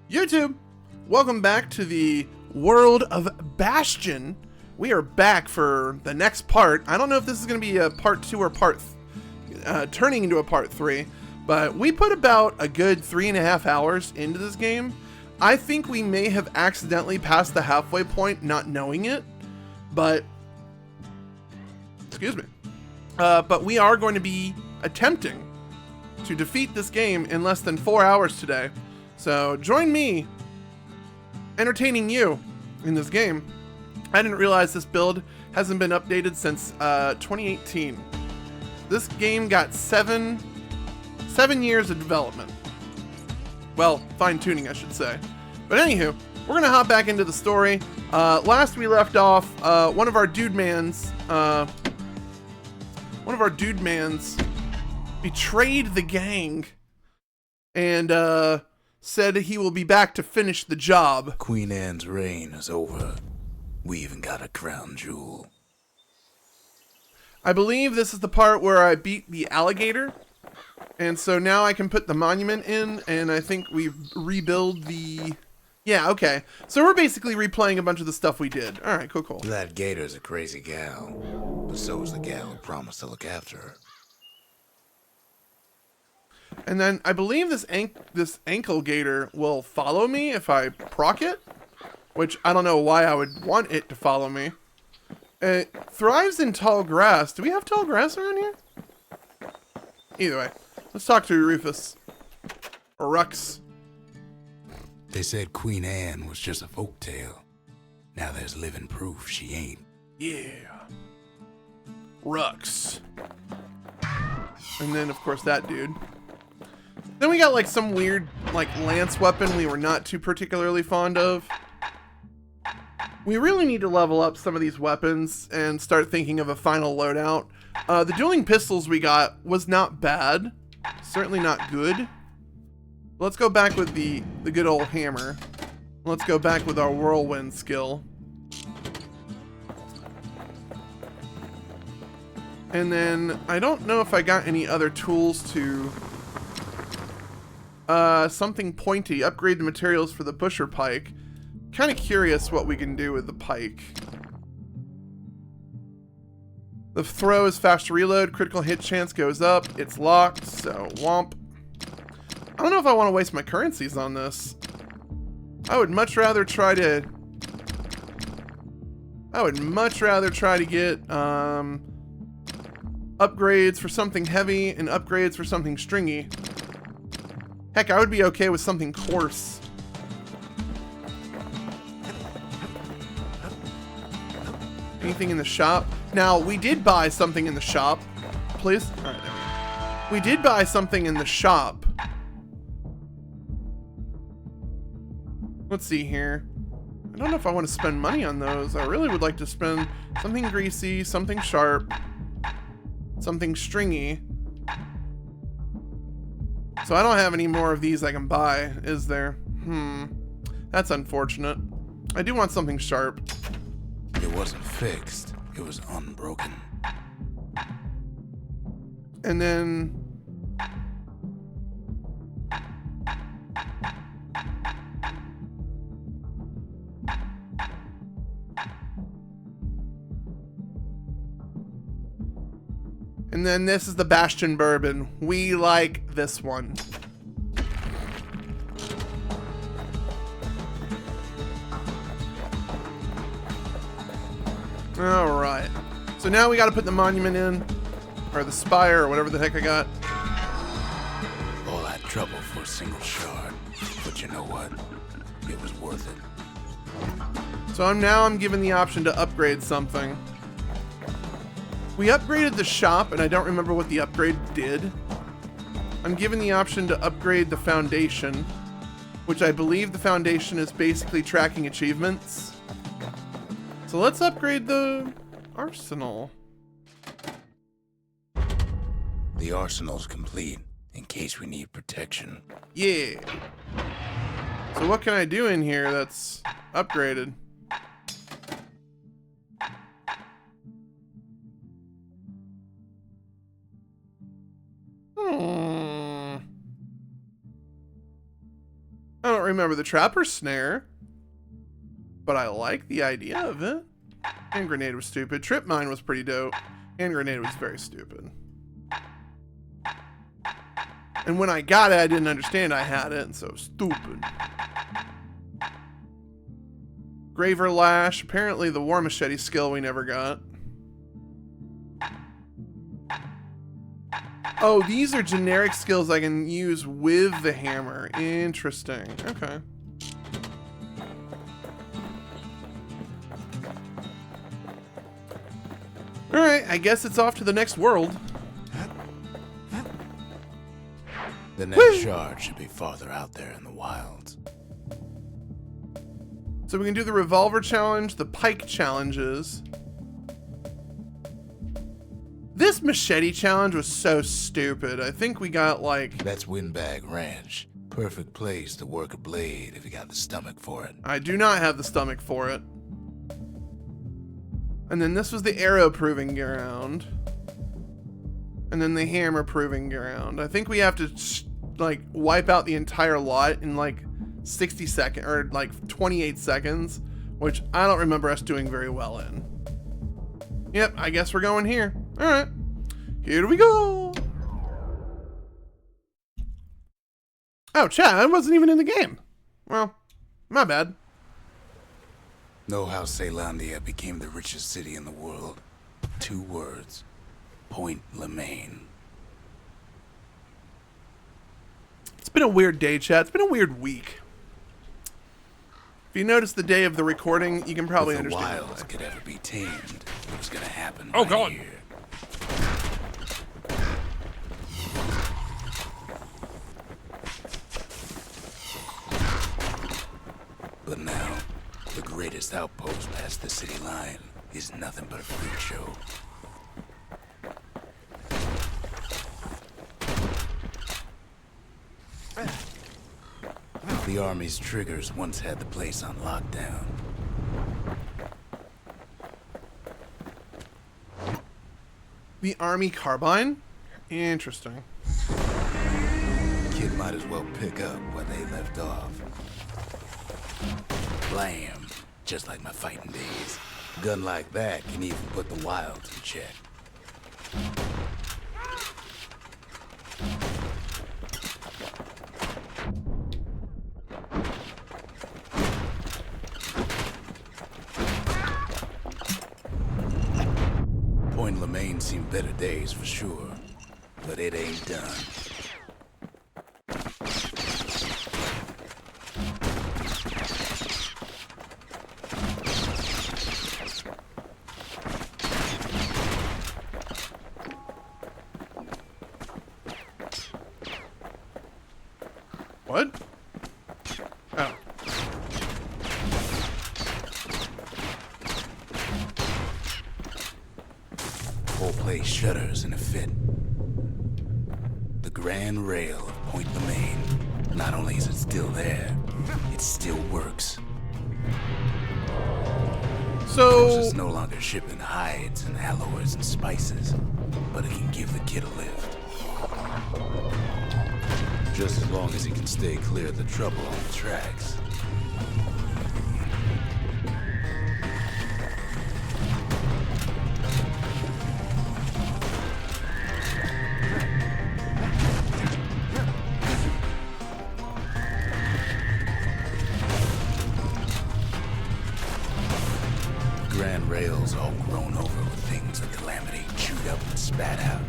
YouTube, welcome back to the world of Bastion. We are back for the next part. I don't know if this is going to be a part 2 or turning into a part 3, but we put about a good 3.5 hours into this game. I think we may have accidentally passed the halfway point, not knowing it, but excuse me. But we are going to be attempting to defeat this game in less than 4 hours today. So join me entertaining you in this game. I didn't realize this build hasn't been updated since 2018. This game got seven years of development. Well, fine-tuning, I should say. But anywho, we're gonna hop back into the story. Last we left off, one of our dude mans betrayed the gang and said he will be back to finish the job. Queen Anne's reign is over. We even got a crown jewel. I believe this is the part where I beat the alligator. And so now I can put the monument in, and I think we rebuild the... Yeah, okay. So we're basically replaying a bunch of the stuff we did. Alright, cool. That gator's a crazy gal, but so is the gal who promised to look after her. And then I believe this ankle gator will follow me if I proc it, which I don't know why I would want it to follow me. It thrives in tall grass. Do we have tall grass around here? Either way, let's talk to Rufus. Or Rux. They said Queen Anne was just a folktale. Now there's living proof she ain't. Yeah. Rux. And then, of course, that dude. Then we got, like, some weird, like, lance weapon we were not too particularly fond of. We really need to level up some of these weapons and start thinking of a final loadout. The dueling pistols we got was not bad. Certainly not good. Let's go back with the good old hammer. Let's go back with our whirlwind skill. And then, I don't know if I got any other tools to... something pointy. Upgrade the materials for the Busher Pike. Kind of curious what we can do with the pike. The throw is fast to reload. Critical hit chance goes up. It's locked, so womp. I don't know if I want to waste my currencies on this. I would much rather try to get upgrades for something heavy and upgrades for something stringy. Heck, I would be okay with something coarse. Anything in the shop? Now, we did buy something in the shop. Please? Alright, there we go. We did buy something in the shop. Let's see here. I don't know if I want to spend money on those. I really would like to spend something greasy, something sharp, something stringy. So I don't have any more of these I can buy, is there? That's unfortunate. I do want something sharp. It wasn't fixed. It was unbroken. And then... And then this is the Bastion bourbon. We like this one. Alright. So now we gotta put the monument in. Or the spire, or whatever the heck I got. All that trouble for a single shard. But you know what? It was worth it. So I'm given the option to upgrade something. We upgraded the shop, and I don't remember what the upgrade did. I'm given the option to upgrade the foundation, which I believe the foundation is basically tracking achievements. So let's upgrade the arsenal. The arsenal's complete, in case we need protection. Yeah. So what can I do in here that's upgraded? I don't remember the trap or snare, but I like the idea of it. Hand grenade was stupid. Trip mine was pretty dope. Hand grenade was very stupid. And when I got it, I didn't understand I had it, and so stupid. Graver Lash. Apparently the War Machete skill we never got. Oh, these are generic skills I can use with the hammer. Interesting. Okay. Alright, I guess it's off to the next world. The next shard should be farther out there in the wilds. So we can do the revolver challenge, the pike challenges. This machete challenge was so stupid. I think we got like... That's Windbag Ranch. Perfect place to work a blade if you got the stomach for it. I do not have the stomach for it. And then this was the arrow proving ground. And then the hammer proving ground. I think we have to like wipe out the entire lot in like 60 seconds or like 28 seconds, which I don't remember us doing very well in. Yep, I guess we're going here. All right, here we go. Oh, chat, I wasn't even in the game. Well, my bad. Know how Ceylandia became the richest city in the world? 2 words. Point Lemaine. It's been a weird day, chat. It's been a weird week. If you notice the day of the recording, you can probably if the understand wilds why. could ever be tamed, it was gonna happen Oh, right God. here. But now, the greatest outpost past the city line is nothing but a freak show. The army's triggers once had the place on lockdown. The army carbine? Interesting. Kid might as well pick up where they left off. Blam! Just like my fighting days. A gun like that can even put the wilds in check. Point Lemaine seen better days for sure, but it ain't done. What? Oh. Whole place shudders in a fit. The grand rail of Point Lemaine. Not only is it still there, it still works. So... It's no longer shipping hides and alloys and spices, but it can give the kid a lift. Just as long as he can stay clear of the trouble on the tracks. Grand rails all grown over with things the Calamity chewed up and spat out.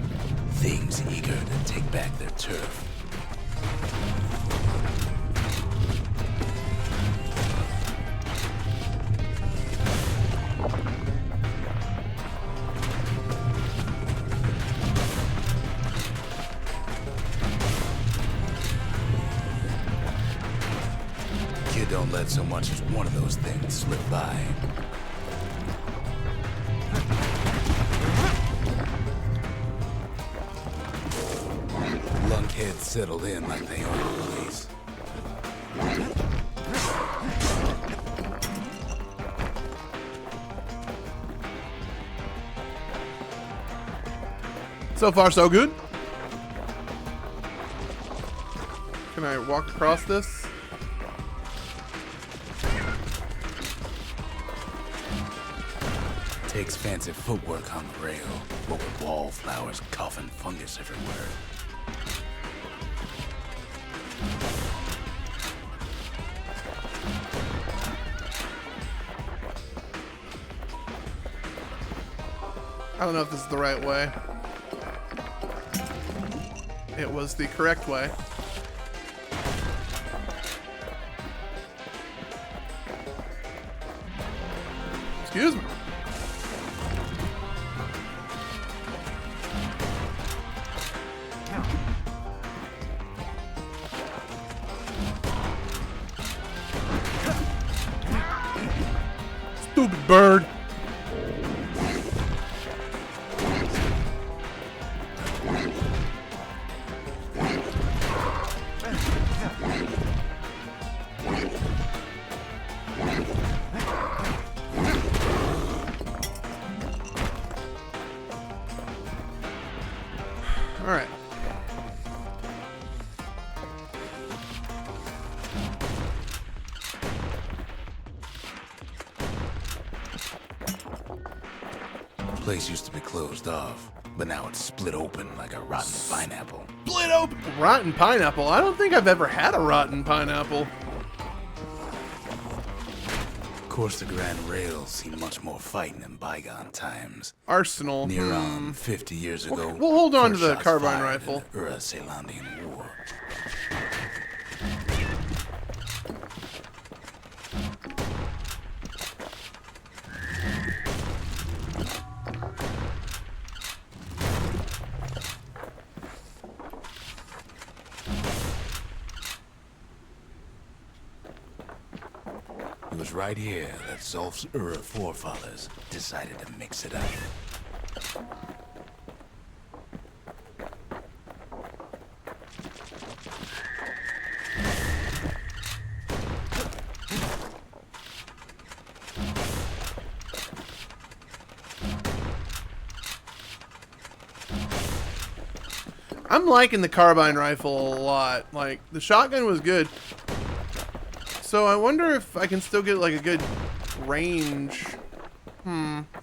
Things eager to take back their turf. Kid don't let so much as one of those things slip by. Lunkheads settled in like they own the place. So far, so good. Can I walk across this? Takes fancy footwork on the rail, but with wallflowers, coughing fungus everywhere. I don't know if this is the right way. It was the correct way. Excuse me. Stupid bird. All right. The place used to be closed off, but now it's split open like a rotten pineapple. Split open. Rotten pineapple. I don't think I've ever had a rotten pineapple. Of course, the Grand Rail's seen much more fighting in bygone times. Arsenal. Near on 50 years ago. We'll hold on to first the shots carbine fired rifle. in the Ura-Celandian War. It was right here that Zolf's Ura forefathers decided to mix it up. I'm liking the carbine rifle a lot. Like, the shotgun was good. So I wonder if I can still get like a good range.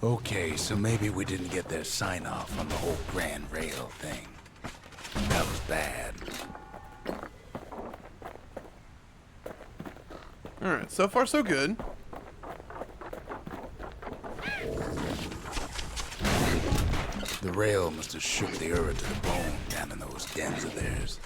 Okay, so maybe we didn't get their sign-off on the whole Grand Rail thing. That was bad. Alright, so far so good. The rail must have shook the Ura to the bone down in those dens of theirs.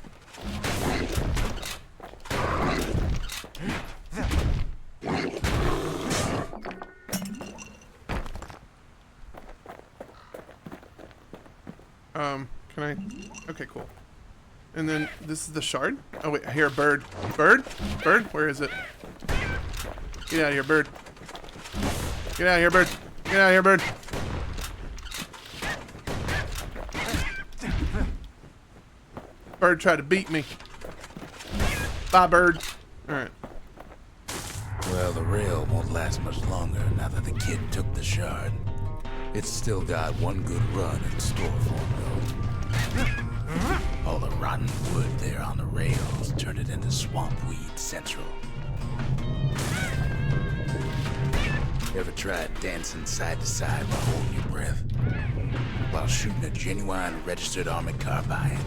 Can I? Okay, cool. And then this is the shard? Oh wait, I hear a bird. Bird? Bird? Where is it? Get out of here, bird. Get out of here, bird. Get out of here, bird. Bird tried to beat me. Bye, bird. Alright. Well, the rail won't last much longer now that the kid took the shard. It's still got one good run in store for him, though. All the rotten wood there on the rails turned it into Swampweed Central. Ever tried dancing side to side while holding your breath? While shooting a genuine registered army carbine?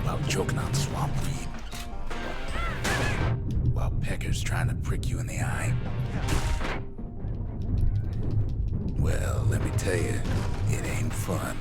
While choking on swampweed? While peckers trying to prick you in the eye? Well, let me tell you, it ain't fun.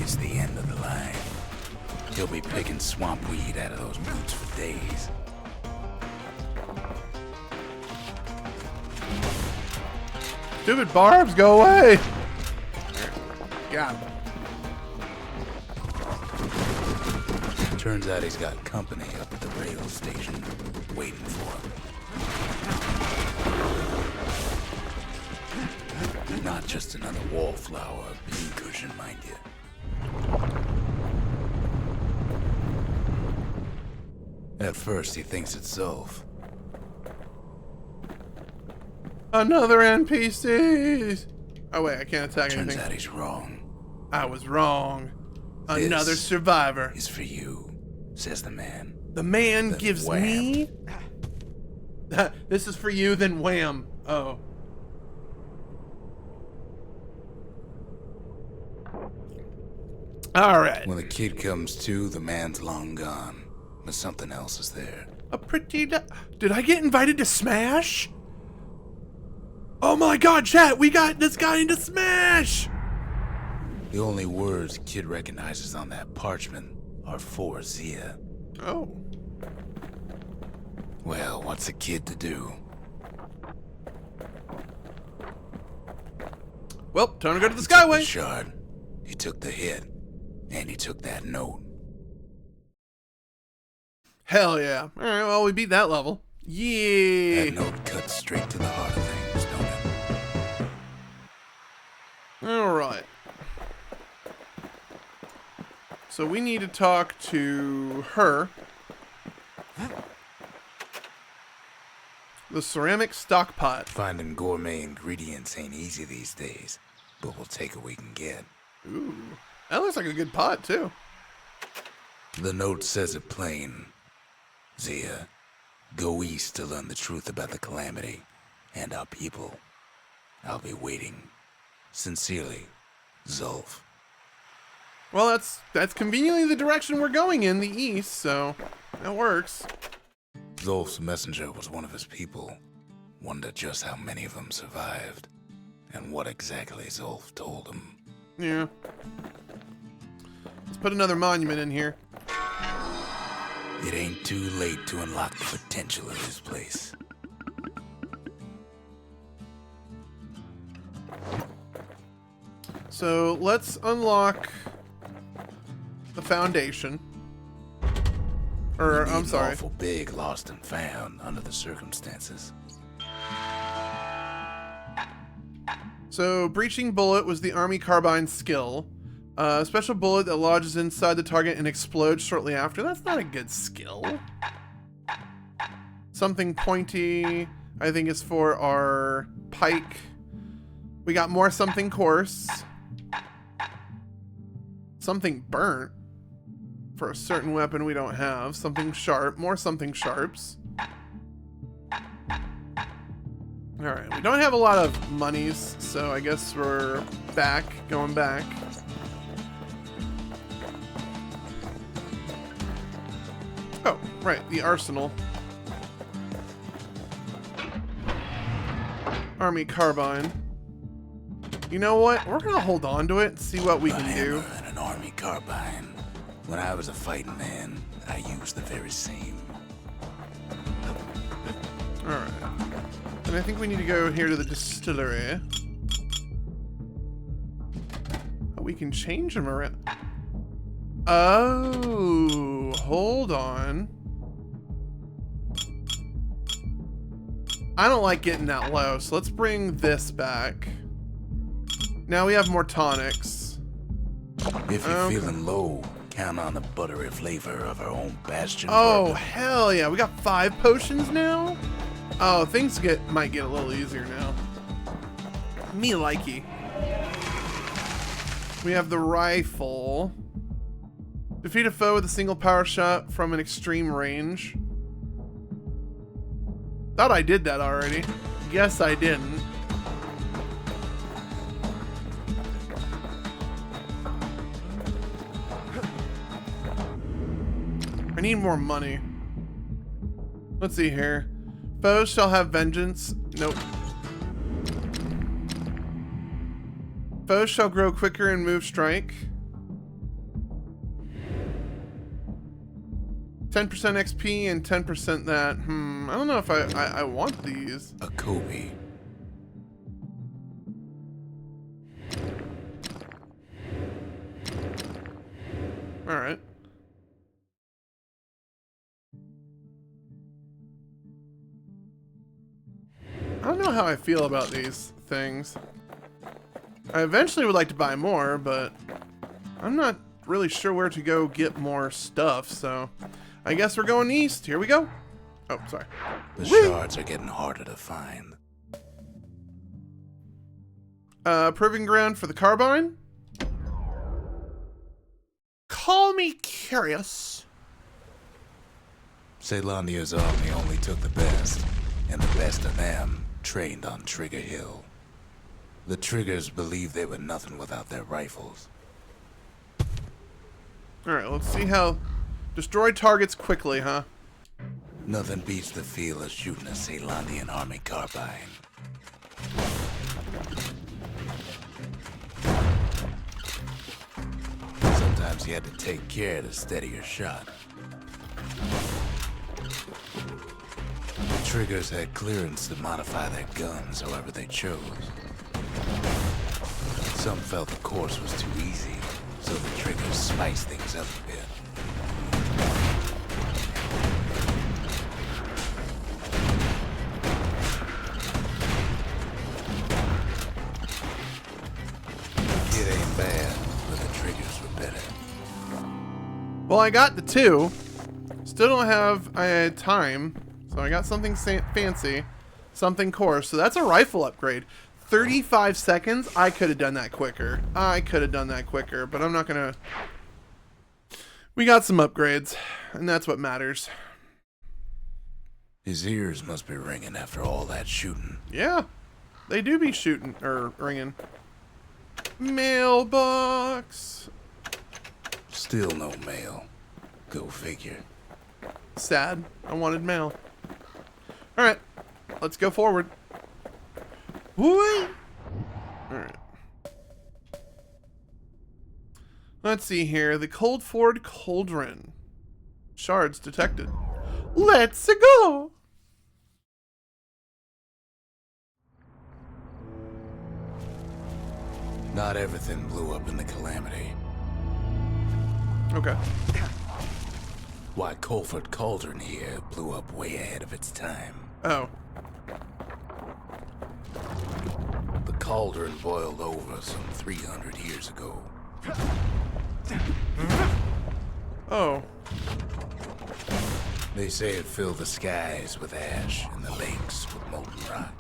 It's the end of the line. He'll be picking swampweed out of those boots for days. Stupid barbs, go away! Got him. Turns out he's got company up at the rail station, waiting for him. Not just another wallflower, pincushion, mind you. At first, he thinks it's Zolf. Another NPC. Oh wait, I can't attack Turns anything. out he's wrong. I was wrong. Another This survivor. is for you, says the man. The man Then gives wham. me. This is for you. Then wham. Oh. All right. When the kid comes to, the man's long gone, but something else is there. A pretty. Did I get invited to Smash? Oh my God, chat! We got this guy into Smash. The only words kid recognizes on that parchment are for Zia. Oh. Well, what's a kid to do? Well, time to go to the He took Skyway. the shard. He took the hit. And he took that note. Hell yeah. All right, well, we beat that level. Yeah. That note cuts straight to the heart of things, don't it? All right. So we need to talk to her. The ceramic stockpot. Finding gourmet ingredients ain't easy these days, but we'll take what we can get. Ooh. That looks like a good pot, too. The note says it plain. Zia, go east to learn the truth about the calamity and our people. I'll be waiting. Sincerely, Zolf. Well, that's conveniently the direction we're going in, the east, so that works. Zolf's messenger was one of his people. Wonder just how many of them survived, and what exactly Zolf told him. Yeah. Let's put another monument in here. It ain't too late to unlock the potential of this place. So let's unlock the foundation. Or, We I'm need sorry. Awful big lost and found under the circumstances. So, breaching bullet was the army carbine skill. A special bullet that lodges inside the target and explodes shortly after. That's not a good skill. Something pointy, I think is for our pike. We got more something coarse. Something burnt for a certain weapon we don't have. Something sharp, more something sharps. Alright, we don't have a lot of monies, so I guess we're going back. Oh, right, the arsenal. Army carbine. You know what? We're gonna hold on to it and see what we A can hammer do. and an army carbine. When I was a fighting man, I used the very same. Alright. And I think we need to go here to the distillery. Oh, we can change them around. Oh, hold on. I don't like getting that low, so let's bring this back. Now we have more tonics. If you're Okay. feeling low, count on the buttery flavor of our own Bastion. Oh, bourbon. hell yeah. We got 5 potions now? Oh, things might get a little easier now. Me likey. We have the rifle. Defeat a foe with a single power shot from an extreme range. Thought I did that already. Guess I didn't. I need more money. Let's see here. Foes shall have vengeance. Nope. Foes shall grow quicker and move strike. 10% XP and 10% that. I don't know if I want these. A Kobe. Alright. know how I feel about these things. I eventually would like to buy more, but I'm not really sure where to go get more stuff, so I guess we're going east. Here we go. Oh, sorry. The shards are getting harder to find. Proving ground for the carbine. Call me curious. Caelandia's army only took the best, and the best of them trained on Trigger Hill. The Triggers believed they were nothing without their rifles. Alright, let's see how... Destroy targets quickly, huh? Nothing beats the feel of shooting a Caelandian army carbine. Sometimes you had to take care to steady your shot. The Triggers had clearance to modify their guns however they chose. Some felt the course was too easy, so the Triggers spiced things up a bit. It ain't bad, but the Triggers were better. Well, I got the 2. Still don't have time, so I got something fancy, something coarse. So that's a rifle upgrade. 35 seconds? I could have done that quicker. But I'm not gonna... We got some upgrades, and that's what matters. His ears must be ringing after all that shooting. Yeah, they do be shooting, or ringing. Mailbox. Still no mail. Go figure. Sad. I wanted mail. Alright, let's go forward. Whoo! Alright. Let's see here. The Coldford Cauldron. Shards detected. Let's go! Not everything blew up in the Calamity. Okay. Why, Coldford Cauldron here blew up way ahead of its time. Oh. The cauldron boiled over some 300 years ago. Oh. They say it filled the skies with ash and the lakes with molten rock.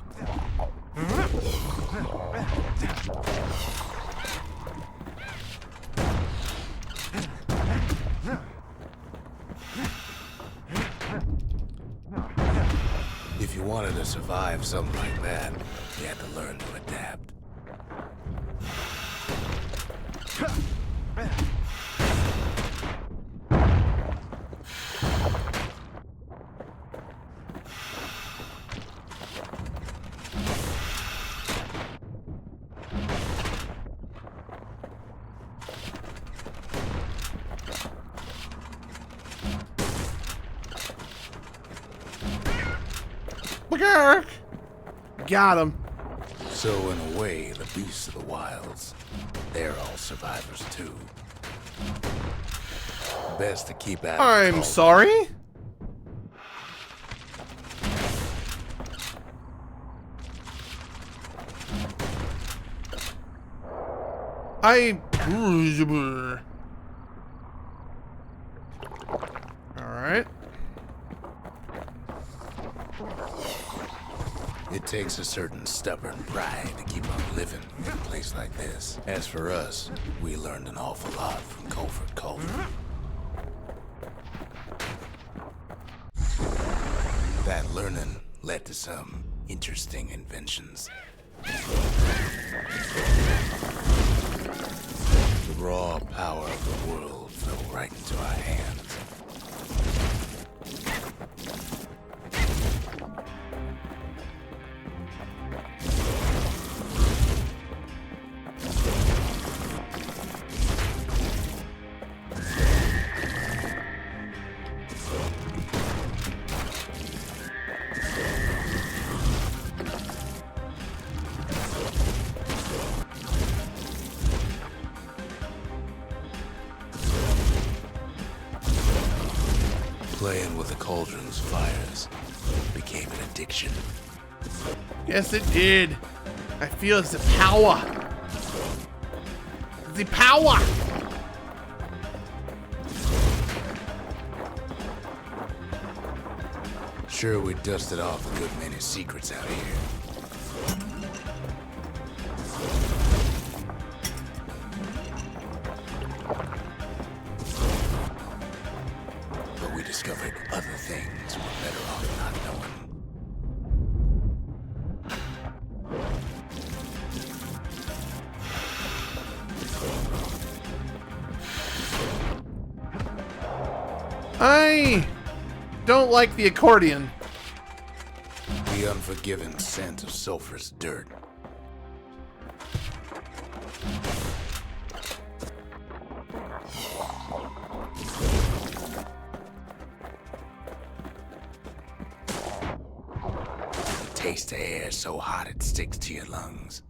If you wanted to survive something like that, you had to learn to adapt. Got him. So in a way, the beasts of the wilds, they're all survivors too. Best to keep out of I'm sorry? Alright. It takes a certain stubborn pride to keep on living in a place like this. As for us, we learned an awful lot from Coldford Cauldron. That learning led to some interesting inventions. The raw power of the world fell right into our hands. Playing with the cauldron's fires became an addiction. Yes, it did. I feel the power. The power. Sure, we dusted off a good many secrets out here. But we discovered other things we're better off not knowing. I don't like the accordion. The unforgiving scent of sulfurous dirt. The taste of air so hot it sticks to your lungs.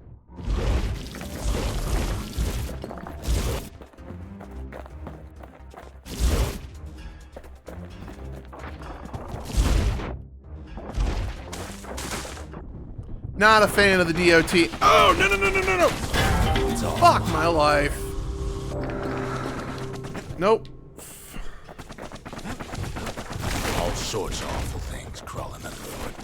Not a fan of the DOT. Oh, no, no, no, no, no, no. Fuck my life. Nope. All sorts of awful things crawling underfoot.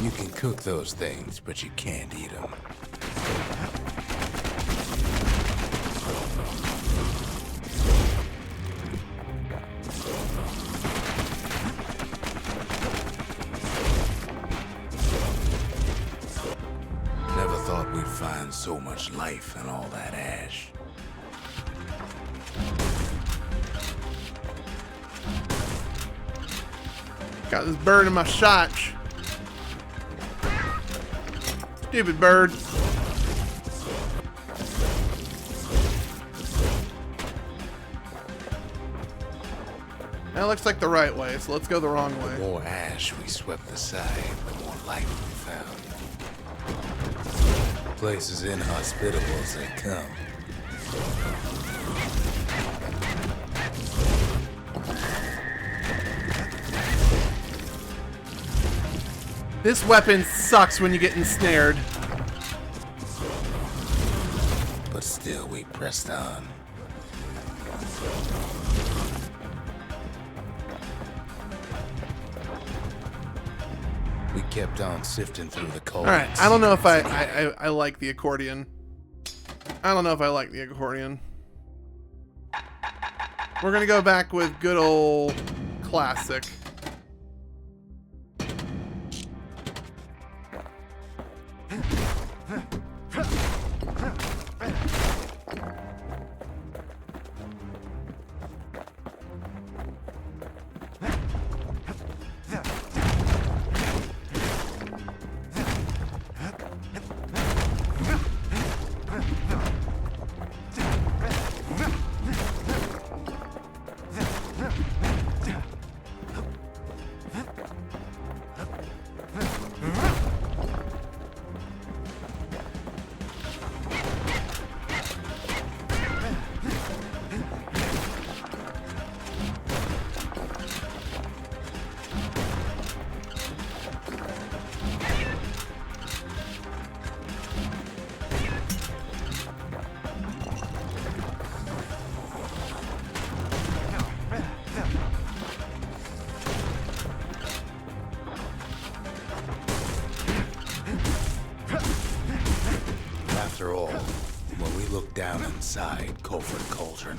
You can cook those things, but you can't eat them. Never thought we'd find so much life in all that ash. Got this bird in my shotch. Stupid bird. That looks like the right way, so let's go the wrong The way. more ash we swept aside, the more life we found. Place as inhospitable as they come. This weapon sucks when you get ensnared. But still, we pressed on. We kept on sifting through the cold. All right, I don't know if I like the accordion. I don't know if I like the accordion. We're gonna go back with good old classic. After all, when we look down inside Culford Cauldron,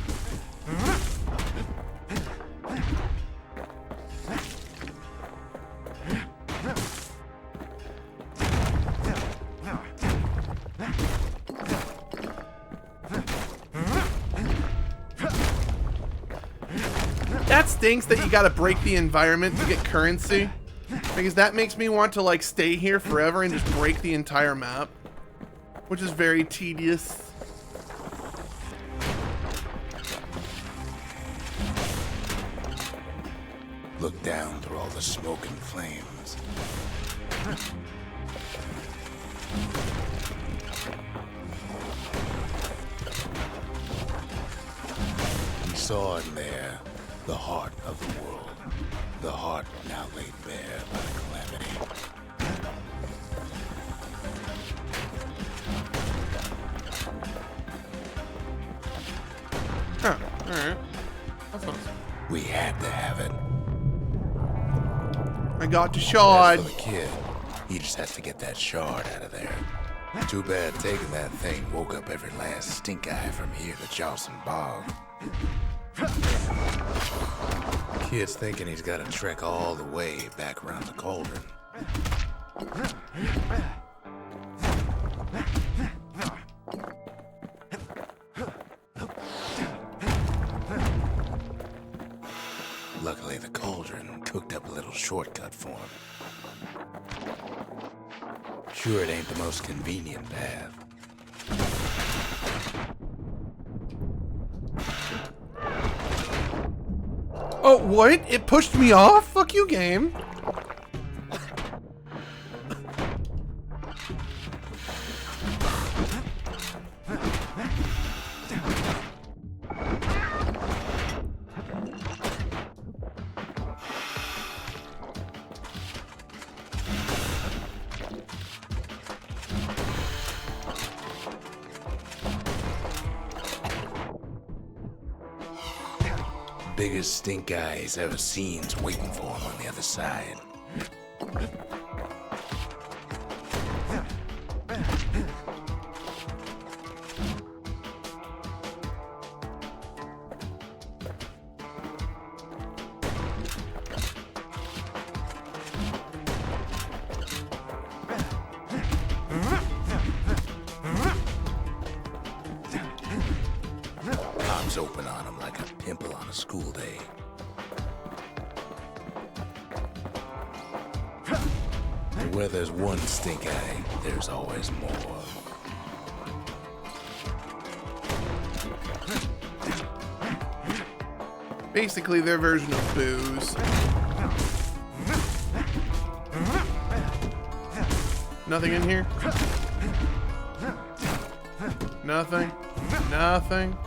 That stinks that you gotta break the environment to get currency. Because that makes me want to like stay here forever and just break the entire map. Which is very tedious. look down through all the smoke and flames. We saw in there the heart of the world. The heart now laid bare by the calamity. Huh, alright. That's awesome. We had to have it. I got the shard. As for the kid, he just has to get that shard out of there. Too bad taking that thing woke up every last stink eye from here to Charleston Bog. Kid's thinking he's got to trek all the way back around the cauldron. Luckily, the cauldron cooked up a little shortcut for him. Sure, it ain't the most convenient path. Oh, what? It pushed me off? Fuck you, game. Biggest stink eye he's ever seen's waiting for him on the other side. Arms open on him like a pimple on a school day. And where there's one stink eye, there's always more. Basically their version of booze. Nothing in here? Nothing? Nothing?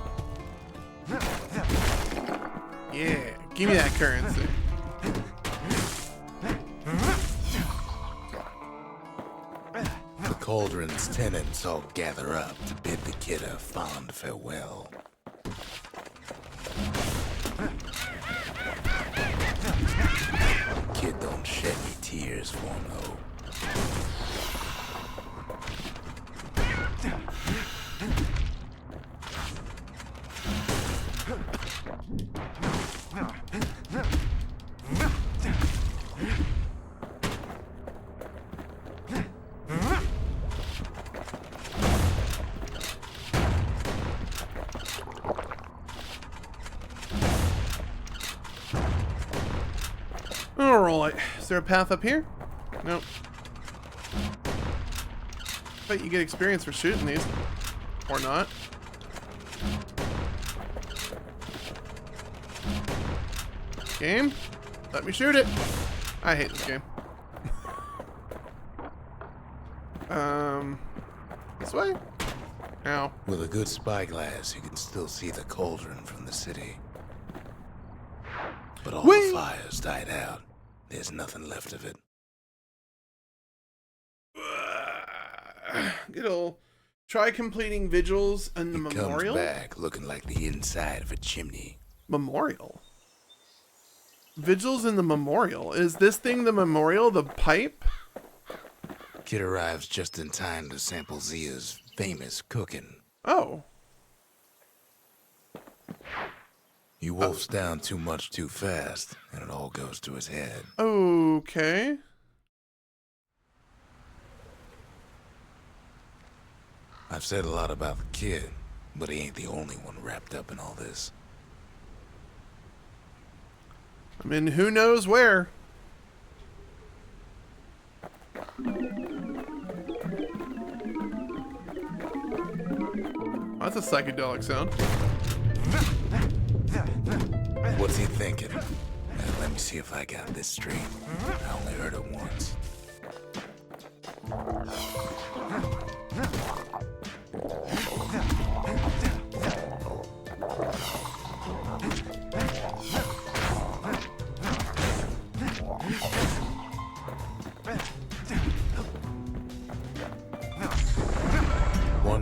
Yeah, give me that currency. The cauldron's tenants all gather up to bid the kid a fond farewell. Kid don't shed any tears for him, though. Alright, is there a path up here? Nope. Bet you get experience for shooting these. Or not. Game? Let me shoot it! I hate this game. This way? Ow. With a good spyglass, you can still see the cauldron from the city. But all the fires died out. There's nothing left of it. Good old. Try completing vigils in the memorial. Comes back looking like the inside of a chimney. Memorial? Vigils in the memorial? Is this thing the memorial? The pipe? Kid arrives just in time to sample Zia's famous cooking. Oh. He wolfs down too much too fast, and it all goes to his head. Okay. I've said a lot about the kid, but he ain't the only one wrapped up in all this. I mean, who knows where? That's a psychedelic sound. What's he thinking? Let me see if I got this straight. I only heard it once.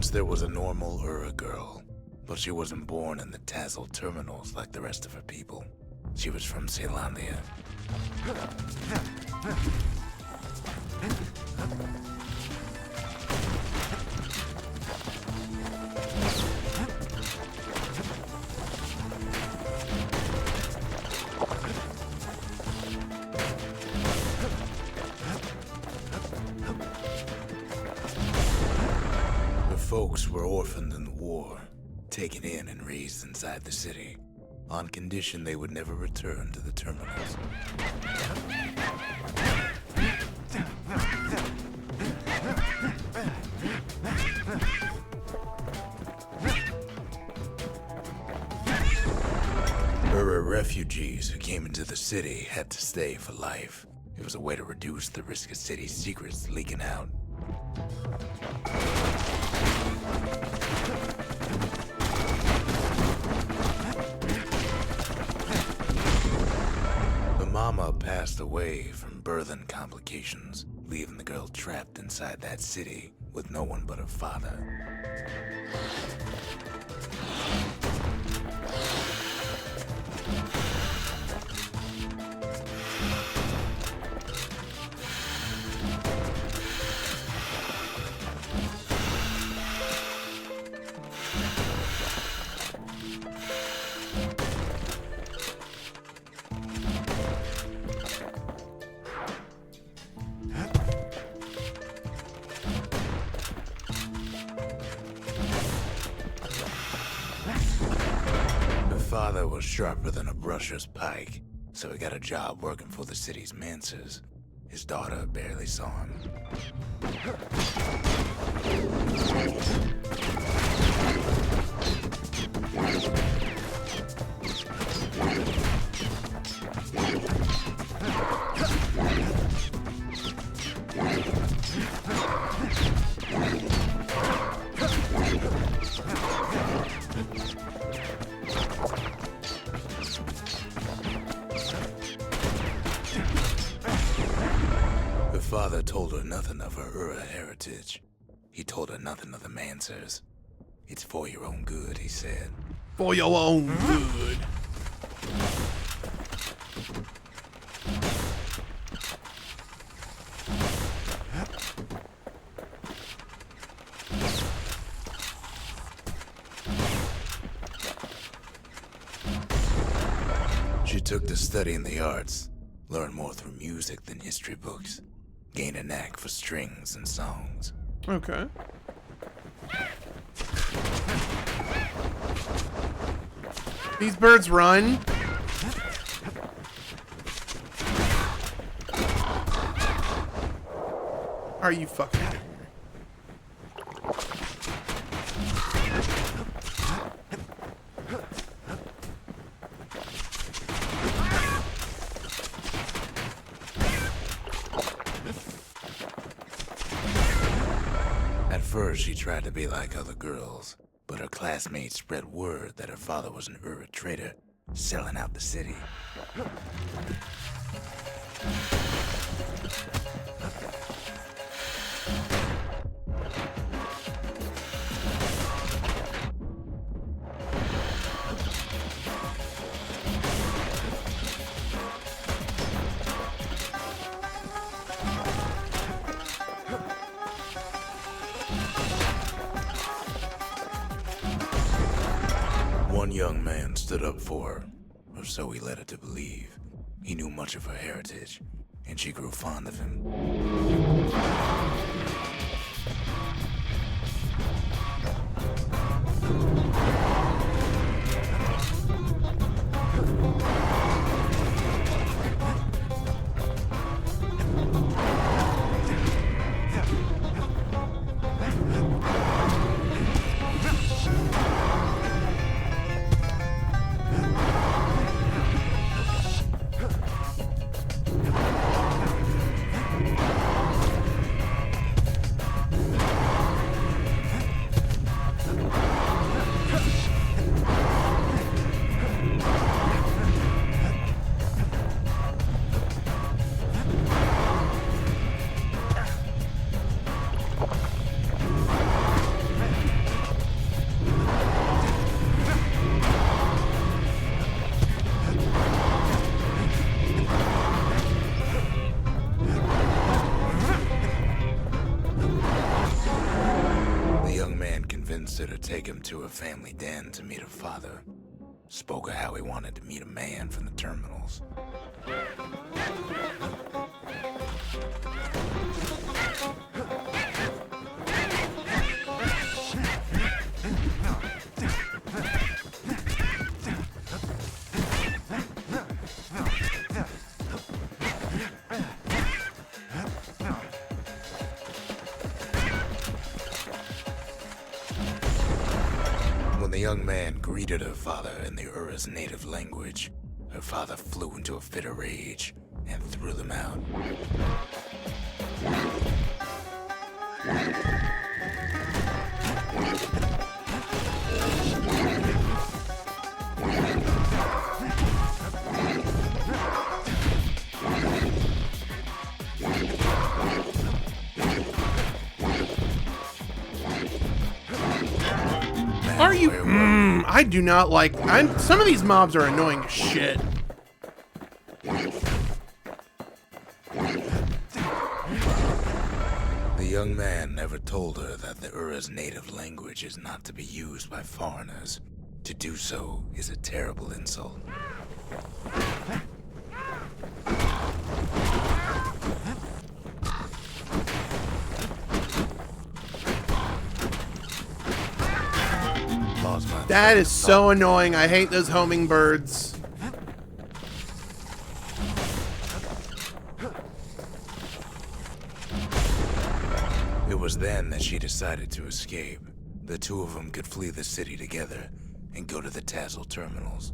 Once there was a normal Ura girl, but she wasn't born in the Tassel terminals like the rest of her people. She was from Celandia. Her folks were orphaned in the war, taken in and raised inside the city, on condition they would never return to the terminals. Ura refugees who came into the city had to stay for life. It was a way to reduce the risk of city secrets leaking out. The mama passed away from birthing complications, leaving the girl trapped inside that city with no one but her father. Father was sharper than a brusher's pike, so he got a job working for the city's mancers. His daughter barely saw him. Father told her nothing of her Ura heritage. He told her nothing of the Mancers. It's for your own good, he said. For your own good. She took to studying the arts, learned more through music than history books. Gain a knack for strings and songs. Okay. These birds run. Are you fucking kidding me? At first, she tried to be like other girls, but her classmates spread word that her father was an Ura trader, selling out the city. One young man stood up for her, or so he led her to believe. He knew much of her heritage, and she grew fond of him. considered taking him to her family den to meet her father. Spoke of how he wanted to meet a man from the terminals. When the young man greeted her father in the Ura's native language, her father flew into a fit of rage and threw them out. Are you? I do not like. Some of these mobs are annoying as shit. The young man never told her that the Ura's native language is not to be used by foreigners. To do so is a terrible insult. That is so annoying. I hate those homing birds. It was then that she decided to escape. The two of them could flee the city together and go to the Tassel terminals.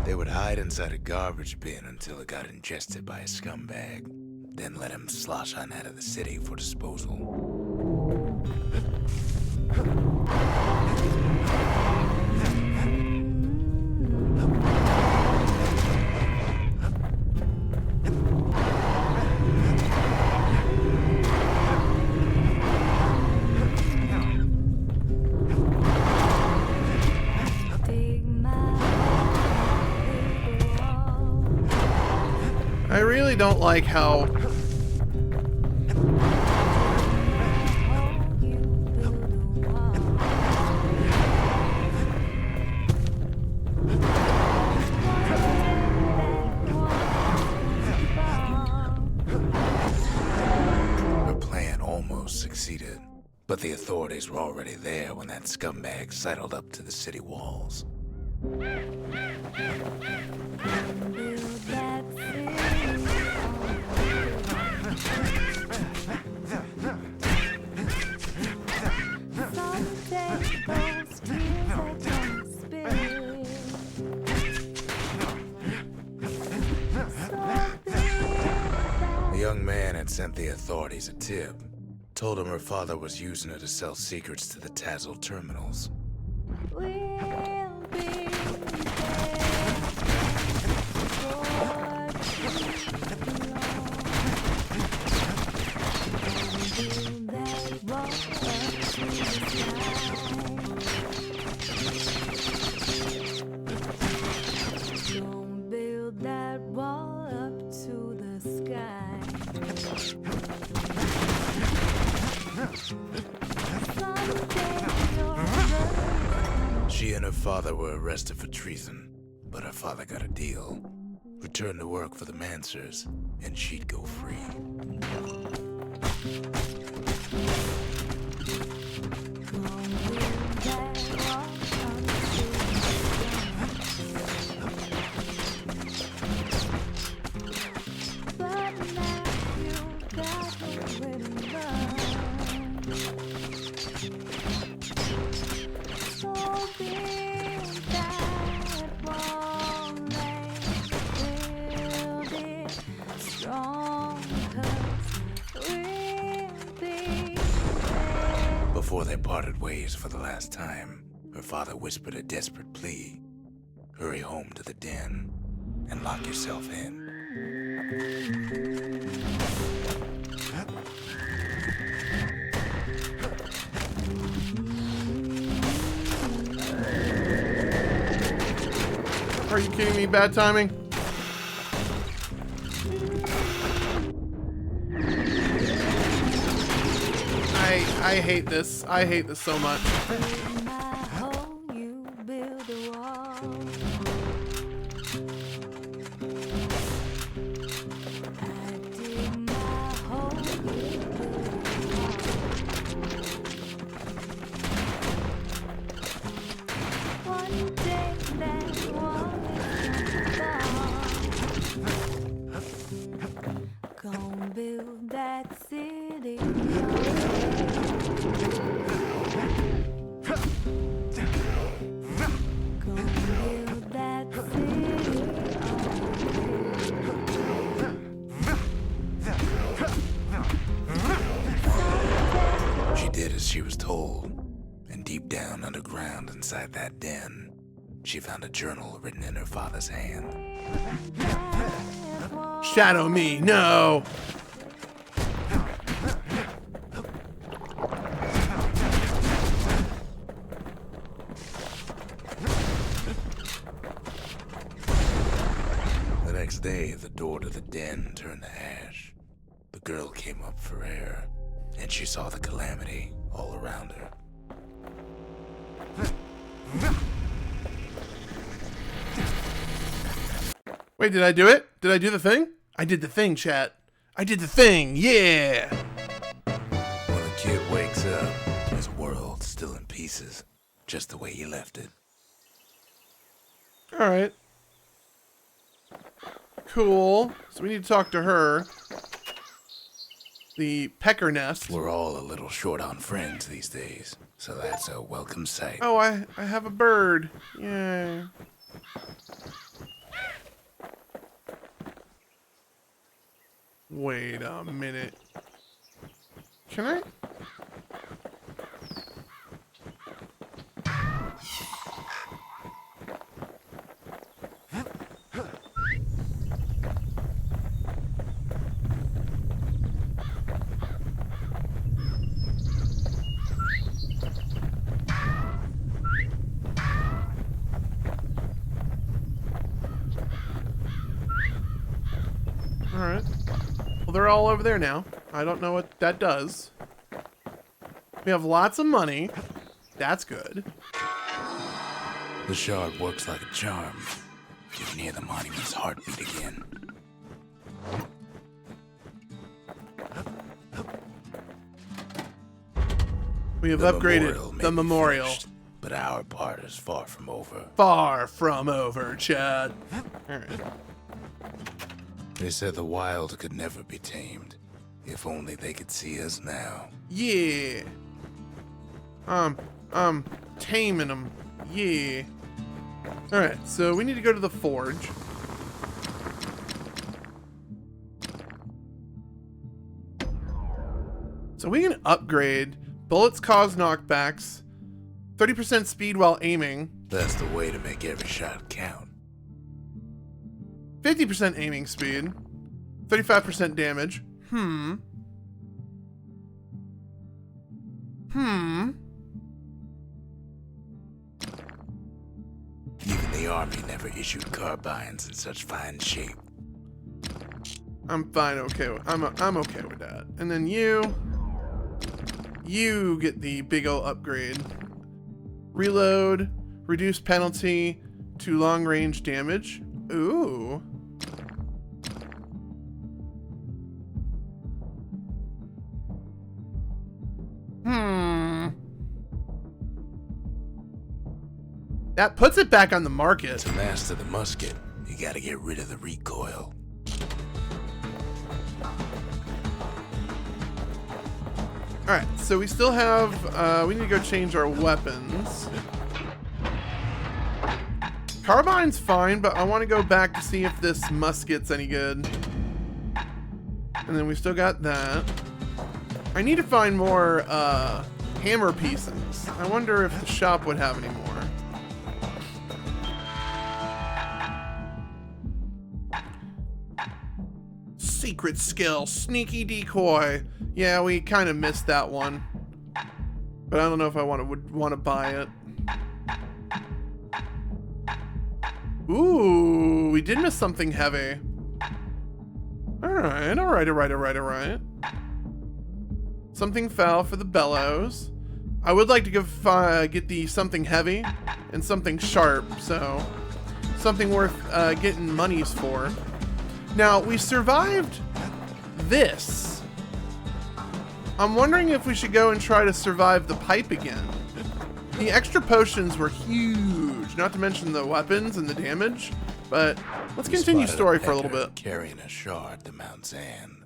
They would hide inside a garbage bin until it got ingested by a scumbag, then let him slosh on out of the city for disposal. I really don't like how Her plan almost succeeded, but the authorities were already there when that scumbag sidled up to the city walls. The young man had sent the authorities a tip. Told him her father was using her to sell secrets to the Tassel terminals. She and her father were arrested for treason, but her father got a deal. Returned to work for the Mansers, and she'd go free. Before they parted ways for the last time, her father whispered a desperate plea. Hurry home to the den and lock yourself in. Are you kidding me? Bad timing. I hate this. I hate this so much. She was told, and deep down underground inside that den, she found a journal written in her father's hand. Shadow me, no! The next day, the door to the den turned to ash. The girl came up for air, and she saw the calamity all around her. Wait, did I do it? Did I do the thing? I did the thing, chat. I did the thing, yeah! When the kid wakes up, his world's still in pieces, just the way he left it. Alright. Cool. So we need to talk to her. The pecker nest. We're all a little short on friends these days, so that's a welcome sight. Oh, I have a bird. Yay. Wait a minute. Can I? Alright. Well, they're all over there now. I don't know what that does. We have lots of money. That's good. The shard works like a charm. You can hear the monument's heartbeat again. We have upgraded the memorial. Finished, but our part is far from over. Far from over, Chad. Alright. They said the wild could never be tamed. If only they could see us now. Yeah. Taming them. Yeah. Alright, so we need to go to the forge. So we can upgrade. Bullets cause knockbacks. 30% speed while aiming. That's the way to make every shot count. 50% aiming speed. 35% damage. Even the army never issued carbines in such fine shape. I'm fine, okay. I'm okay with that. And then you get the big ol' upgrade. Reload, reduce penalty to long range damage. Ooh. That puts it back on the market. To master the musket, you gotta get rid of the recoil. Alright, so we still have, we need to go change our weapons. Carbine's fine, but I want to go back to see if this musket's any good. And then we still got that. I need to find more, hammer pieces. I wonder if the shop would have any more. secret skill, sneaky decoy. Yeah, we kind of missed that one. But I don't know if I would want to buy it. Ooh, we did miss something heavy. Alright. Something fell for the bellows. I would like to get the something heavy and something sharp, so something worth getting monies for. Now, we survived this. I'm wondering if we should go and try to survive the pipe again. The extra potions were huge, not to mention the weapons and the damage, but let's continue story for a little bit. Carrying a shard to Mount Zan.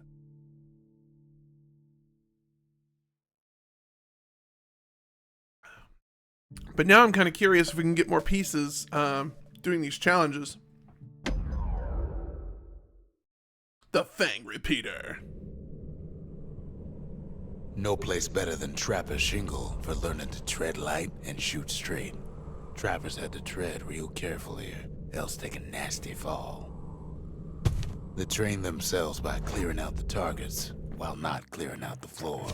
But now I'm kind of curious if we can get more pieces doing these challenges. The Fang Repeater. No place better than Trapper's Shingle for learning to tread light and shoot straight. Trappers had to tread real careful here, else take a nasty fall. They train themselves by clearing out the targets, while not clearing out the floor.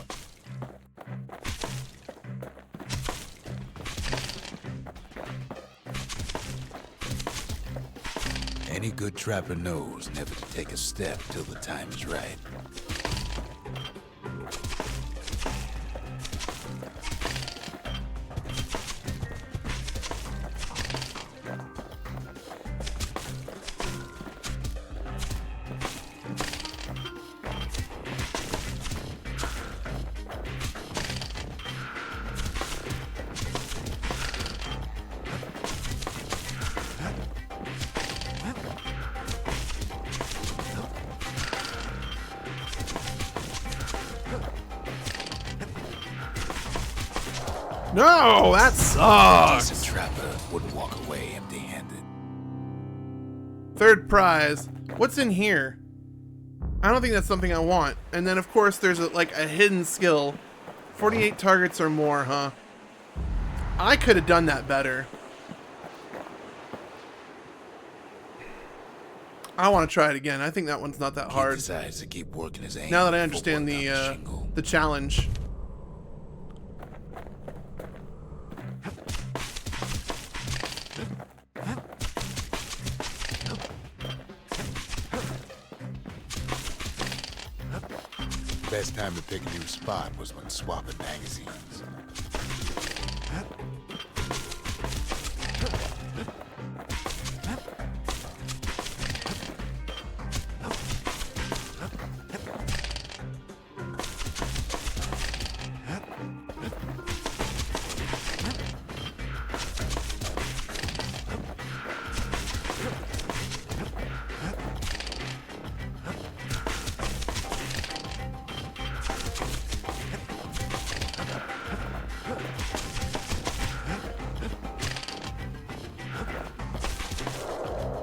Any good trapper knows never to take a step till the time is right. No, that sucks. A trapper wouldn't walk away empty-handed. Third prize. What's in here? I don't think that's something I want. And then, of course, there's like a hidden skill. 48 targets or more, huh? I could have done that better. I want to try it again. I think that one's not that hard. He decides to keep working his aim now that I understand the challenge. Best time to pick a new spot was when swapping magazines.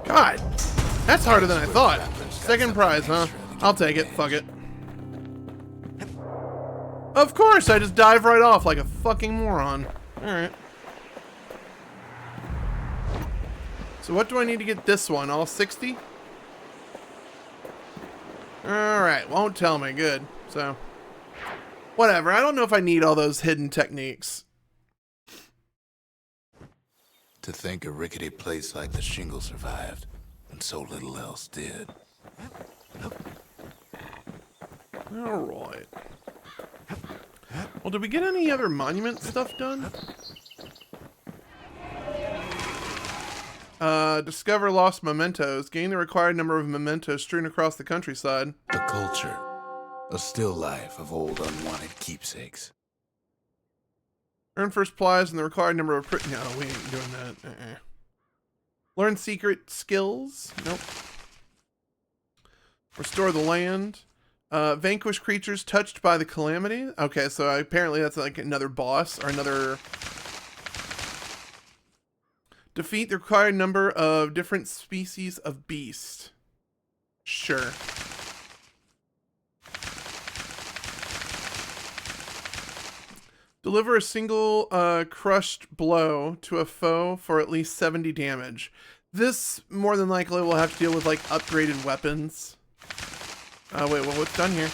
God, that's harder than I thought. Second prize, huh? I'll take it. Fuck it. Of course, I just dive right off like a fucking moron. Alright. So what do I need to get this one? All 60? Alright, won't tell me. Good. So, whatever. I don't know if I need all those hidden techniques. To think a rickety place like the Shingle survived, and so little else did. Alright. Well, did we get any other monument stuff done? Discover lost mementos. Gain the required number of mementos strewn across the countryside. The culture. A still life of old unwanted keepsakes. Earn first prize and the required number of... No, we ain't doing that. Learn secret skills. Nope. Restore the land. Vanquish creatures touched by the calamity. Okay, so apparently that's like another boss or another... Defeat the required number of different species of beast. Sure. Deliver a single crushed blow to a foe for at least 70 damage. This more than likely will have to deal with like upgraded weapons. Wait, well, what's done here?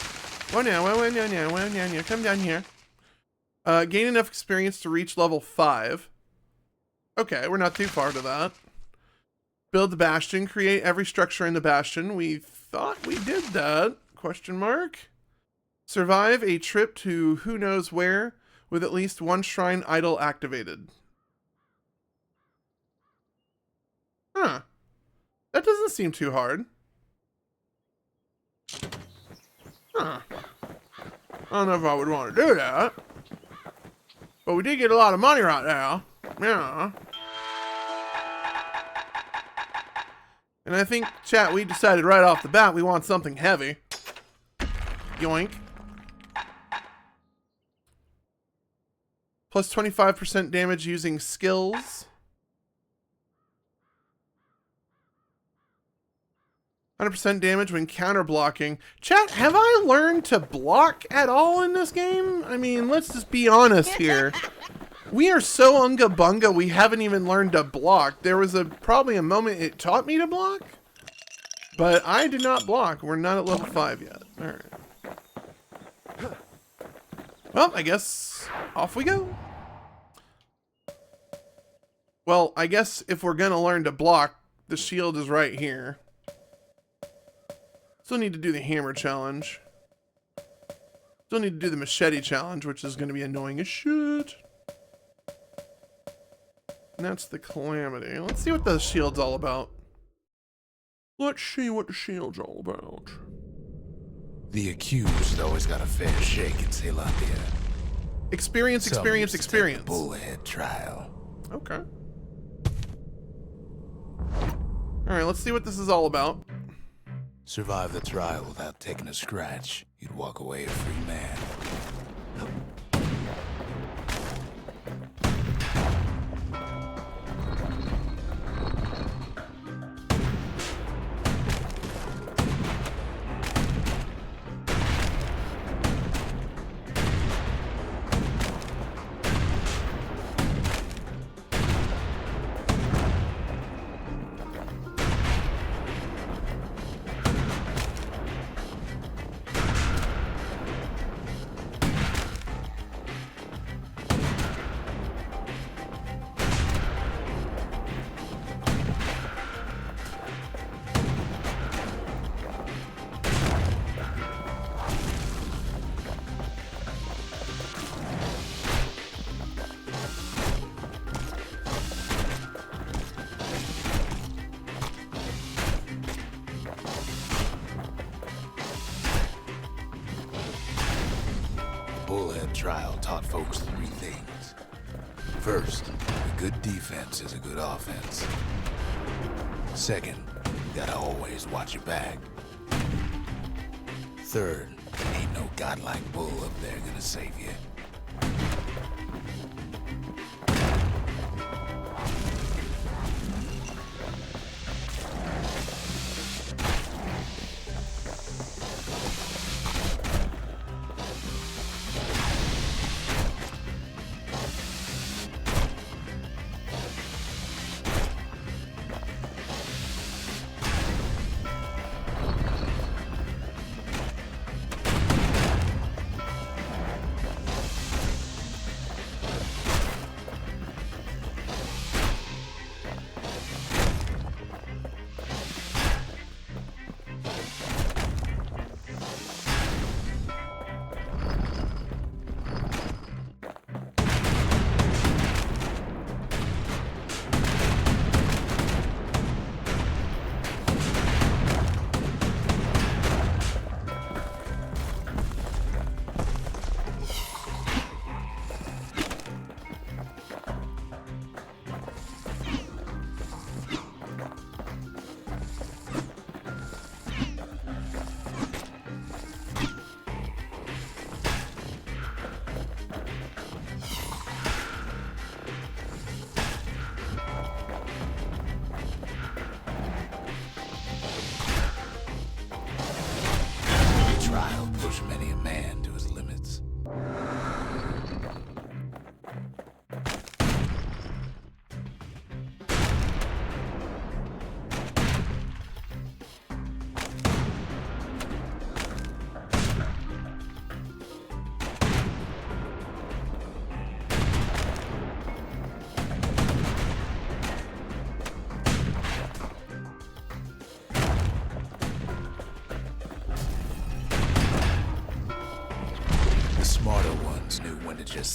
Come down here. Gain enough experience to reach level 5. Okay, we're not too far to that. Build the Bastion. Create every structure in the Bastion. We thought we did that. Question mark. Survive a trip to who knows where with at least one shrine idol activated. Huh. That doesn't seem too hard. Huh. I don't know if I would want to do that. But we did get a lot of money right now. Yeah. And I think, chat, we decided right off the bat we want something heavy. Yoink. Plus 25% damage using skills. 100% damage when counter blocking. Chat, have I learned to block at all in this game? I mean, let's just be honest here. We are so unga bunga, we haven't even learned to block. There was probably a moment it taught me to block, but I did not block. We're not at level 5 yet. All right. Well, I guess off we go. Well, I guess if we're gonna learn to block, the shield is right here. Still need to do the hammer challenge. Still need to do the machete challenge, which is going to be annoying as shit. And that's the calamity. Let's see what the shield's all about. Let's see what the shield's all about. The accused always got a fair shake in Celandia. Experience. Bullhead trial. Okay. Alright, let's see what this is all about. Survive the trial without taking a scratch. You'd walk away a free man. Bullhead trial taught folks 3 things. First, a good defense is a good offense. Second, you gotta always watch your back. Third, ain't no godlike bull up there gonna save you.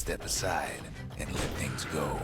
step aside and let things go.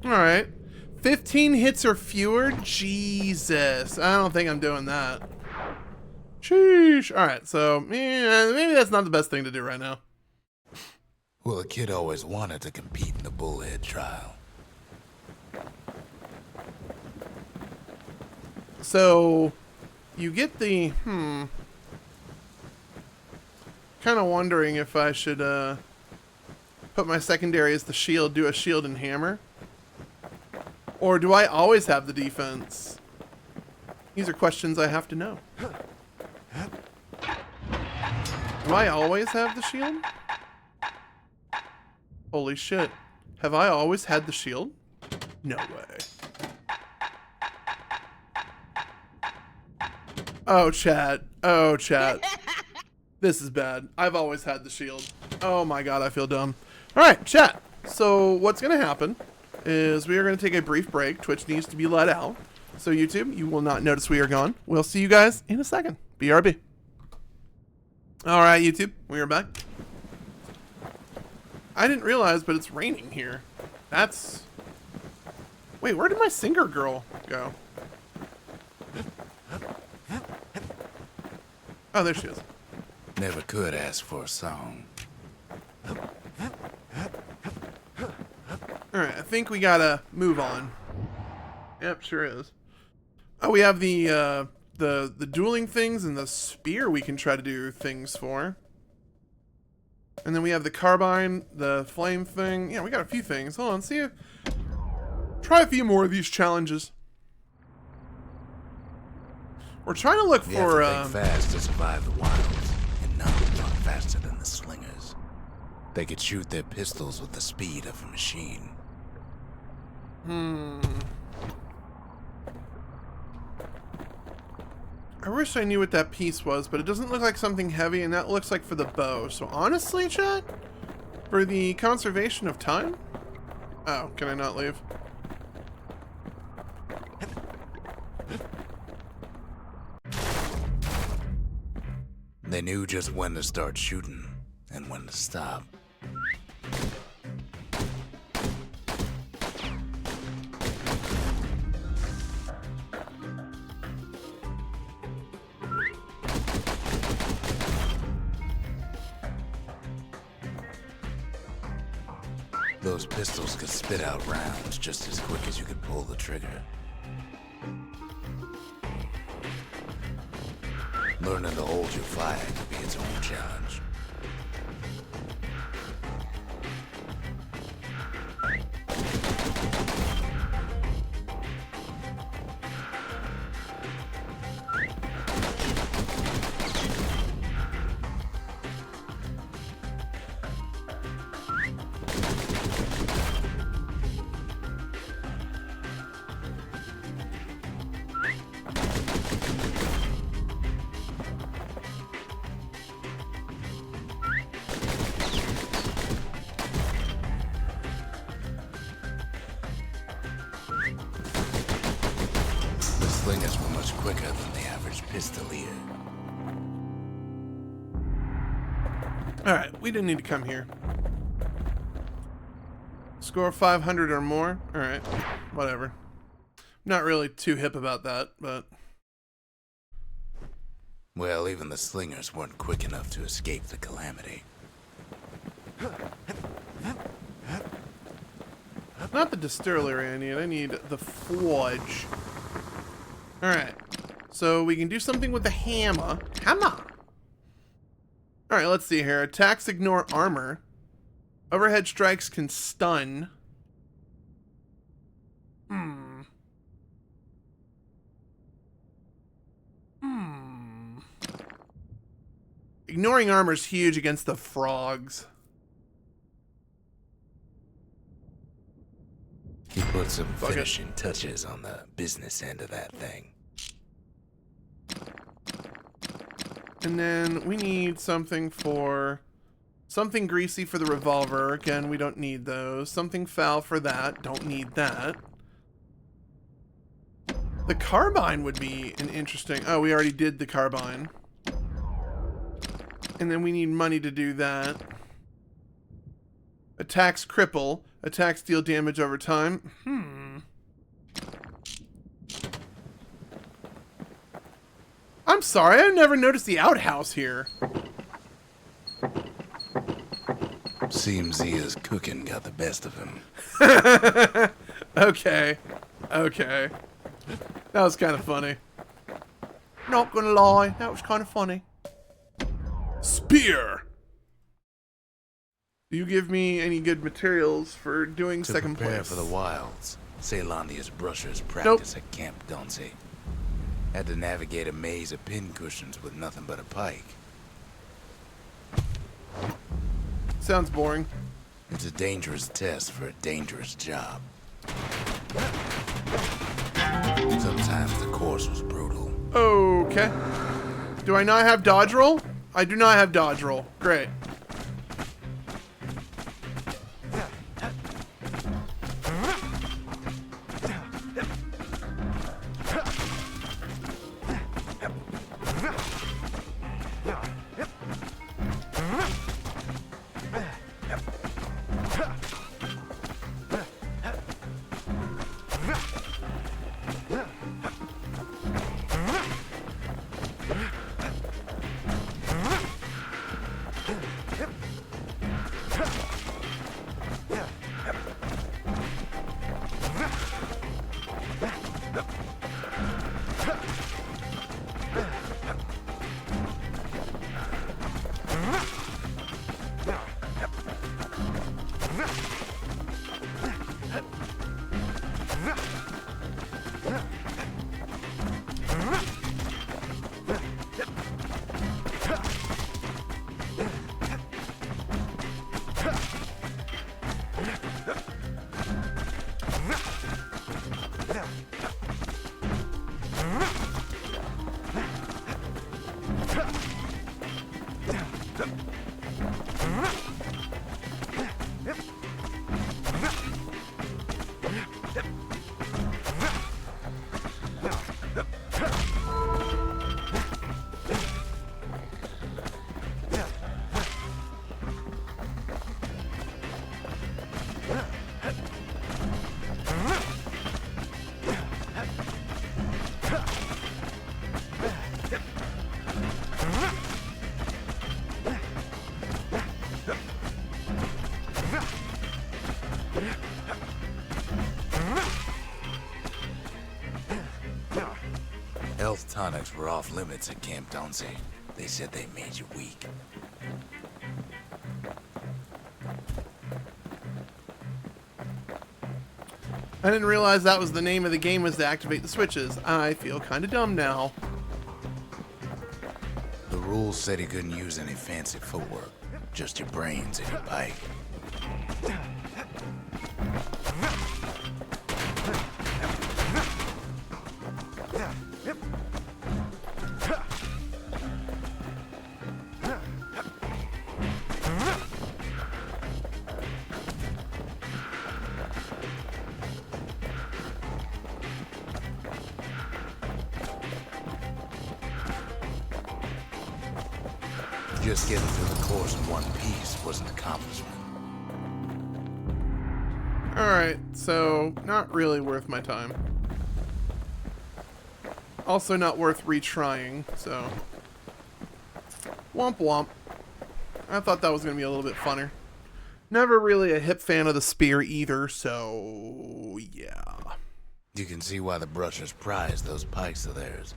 Alright. 15 hits or fewer? Jesus. I don't think I'm doing that. Sheesh. Alright, so maybe that's not the best thing to do right now. Well, the kid always wanted to compete in the bullhead trial. So, you get the, kind of wondering if I should, put my secondary as the shield, do a shield and hammer. Or do I always have the defense? These are questions I have to know. Do I always have the shield? Holy shit. Have I always had the shield? No way. Oh, chat. Oh, chat. This is bad. I've always had the shield. Oh my god, I feel dumb. Alright, chat. So, what's going to happen is we are going to take a brief break. Twitch needs to be let out. So, YouTube, you will not notice we are gone. We'll see you guys in a second. BRB. Alright, YouTube, we are back. I didn't realize, but it's raining here. That's... Wait, where did my singer girl go? Oh, there she is. Never could ask for a song. Alright, I think we gotta move on. Yep, sure is. Oh, we have the dueling things and the spear we can try to do things for. And then we have the carbine, the flame thing. Yeah, we got a few things. Hold on, see if... Try a few more of these challenges. We're trying to look You for, have to think fast to survive the wilds, and none are far faster than the slingers. They could shoot their pistols with the speed of a machine. I wish I knew what that piece was, but it doesn't look like something heavy, and that looks like for the bow. So honestly, chat, for the conservation of time... Oh, can I not leave? They knew just when to start shooting, and when to stop. Those pistols could spit out rounds just as quick as you could pull the trigger. Learning to hold your fire could be its own challenge. Slingers were much quicker than the average pistolier. Alright, we didn't need to come here. Score 500 or more? Alright, whatever. Not really too hip about that, but... Well, even the slingers weren't quick enough to escape the calamity. Not the distillery I need the forge. Alright, so we can do something with the hammer. Hammer! Alright, let's see here. Attacks ignore armor. Overhead strikes can stun. Ignoring armor is huge against the frogs. He put some finishing touches on the business end of that thing. And then we need something greasy for the revolver. Again, we don't need those. Something foul for that. Don't need that. The carbine would be an interesting... Oh, we already did the carbine. And then we need money to do that. Attacks cripple. Attacks deal damage over time. I'm sorry, I've never noticed the outhouse here. Seems Zia's cooking got the best of him. Okay. Okay. That was kind of funny. Not gonna lie, that was kind of funny. Spear! Do you give me any good materials for doing second place? To prepare for the wilds, Ceylondia's brushers practice at Camp Donse. Had to navigate a maze of pincushions with nothing but a pike. Sounds boring. It's a dangerous test for a dangerous job. Sometimes the course was brutal. Okay. Do I not have dodge roll? I do not have dodge roll. Great. Health tonics were off limits at Camp Donse. They said they made you weak. I didn't realize that was the name of the game, was to activate the switches. I feel kind of dumb now. The rules said he couldn't use any fancy footwork, just your brains and your pike. Just getting through the course in one piece was an accomplishment. Alright, so not really worth my time. Also not worth retrying, so... Womp womp. I thought that was going to be a little bit funner. Never really a hip fan of the spear either, so... yeah. You can see why the brushers prize those pikes of theirs.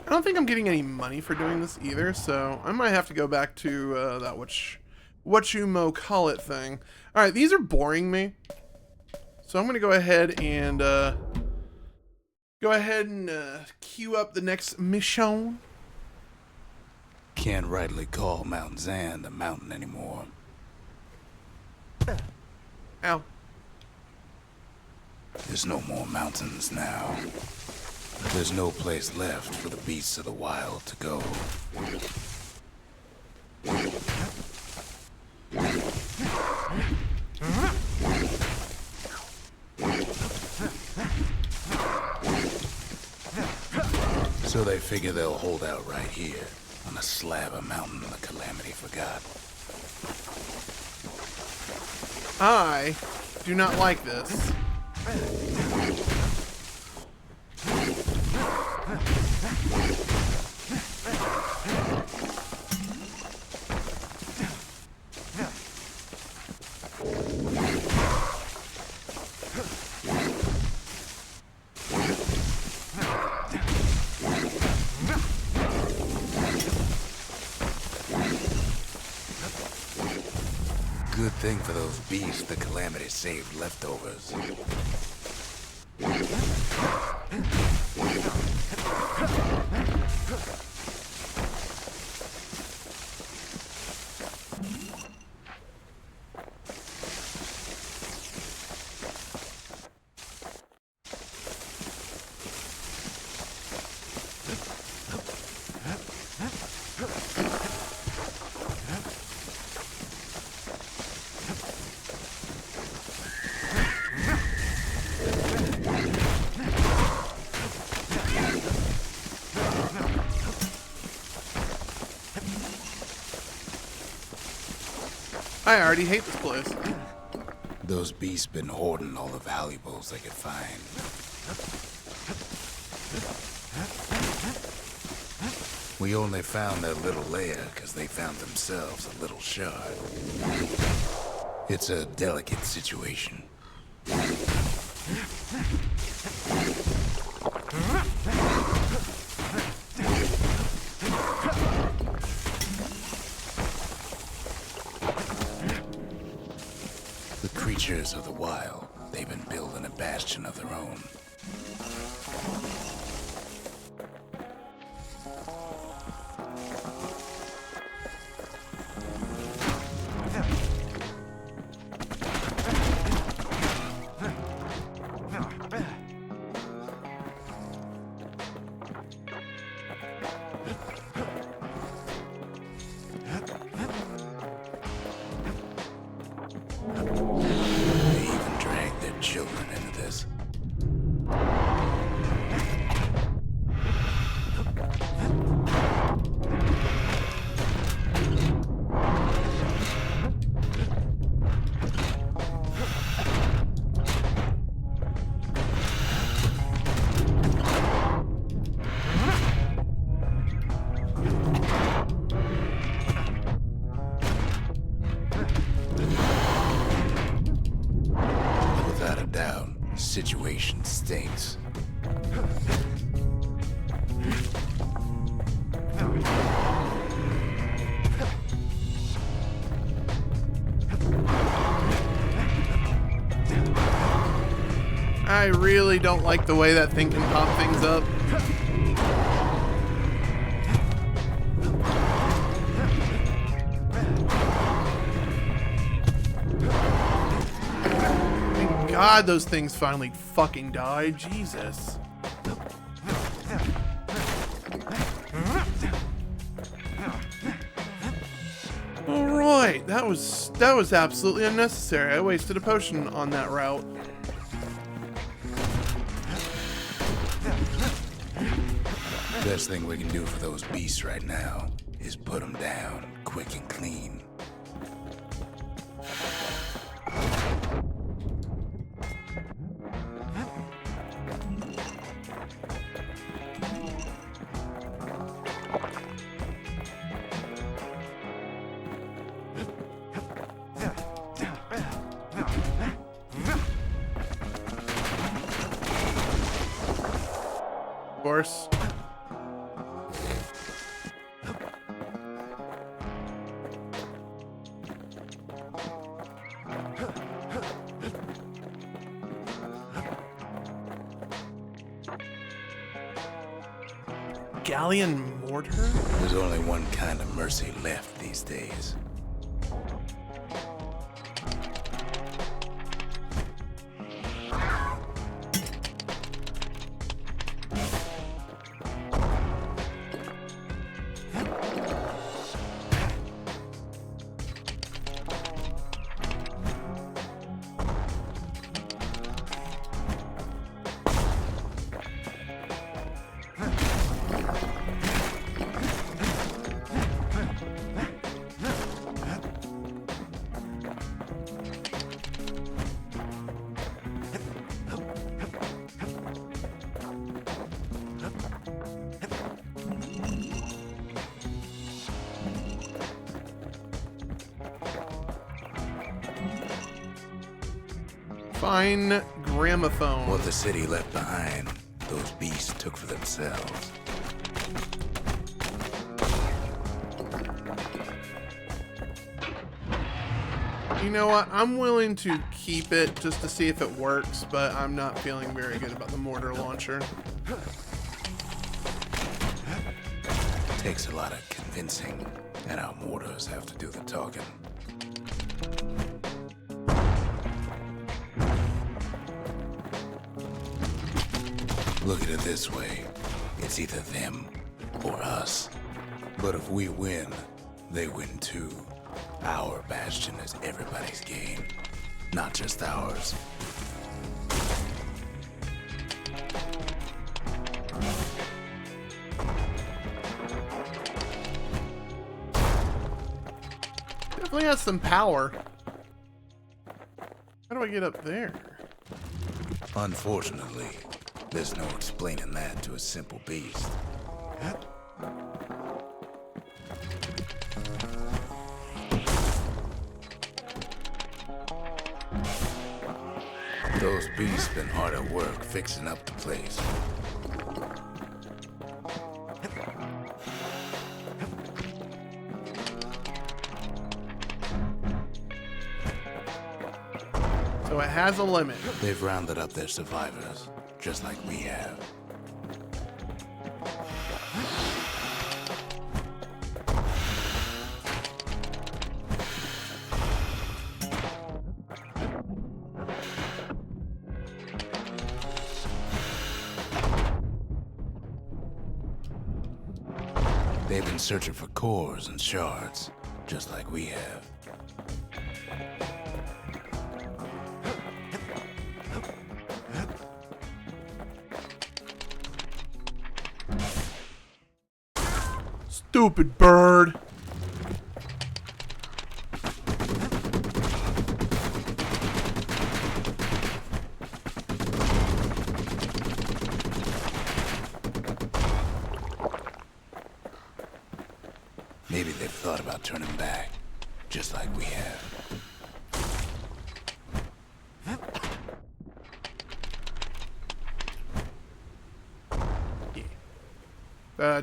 I don't think I'm getting any money for doing this either, so I might have to go back to that what you mo call it thing. All right, these are boring me, so I'm gonna go ahead and queue up the next mission. Can't rightly call Mount Zan a mountain anymore. Ow. There's no more mountains now. There's no place left for the beasts of the wild to go. So they figure they'll hold out right here, on a slab of mountain the Calamity forgot. I do not like this. Good thing for those beasts the Calamity saved leftovers. I already hate this place. Those beasts been hoarding all the valuables they could find. We only found their little lair because they found themselves a little shard. It's a delicate situation. The creatures of the wild, they've been building a bastion of their own. They even drag their children into this. Without a doubt, the situation stinks. I really don't like the way that thing can pop things up. Thank God those things finally fucking died. Jesus. Alright, that was absolutely unnecessary. I wasted a potion on that route. Best thing we can do for those beasts right now is put them down quick and clean. Of course. galleon mortar? There's only one kind of mercy left these days. Fine gramophone. What the city left behind, those beasts took for themselves. You know what? I'm willing to keep it just to see if it works, but I'm not feeling very good about the mortar launcher. Takes a lot of convincing, and our mortars have to do the talking. Look at it this way. It's either them or us. But if we win, they win too. Our Bastion is everybody's game, not just ours. Definitely has some power. How do I get up there? Unfortunately, there's no explaining that to a simple beast. Those beasts been hard at work fixing up the place. So it has a limit. They've rounded up their survivors, just like we have. They've been searching for cores and shards, just like we have. Stupid bird. Maybe they've thought about turning back, just like we have.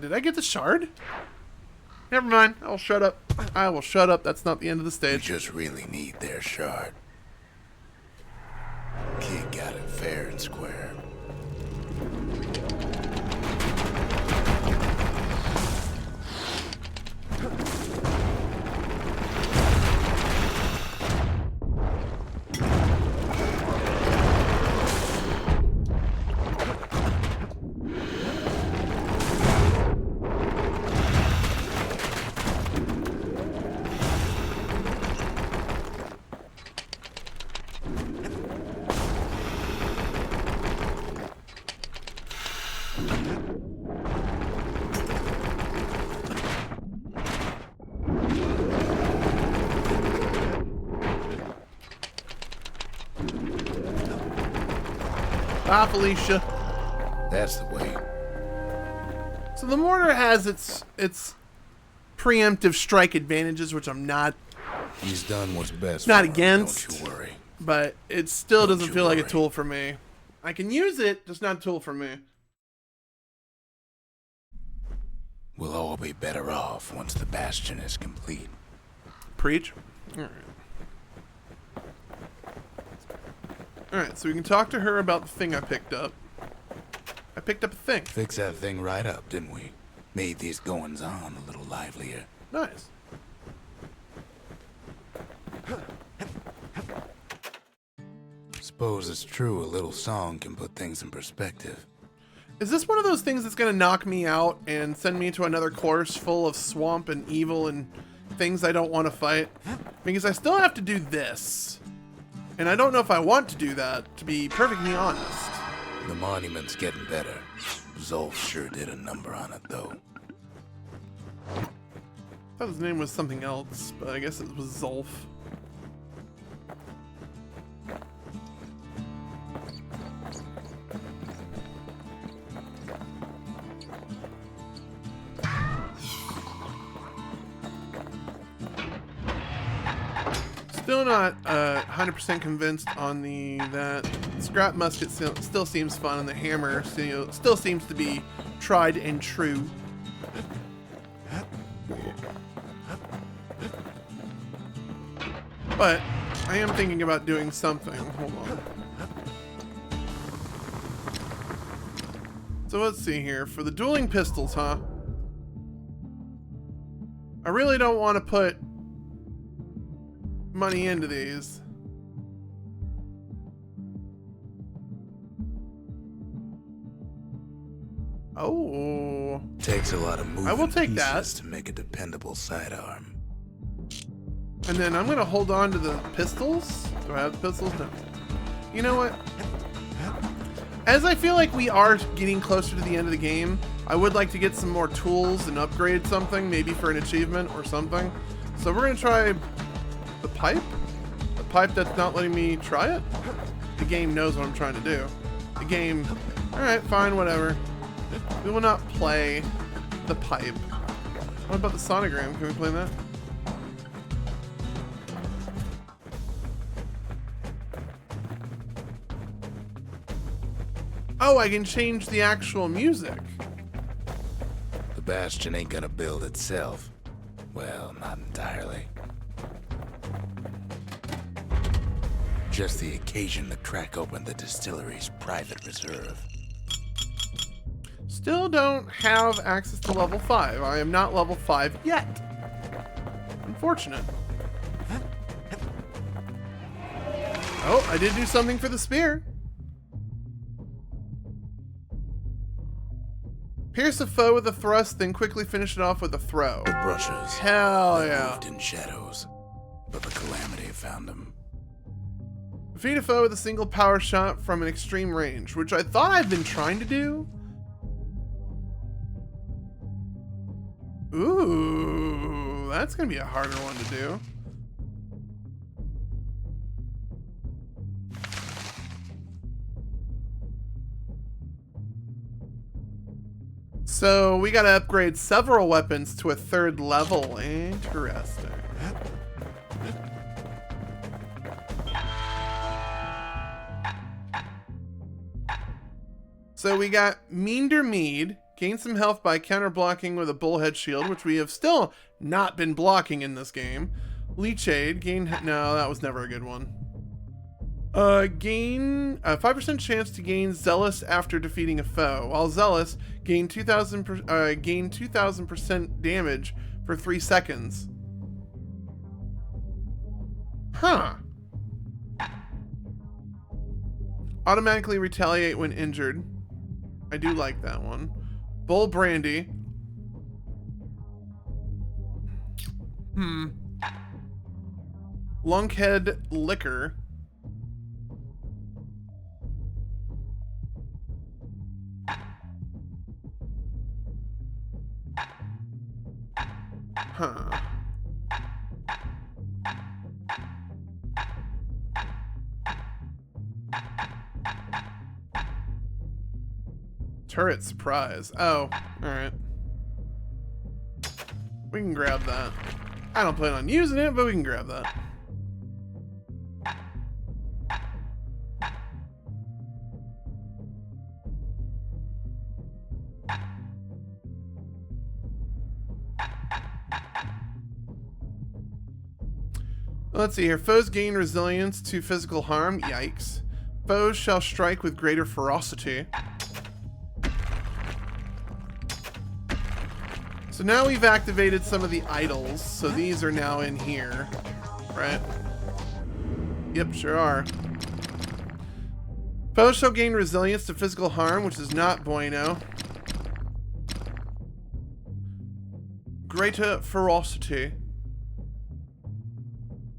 Did I get the shard? Never mind. I'll shut up. I will shut up. That's not the end of the We stage. just really need their shard. Kid got it fair and square. Bye, Felicia. That's the way. So the mortar has its preemptive strike advantages, which I'm not He's done what's best. Not for him, against. Don't you worry. but it still Don't doesn't you feel like a worry. tool for me. I can use it, just not a tool for me. We'll all be better off once the Bastion is complete. Preach. Alright, so we can talk to her about the thing I picked up. I picked up a thing. Fix that thing right up, didn't we? Made these goings-on a little livelier. Nice. Suppose it's true a little song can put things in perspective. Is this one of those things that's going to knock me out and send me to another course full of swamp and evil and things I don't want to fight? Because I still have to do this. And I don't know if I want to do that, to be perfectly honest. The monument's getting better. Zolf sure did a number on it, though. I thought his name was something else, but I guess it was Zolf. Still not 100% convinced on that scrap musket still seems fun, and the hammer still seems to be tried and true. But I am thinking about doing something. Hold on. So let's see here. For the dueling pistols, huh? I really don't want to put money into these. Oh. Takes a lot of moving I will take that pieces to make a dependable sidearm. And then I'm gonna hold on to the pistols. Do I have the pistols? No. You know what? As I feel like we are getting closer to the end of the game, I would like to get some more tools and upgrade something, maybe for an achievement or something. So we're gonna try the pipe? The pipe that's not letting me try it? The game knows what I'm trying to do. The game, alright, fine, whatever. We will not play the pipe. What about the sonogram? Can we play that? Oh, I can change the actual music. The Bastion ain't gonna build itself. Well, not entirely. Just the occasion to crack open the distillery's private reserve. Still don't have access to level 5. I am not level 5 yet. Unfortunate. Oh, I did do something for the spear. Pierce a foe with a thrust, then quickly finish it off with a throw. The brushes. Hell yeah. Moved in shadows, but the calamity found them. Defeat a foe with a single power shot from an extreme range, which I thought I've been trying to do. Ooh, that's gonna be a harder one to do. So we gotta upgrade several weapons to a 3rd level. Interesting. So we got Meander Mead. Gain some health by counter-blocking with a bullhead shield, which we have still not been blocking in this game. Leechade. No, that was never a good one. Gain a 5% chance to gain Zealous after defeating a foe. While Zealous, gain 2,000% damage for 3 seconds. Huh. Automatically retaliate when injured. I do like that one. Bull Brandy. Lunkhead Liquor. Huh. Turret Surprise. Oh, alright. We can grab that. I don't plan on using it, but we can grab that. Let's see here. Foes gain resilience to physical harm. Yikes. Foes shall strike with greater ferocity. So now we've activated some of the idols, so these are now in here, right? Yep, sure are. Foes shall gain resilience to physical harm, which is not bueno. Greater ferocity.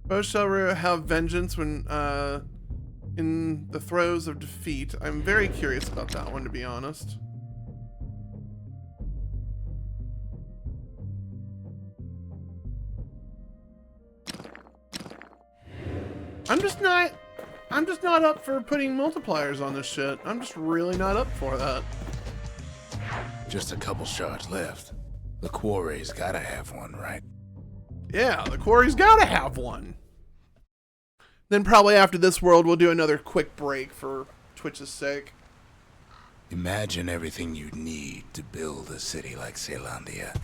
Foes shall have vengeance when in the throes of defeat. I'm very curious about that one, to be honest. I'm just not up for putting multipliers on this shit. I'm just really not up for that. Just a couple shards left. The quarry's gotta have one, right? Yeah, the quarry's gotta have one. Then probably after this world, we'll do another quick break for Twitch's sake. Imagine everything you'd need to build a city like Caelondia.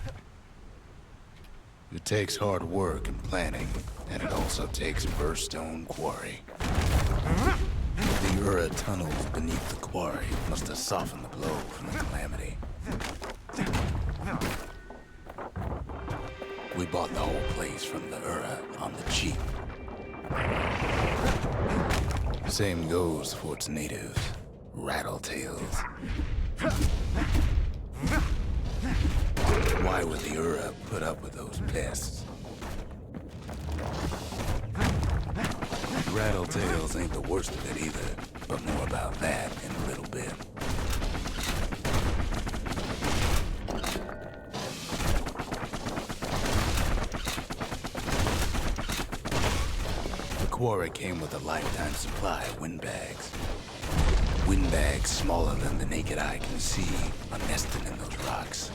It takes hard work and planning, and it also takes burstone quarry. The Ura tunnels beneath the quarry must have softened the blow from the calamity. We bought the whole place from the Ura on the cheap. Same goes for its natives, rattletails. Why would the Ura put up with those pests? Rattletails ain't the worst of it either, but more about that in a little bit. The quarry came with a lifetime supply of windbags. Windbags smaller than the naked eye can see are nested in those rocks.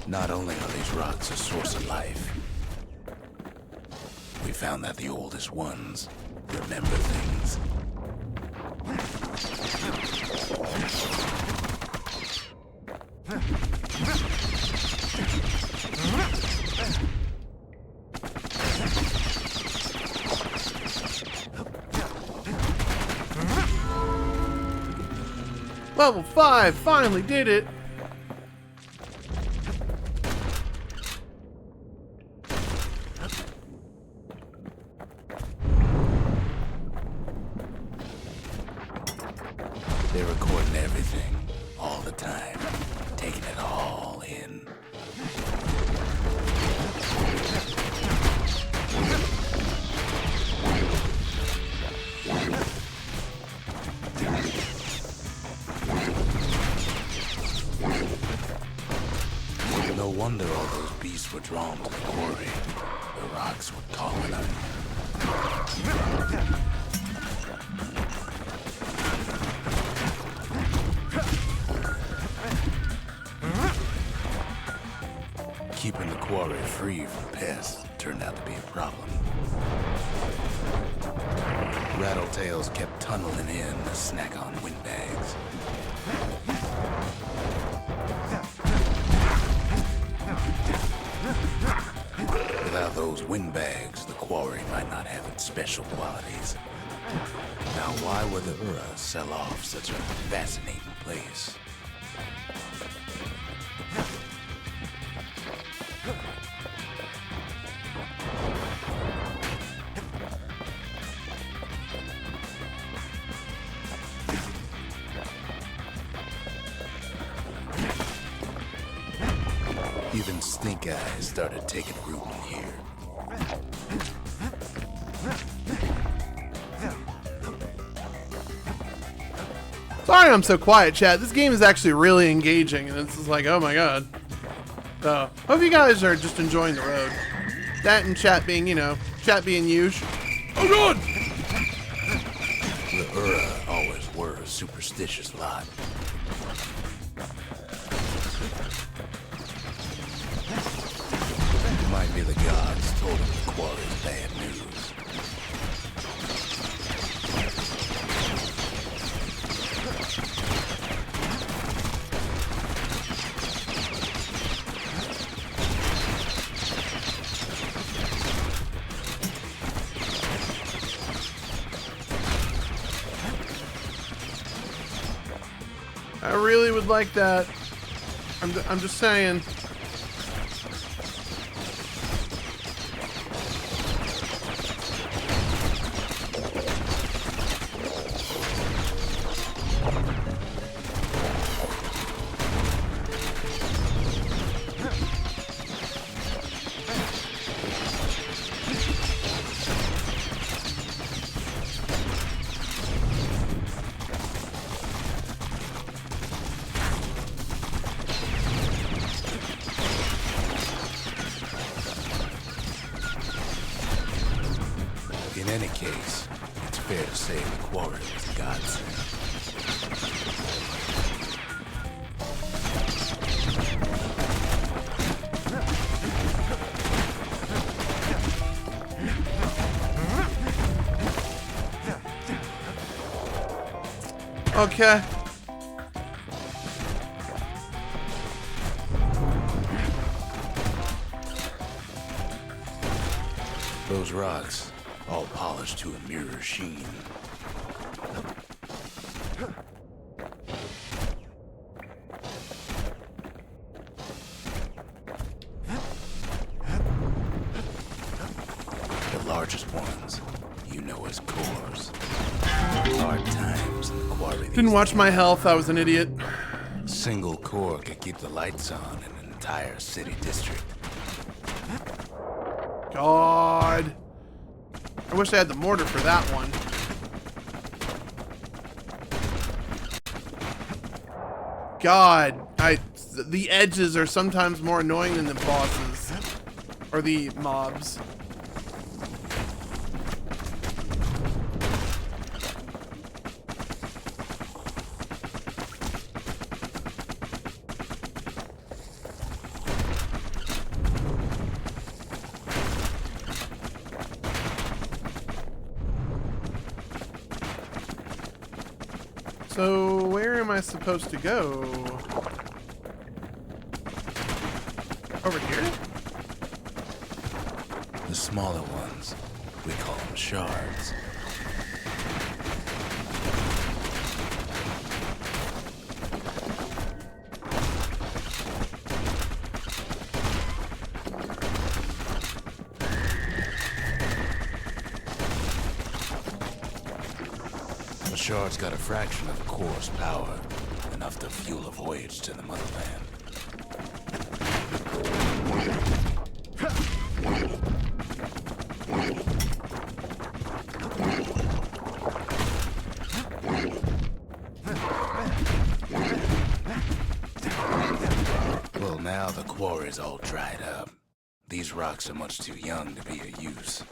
Not only are these rocks a source of life, we found that the oldest ones remember things. Level 5 finally did it. They're recording everything, all the time, taking it all in. No wonder all those beasts were drawn to the quarry. The rocks were calling them. Keeping the quarry free from pests turned out to be a problem. Rattletails kept tunneling in to snack on windbags. Without those windbags, the quarry might not have its special qualities. Now, why would the Ura sell off such a fascinating place? Even stink eyes started taking root in here. Sorry I'm so quiet, chat. This game is actually really engaging, and it's just like, oh my god. So, hope you guys are just enjoying the road. That and chat being, you know, chat being huge. Oh god! The Ura always were a superstitious lot. It might be the gods told him the quarry's bad news. I really would like that. I'm just saying. In any case, it's fair to say the quarry was a godsend. Okay. Those rocks, all polished to a mirror sheen. The largest ones, you know as cores. Hard times in the quarry. Didn't watch my health. I was an idiot. Single core can keep the lights on in an entire city district. God. I wish I had the mortar for that one. God, the edges are sometimes more annoying than the bosses or the mobs. So, where am I supposed to go? Over here? The smaller ones, we call them shards. The shard's got a fraction of the core's power, enough to fuel a voyage to the motherland. Well, now the quarry's all dried up. These rocks are much too young to be of use.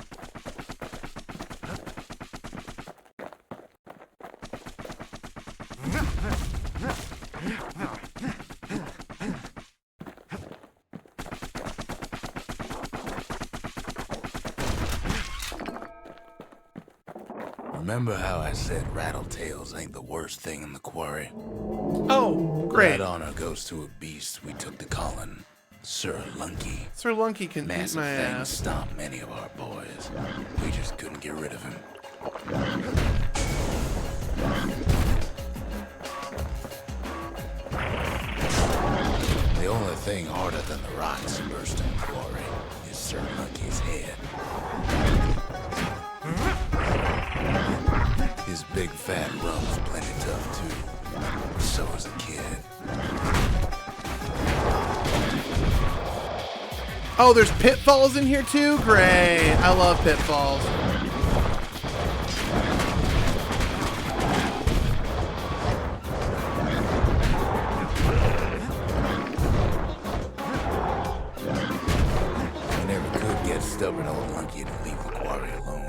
Remember how I said rattletails ain't the worst thing in the quarry? Oh, great. That honor goes to a beast we took to Colin, Sir Lunky. Sir Lunky can eat Massive my thing ass. stomped many of our boys. We just couldn't get rid of him. The only thing harder than the rocks bursting the quarry is Sir Lunky's head. His big fat rump's plenty tough too. So is a kid. Oh, there's pitfalls in here too? Great. I love pitfalls. I never could get stubborn old Lunky to leave the quarry alone.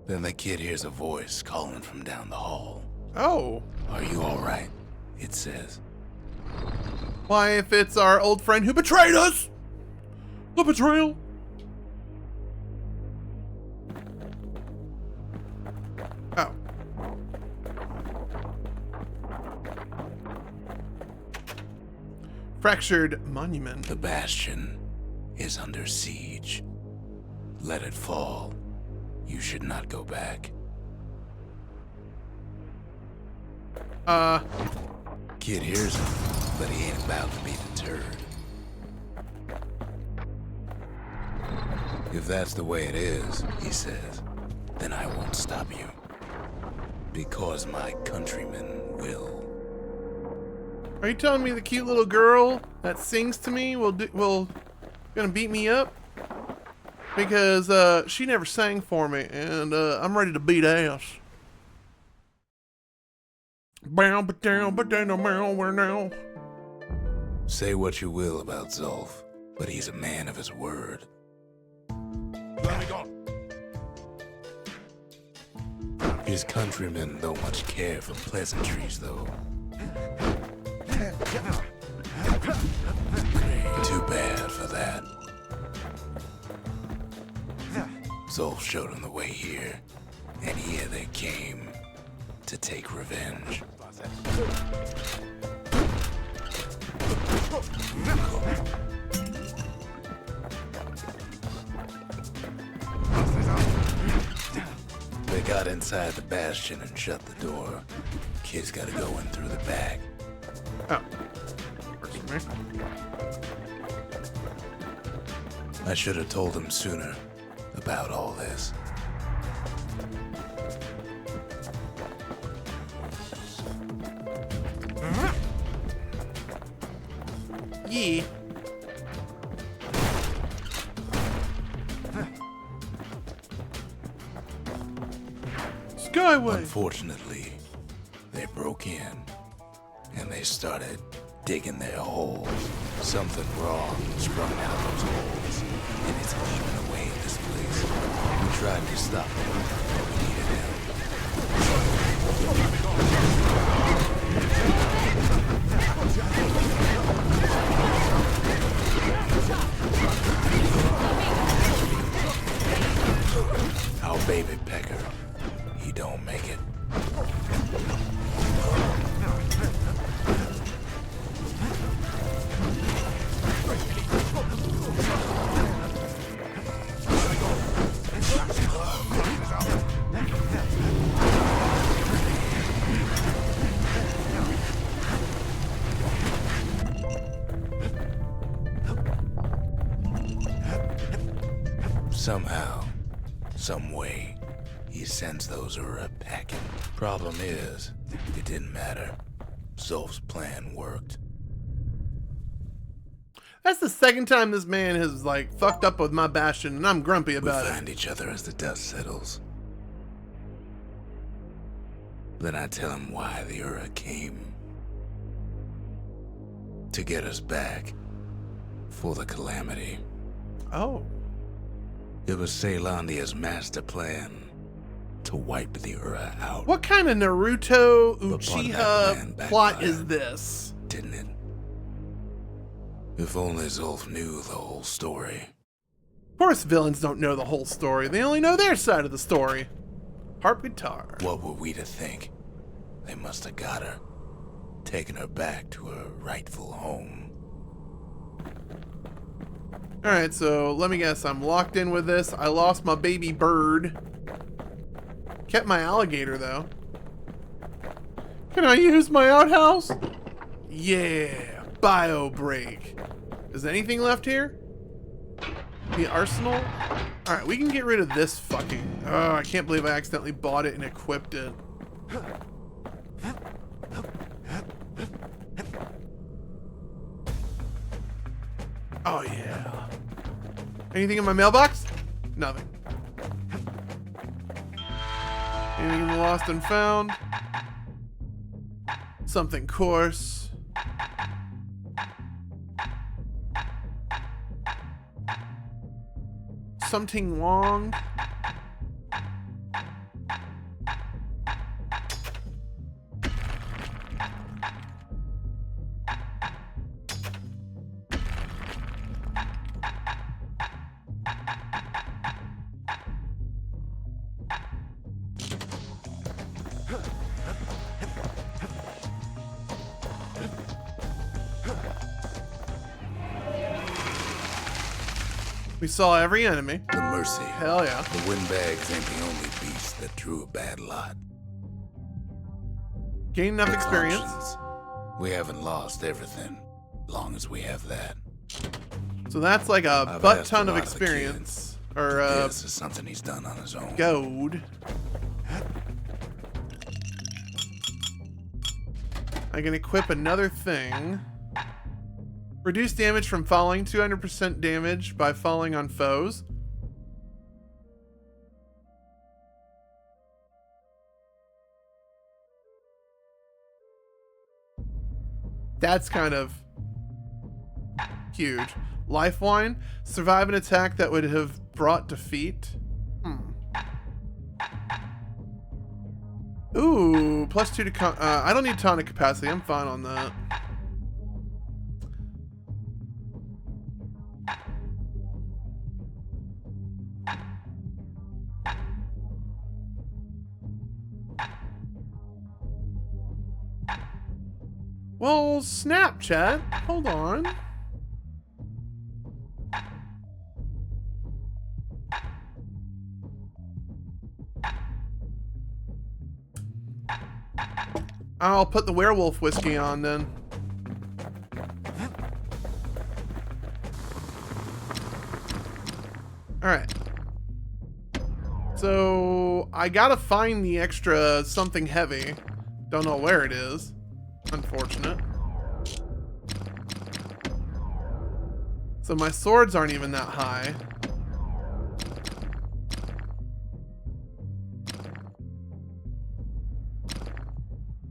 Then the kid hears a voice calling from down the hall. Oh. Are you all right? It says. Why, if it's our old friend who betrayed us? The betrayal. Oh. Fractured monument. The Bastion is under siege. Let it fall. You should not go back. Kid hears him, but he ain't about to be deterred. If that's the way it is, he says, then I won't stop you. Because my countrymen will. Are you telling me the cute little girl that sings to me will gonna beat me up? Because she never sang for me, and I'm ready to beat ass. Say what you will about Zolf, but he's a man of his word. His countrymen don't much care for pleasantries, though. Too bad for that. Zolf showed him the way here, and here they came to take revenge. They got inside the Bastion and shut the door. Kid's gotta go in through the back. Oh. Works for me. I should have told him sooner about all this. Yeah. Skyway. Unfortunately, they broke in and they started digging their hole. Something wrong sprung out those holes, and it's eating away at this place. We tried to stop it, but we needed help. Our baby pecker, he don't make it. Somehow, some way, he sends those Ura packing. Problem is, it didn't matter. Zolf's plan worked. That's the second time this man has, like, fucked up with my Bastion, and I'm grumpy We about find it. each other as the dust settles. Then I tell him why the Ura came. To get us back. For the calamity. Oh. It was Ceylandia's master plan to wipe the Ura out. What kind of Naruto But part of that Uchiha plan plot backfired. is this? Didn't it? If only Zolf knew the whole story. Of course villains don't know the whole story. They only know their side of the story. Harp guitar. What were we to think? They must have got her. Taken her back to her rightful home. Alright, so let me guess. I'm locked in with this. I lost my baby bird. Kept my alligator, though. Can I use my outhouse? Yeah. Bio break. Is anything left here? The arsenal? Alright, we can get rid of this fucking... Oh, I can't believe I accidentally bought it and equipped it. Oh, yeah. Anything in my mailbox? Nothing. Anything in the lost and found? Something coarse. Something long. We saw every enemy. The Mercy. Hell yeah. The windbags ain't the only beast that drew a bad lot. Gain enough experience. Options. We haven't lost everything, long as we have that. So that's like a I've butt asked ton a of lot of the experience. Or This is something he's done on his own. gold. I can equip another thing. Reduce damage from falling. 200% damage by falling on foes. That's kind of huge. Life wine. Survive an attack that would have brought defeat. Ooh, +2 to I don't need tonic capacity. I'm fine on that. Well, Snapchat, hold on. I'll put the werewolf whiskey on then. Alright. So, I gotta find the extra something heavy. Don't know where it is. Unfortunate. So my swords aren't even that high.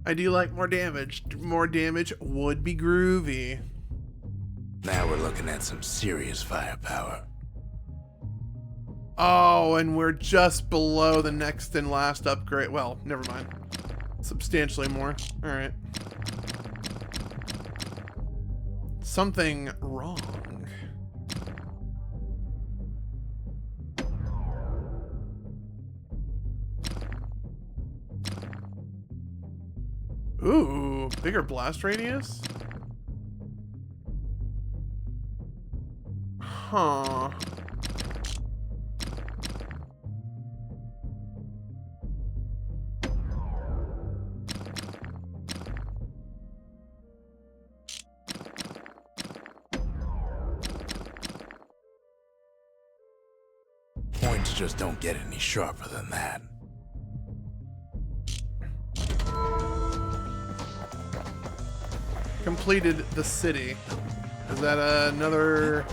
I do like more damage. More damage would be groovy. Now we're looking at some serious firepower. Oh, and we're just below the next and last upgrade. Well, never mind. Substantially more. All right. Something wrong. Ooh, bigger blast radius? Huh. Points just don't get any sharper than that. Completed the city. Is that another...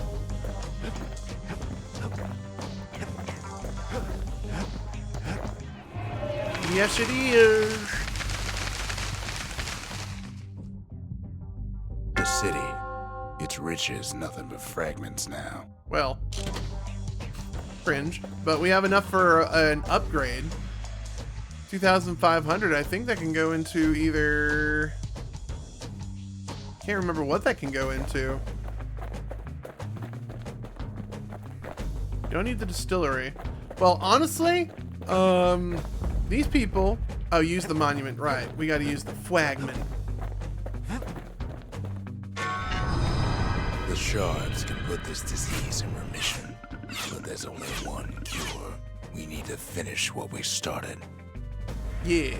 Yes, it is. The city, its riches, nothing but fragments now. Well, cringe. But we have enough for an upgrade. 2,500. I think that can go into either... Can't remember what that can go into. Don't need the distillery. Well, honestly, these people... Oh, use the monument. Right. We got to use the fragment. The shards can put this disease in remission, but there's only one cure. We need to finish what we started. Yeah.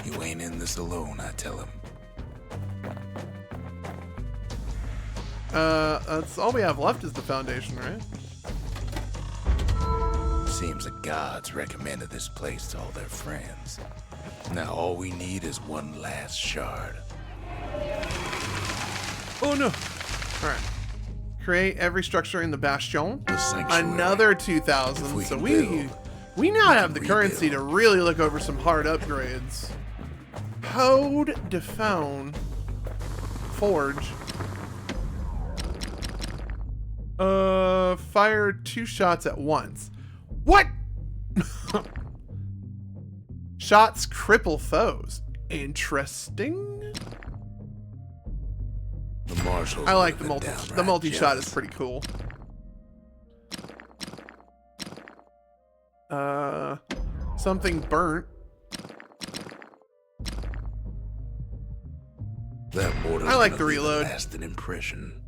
You ain't in this alone, I tell him. That's all we have left is the foundation, right? Seems the gods recommended this place to all their friends. Now all we need is one last shard. Oh no. Alright. Create every structure in the Bastion. The sanctuary. Another 2,000. If we So can we now have the can currency to rebuild. really look over some hard upgrades. Code de Faune. Forge. Fire 2 shots at once. What? Shots cripple foes. Interesting. The marshals I like would the have been multi. The downright multi-shot is jealous. pretty cool. Something burnt. That mortar's I like gonna the leave a reload. lasting impression.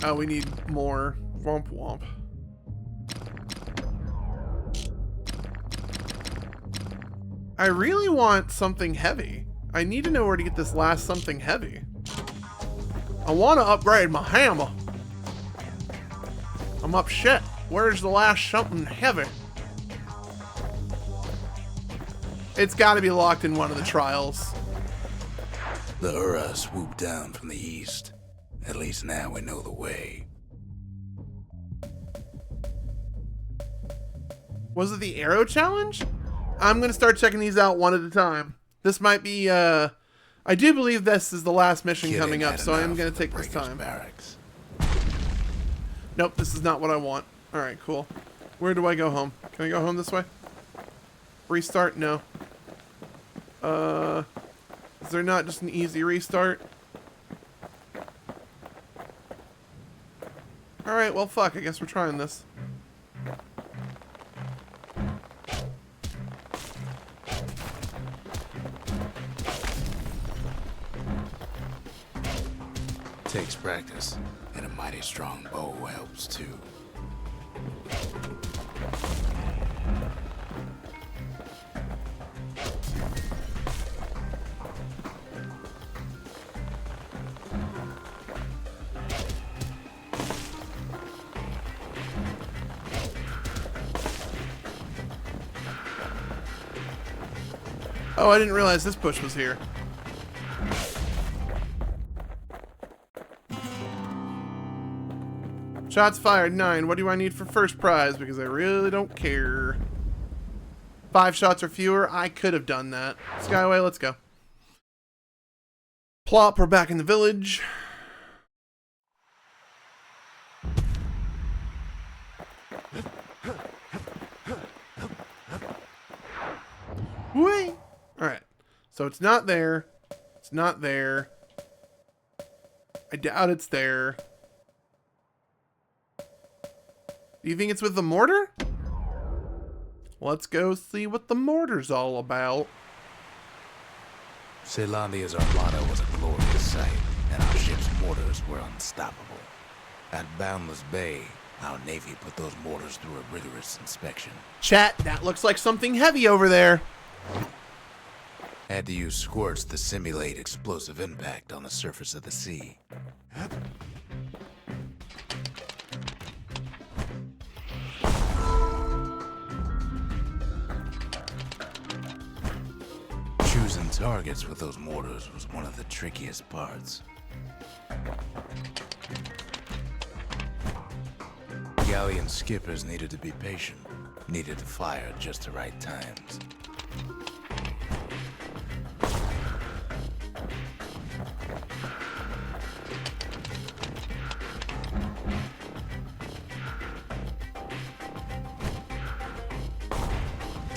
Oh, we need more. Womp womp. I really want something heavy. I need to know where to get this last something heavy. I want to upgrade my hammer. I'm up shit. Where's the last something heavy? It's got to be locked in one of the trials. The Ura swooped down from the east. At least now we know the way. Was it the arrow challenge? I'm going to start checking these out one at a time. This might be, I do believe this is the last mission coming up, so I am going to take this time. Barracks. Nope, this is not what I want. Alright, cool. Where do I go home? Can I go home this way? Restart? No. Is there not just an easy restart? Alright, well fuck, I guess we're trying this. Takes practice, and a mighty strong bow helps too. Oh, I didn't realize this bush was here. Shots fired, 9. What do I need for first prize? Because I really don't care. 5 shots or fewer. I could have done that. Skyway, let's go. Plop, we're back in the village. Whee! Alright. So it's not there. It's not there. I doubt it's there. Do you think it's with the mortar? Let's go see what the mortar's all about. Celandia's armada was a glorious sight, and our ship's mortars were unstoppable. At Boundless Bay, our Navy put those mortars through a rigorous inspection. Chat, that looks like something heavy over there. Had to use squirts to simulate explosive impact on the surface of the sea. Choosing targets with those mortars was one of the trickiest parts. Galleon skippers needed to be patient, needed to fire at just the right times.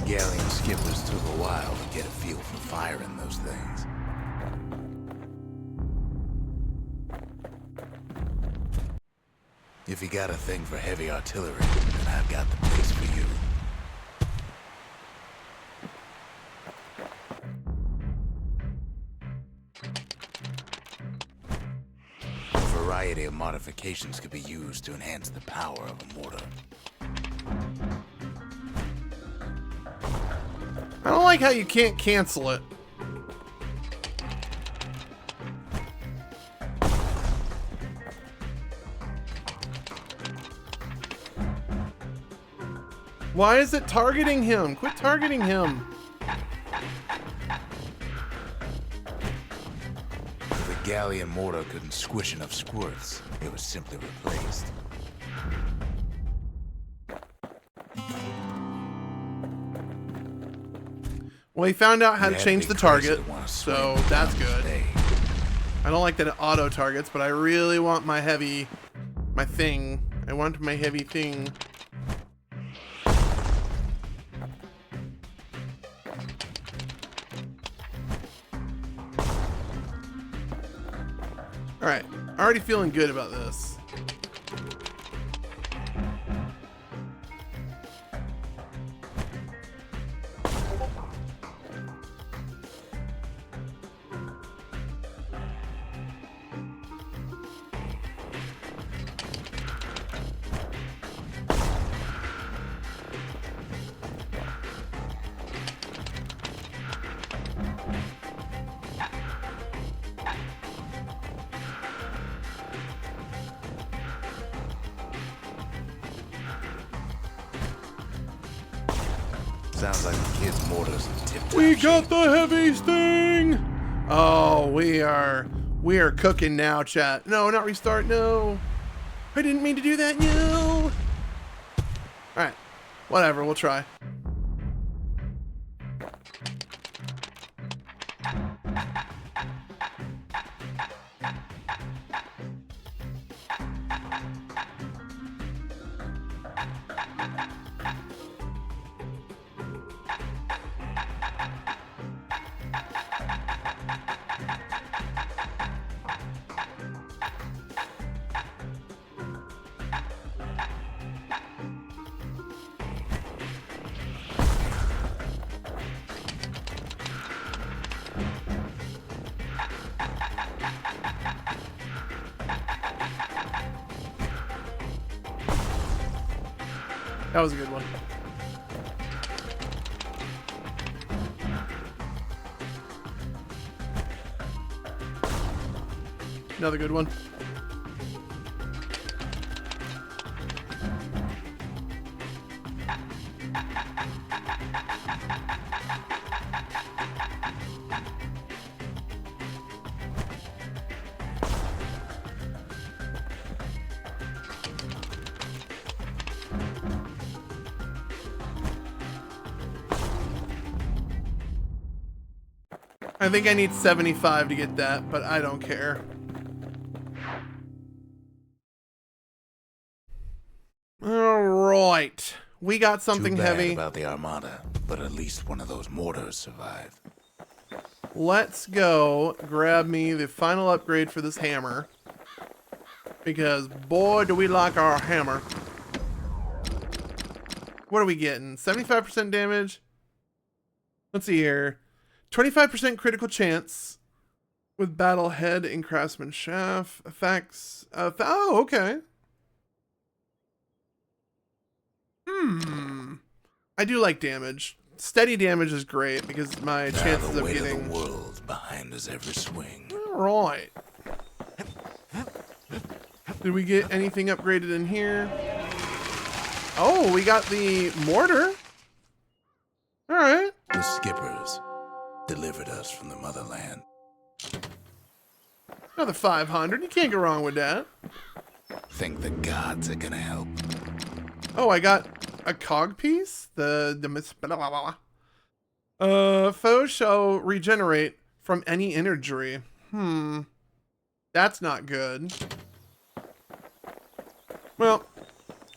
Galleon skippers took a while to get a feel for firing those things. If you got a thing for heavy artillery, then I've got the place for you. A variety of modifications could be used to enhance the power of a mortar. I don't like how you can't cancel it. Why is it targeting him? Quit targeting him. If a galleon mortar couldn't squish enough squirts, it was simply replaced. Well, he found out how to change the target, so that's good. I don't like that it auto targets, but I really want my heavy, my thing. I want my heavy thing. Alright, already feeling good about this. Sounds like the kid's mortars in tip-top We got shape. the heavy sting. Oh, we are cooking now, chat. No, not restart. No, I didn't mean to do that. No. All right, whatever. We'll try. That was a good one. Another good one. I think I need 75 to get that, but I don't care. Alright. We got something Too bad heavy. about the armada, but at least one of those mortars survived. Let's go grab me the final upgrade for this hammer. Because boy, do we like our hammer. What are we getting? 75% damage? Let's see here. 25% critical chance with battle head and craftsman shaft effects. Oh, okay. I do like damage. Steady damage is great because my chances the of weight getting. of the world behind us every swing. All right. Did we get anything upgraded in here? Oh, we got the mortar. All right. The skippers delivered us from the motherland. Another 500. You can't go wrong with that. Think the gods are gonna help. Oh, I got a cog piece. Foes shall regenerate from any injury. That's not good. Well,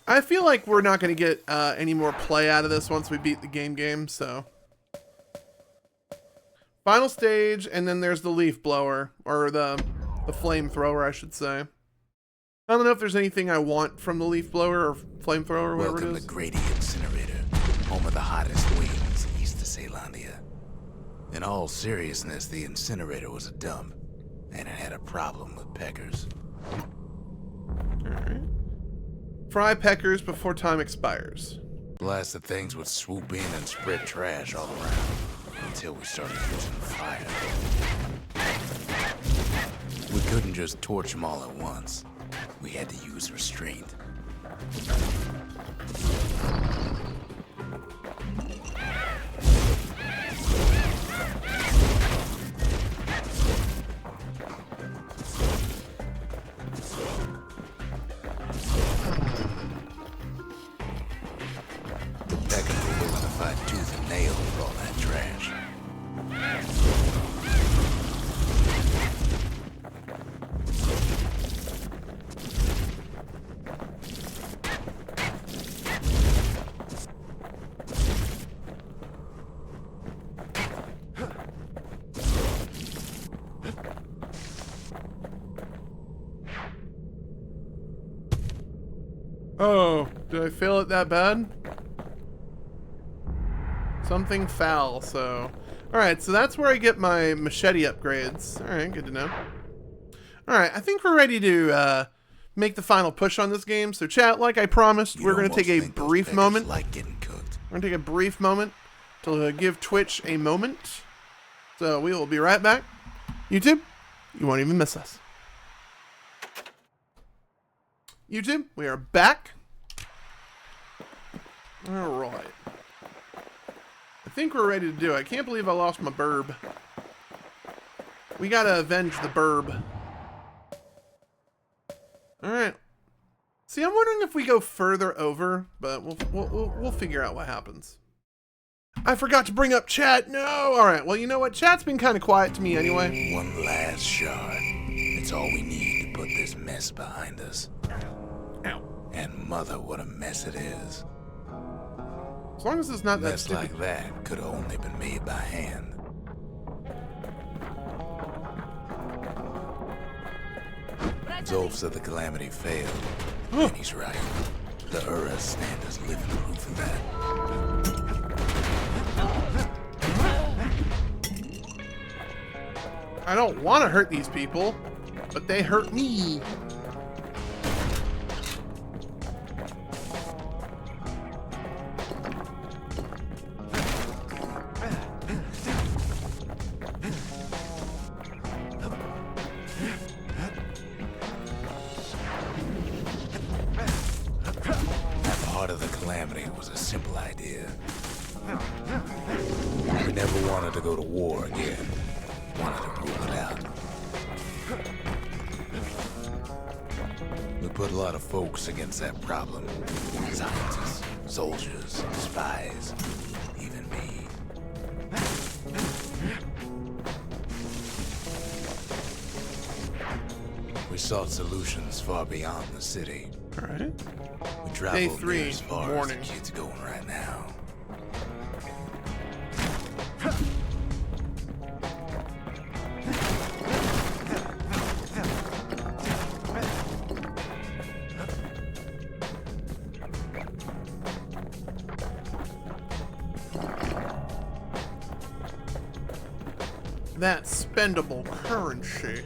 I feel like we're not going to get any more play out of this once we beat the game, so. Final stage, and then there's the leaf blower, or the flamethrower, I should say. I don't know if there's anything I want from the leaf blower or flamethrower or whatever Welcome it is. to Grady Incinerator, home of the hottest wings east of Caelandia. In all seriousness, the incinerator was a dump, and it had a problem with peckers. Alright. Fry peckers before time expires. Blasted things would swoop in and spread trash all around, until we started using fire. We couldn't just torch them all at once. We had to use restraint. The Peckers were willing to fight tooth and nail for all that trash. Oh, did I fail it that bad? Something foul, so. Alright, so that's where I get my machete upgrades. Alright, good to know. Alright, I think we're ready to make the final push on this game. So chat, like I promised, we're going to take a brief moment. Like getting cooked. We're going to take a brief moment to give Twitch a moment. So we will be right back. YouTube, you won't even miss us. YouTube, we are back. All right. think we're ready to do it. I can't believe I lost my burb. We gotta avenge the burb. Alright. See, I'm wondering if we go further over, but we'll figure out what happens. I forgot to bring up chat. No! Alright, well, you know what? Chat's been kind of quiet to me anyway. One last shard. It's all we need to put this mess behind us. Ow. And mother, what a mess it is. As long as it's not that Mess stupid. like that could have only been made by hand. Zolf said the calamity failed, and he's right. The Ura stand as living proof of that. I don't want to hurt these people, but they hurt me. At the heart of the calamity was a simple idea. We never wanted to go to war again. Wanted to rule it out. We put a lot of folks against that problem. Scientists, soldiers, spies, even me. We sought solutions far beyond the city. All right. We traveled Day 3, near as far as morning. the kid's going right now. That spendable currency.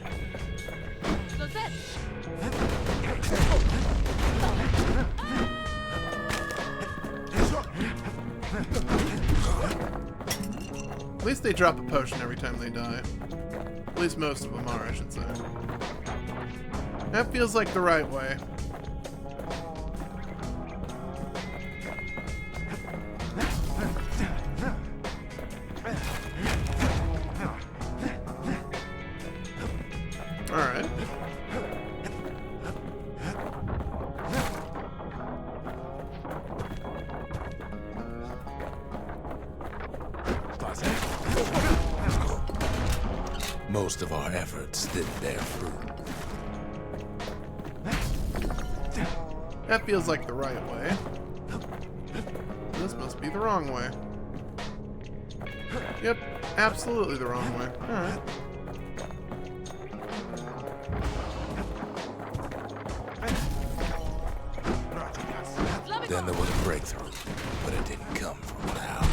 At least they drop a potion every time they die. At least most of them are, I should say. That feels like the right way. Alright. Most of our efforts didn't bear fruit. That feels like the right way. This must be the wrong way. Yep, absolutely the wrong way. Alright. Then there was a breakthrough, but it didn't come from without.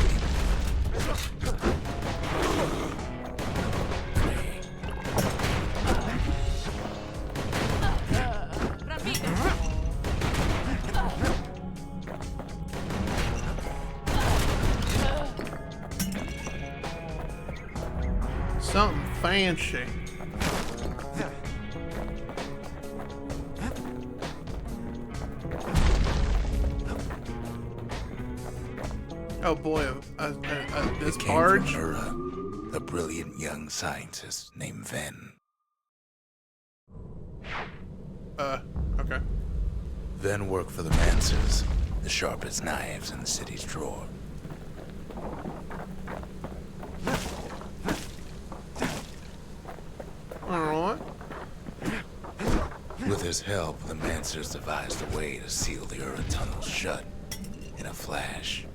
Something fancy. Oh boy, this It came barge? from Ura, a brilliant young scientist named Ven. Okay. Ven worked for the Mancers, the sharpest knives in the city's drawer. Alright. With his help, the Mancers devised a way to seal the Ura tunnels shut in a flash.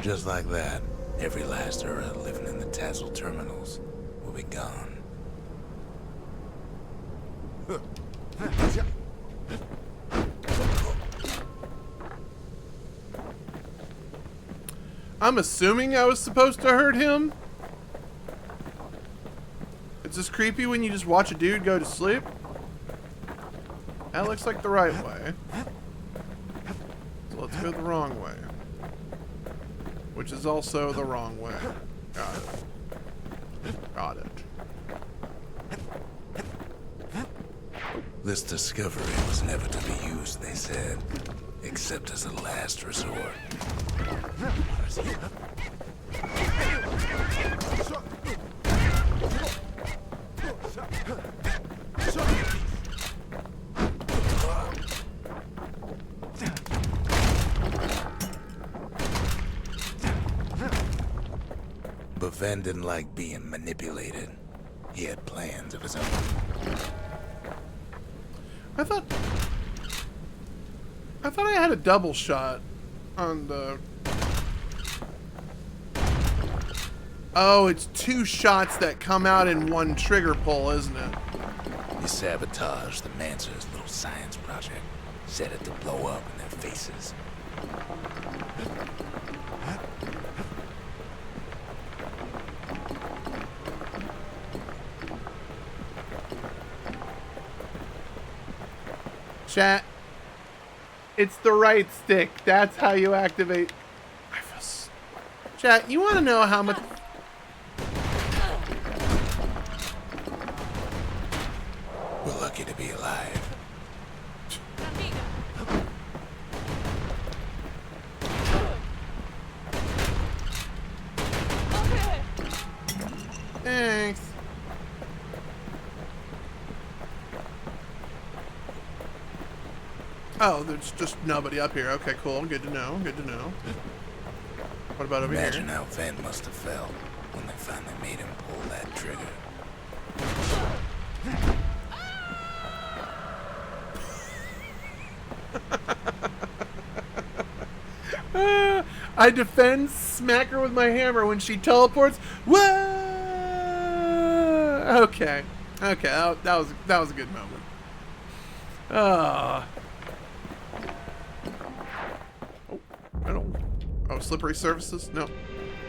Just like that, every last Ura living in the Tassel terminals will be gone. I'm assuming I was supposed to hurt him? It's just creepy when you just watch a dude go to sleep? That looks like the right way. So let's go the wrong way. Which is also the wrong way. Got it. Got it. This discovery was never to be used, they said, except as a last resort. But Ven didn't like being manipulated. He had plans of his own. I thought I had a double shot on the... Oh, it's 2 shots that come out in one trigger pull, isn't it? He sabotaged the Mancer's little science project. Set it to blow up in their faces. Chat. It's the right stick. That's how you activate. Chat, you want to know how much... We're lucky to be alive. Thanks. Oh, there's just nobody up here. Okay, cool. Good to know. Good to know. What about over Imagine here? how Ven must have felt when they finally made him pull that trigger. I defend, smack her with my hammer when she teleports. Whoa! Okay, okay, that was a good moment. Oh, I don't. Oh, slippery surfaces? No.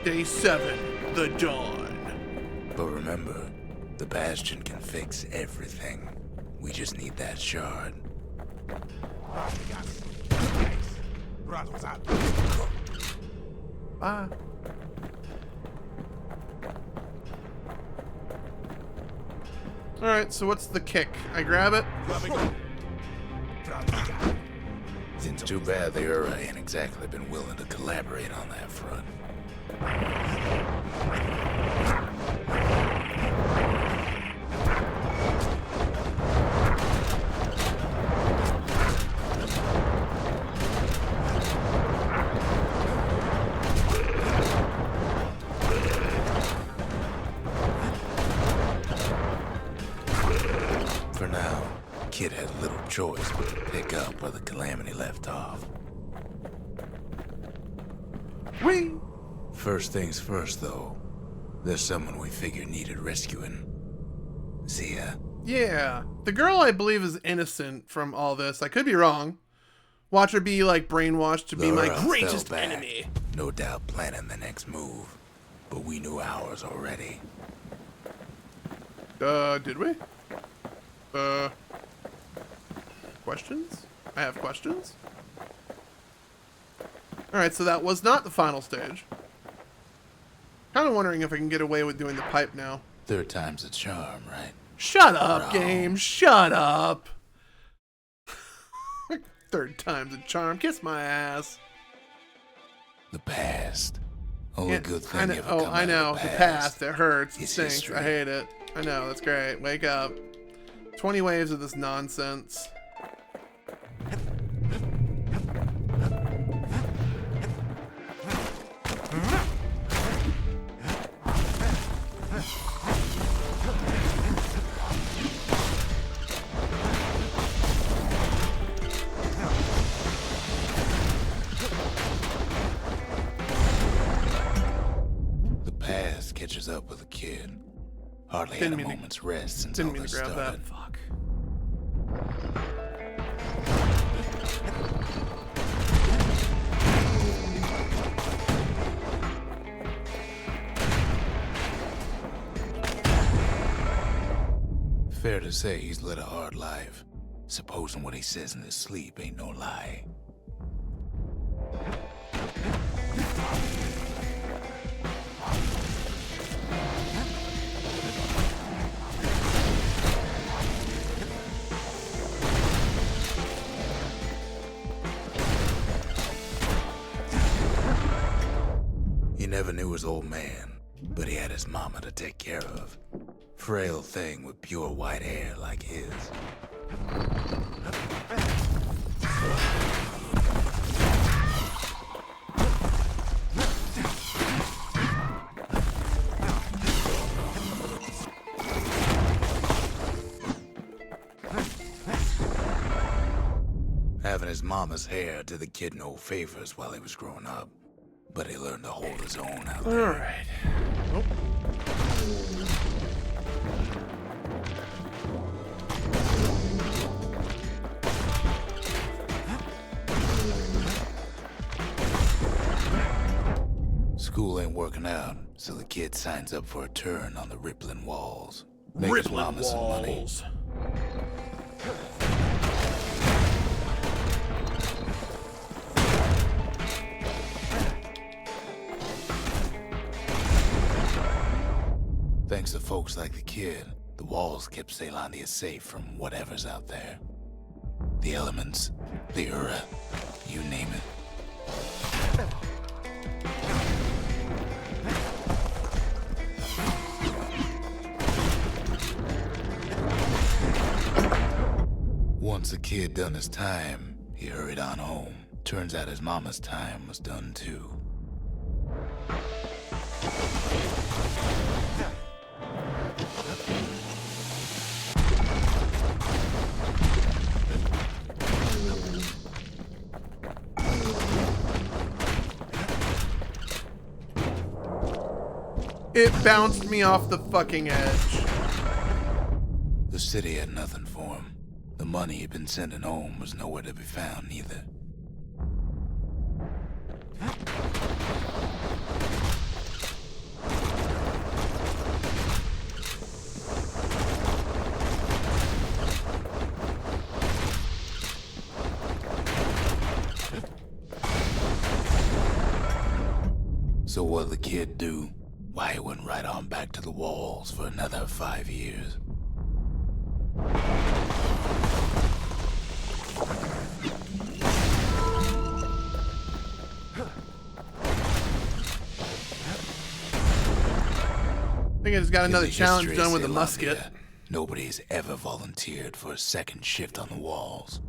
Day 7, the dawn. But remember, the Bastion can fix everything. We just need that shard. Ah. Alright, so what's the kick? I grab it? It's too bad the Ura ain't exactly been willing to collaborate on that front. For now, Kid had little choice but to pick up where the Calamity left off. Whee! First things first, though. There's someone we figured needed rescuing. Zia. Yeah. The girl, I believe, is innocent from all this. I could be wrong. Watch her be, like, brainwashed to be my Ura greatest fell back, enemy. no doubt planning the next move. But we knew ours already. Did we? Questions? I have questions? Alright, so that was not the final stage. Kind of wondering if I can get away with doing the pipe now. 3rd time's a charm, right? Shut up, Wrong. game. Shut up. 3rd time's a charm. Kiss my ass. The past. Only Yeah, good thing I know. ever Oh, come I out know. of The past. It hurts. It It's stinks. history. I hate it. I know. That's great. Wake up. 20 waves of this nonsense. The past catches up with a kid. Hardly Didn't had a mean to- moment's rest since Didn't all mean this to grab started. that. Fuck. Fair to say he's led a hard life. Supposing what he says in his sleep ain't no lie. Never knew his old man, but he had his mama to take care of. Frail thing with pure white hair like his. Having his mama's hair did the kid no favors while he was growing up, but he learned to hold his own out there. All right. Nope. School ain't working out, so the kid signs up for a turn on the rippling walls. Make his Rippling mama some money. walls. Thanks to folks like the kid, the walls kept Ceylondia safe from whatever's out there. The elements, the Ura, you name it. Once the kid done his time, he hurried on home. Turns out his mama's time was done too. It bounced me off the fucking edge. The city had nothing for him. The money he'd been sending home was nowhere to be found either. So what'd the kid do? Why, he went right on back to the walls for another 5 years. I think I just got another In the challenge history done of with a musket. Ceylondia, nobody's ever volunteered for a second shift on the walls.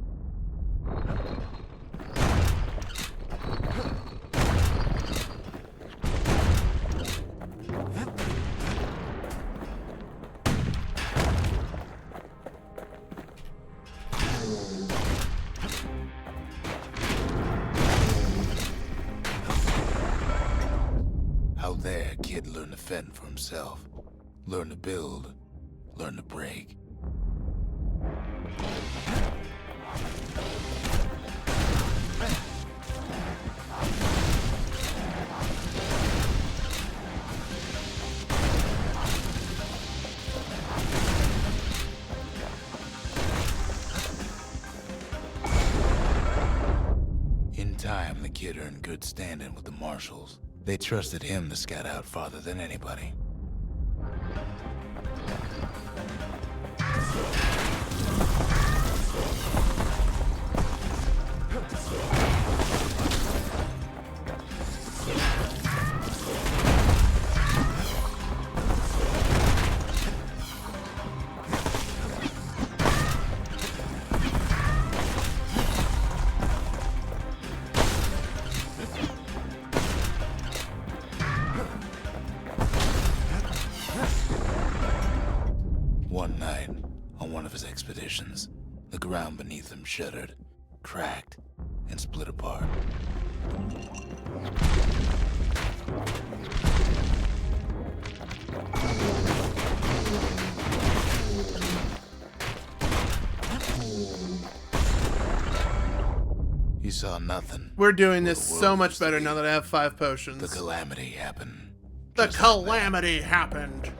Out there, kid learned to fend for himself. Learn to build. Learn to break. In time, the kid earned good standing with the marshals. They trusted him to scout out farther than anybody. One night, on one of his expeditions, the ground beneath him shuddered, cracked, and split apart. He saw nothing. We're doing this The world so much was better the- now that I have 5 The potions. calamity happened. The just like that. calamity happened.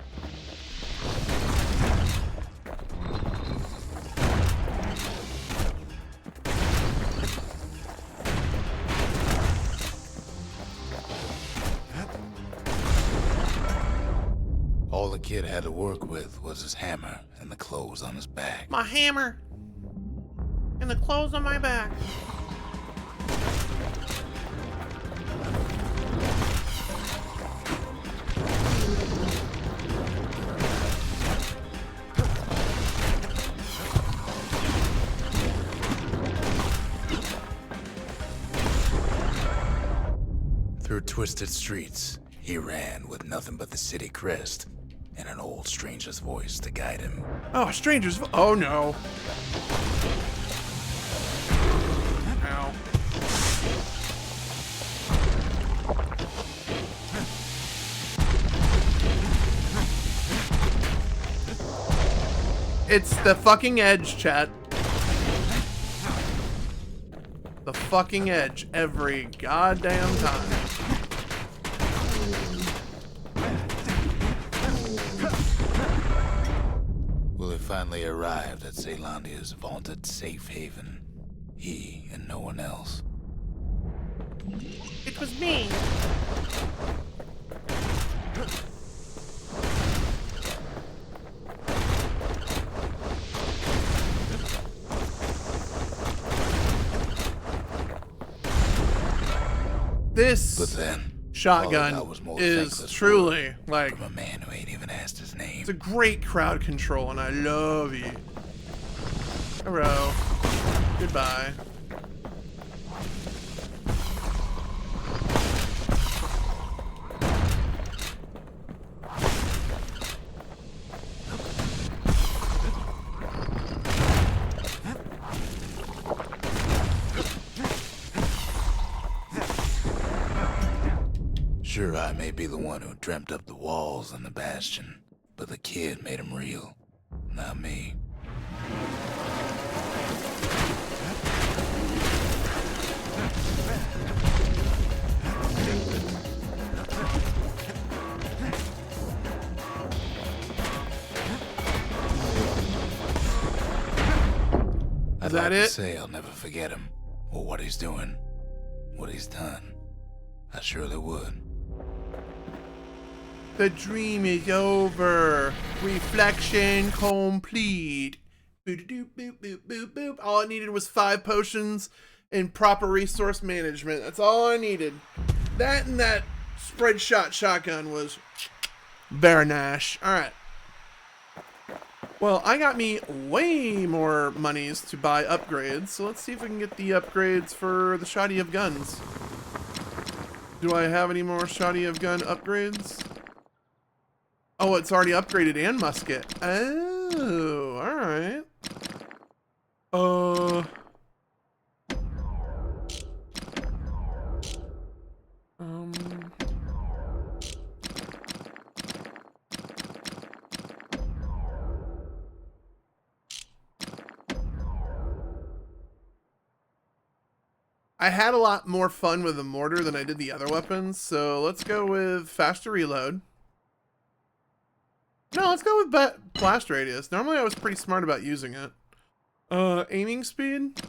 All the kid had to work with was his hammer and the clothes on his back. My hammer and the clothes on my back. twisted streets, he ran with nothing but the city crest and an old stranger's voice to guide him. Oh, oh no. Ow. It's the fucking edge, chat. The fucking edge every goddamn time. Will it finally arrived at Caelondia's vaunted safe haven? He and no one else. It was me. This But then, shotgun all I was more is thankless truly like from a man who ain't even asked his name. it's a great crowd control, and I love it. Hello. Goodbye. Sure, I may be the one who dreamt up the walls and the Bastion, but the kid made them real, not me. I'd like to say I'll never forget him, or what he's doing, what he's done. I surely would. The dream is over. Reflection complete. Boop, boop, boop, boop, boop, boop. All I needed was 5 potions and proper resource management. That's all I needed. That and that spread shot shotgun was very nice. Alright. Well, I got me way more monies to buy upgrades, so let's see if we can get the upgrades for the shoddy of guns. Do I have any more shoddy of gun upgrades? Oh, it's already upgraded and musket. Oh, alright. I had a lot more fun with the mortar than I did the other weapons, so let's go with faster reload. No, let's go with blast radius. Normally I was pretty smart about using it. Aiming speed?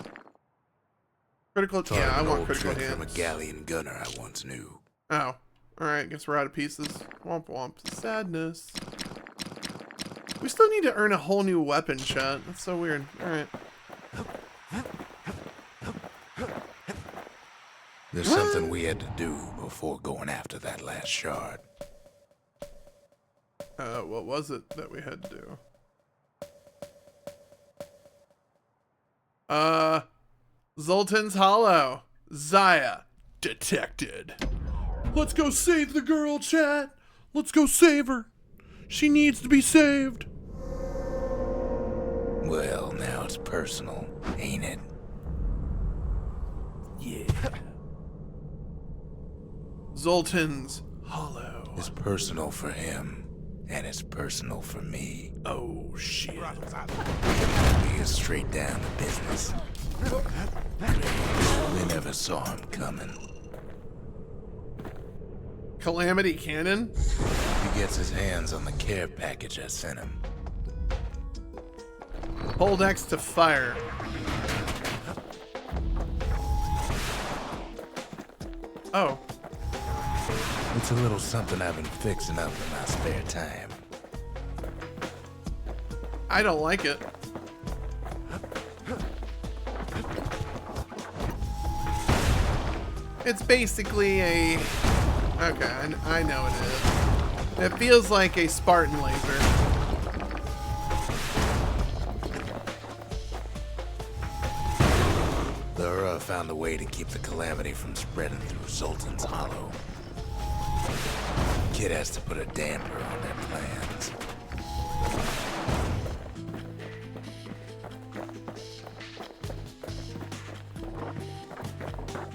Critical, yeah, I want critical hits. From a galleon gunner I once knew. Oh, alright, guess we're out of pieces. Womp womp, sadness. We still need to earn a whole new weapon, chat. That's so weird. Alright. There's something we had to do before going after that last shard. What was it that we had to do? Zoltan's Hollow. Zaya detected. Let's go save the girl, chat. Let's go save her. She needs to be saved. Well, now it's personal, ain't it? Yeah. Zoltan's Hollow. It's personal for him, and it's personal for me. Oh, shit. We get straight down to business. We never saw him coming. Calamity Cannon? He gets his hands on the care package I sent him. Hold X to fire. Oh. It's a little something I've been fixing up in my spare time. I don't like it. It's basically a... Okay, I know it is. It feels like a Spartan laser. Laura found a way to keep the calamity from spreading through Zoltan's Hollow. Kid has to put a damper on their plans.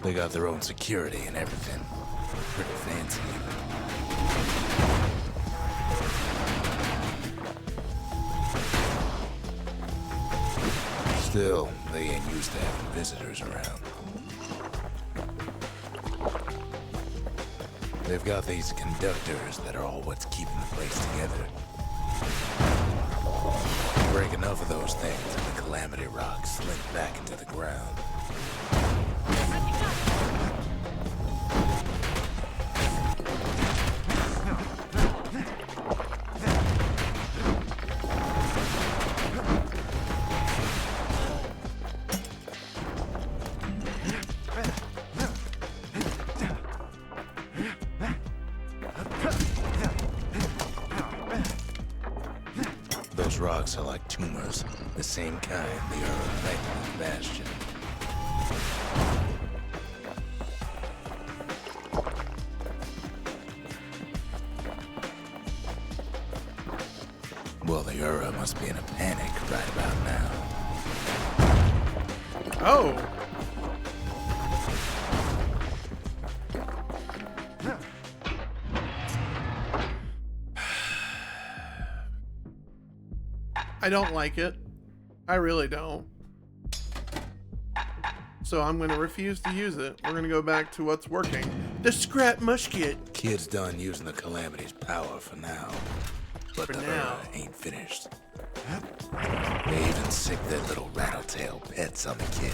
They got their own security and everything. Pretty fancy even. Still, they ain't used to having visitors around. They've got these conductors that are all what's keeping the place together. Break enough of those things and the calamity rocks slink back into the ground. Those rocks are like tumors, the same kind the Earth planted in Bastion. Well, the Ura must be in a panic right about now. Oh. I don't like it. I really don't. So I'm going to refuse to use it. We're going to go back to what's working. The scrap musket. Kid's done using the Calamity's power for now. But the Ura ain't finished. They even sick their little rattletail pets on the kid.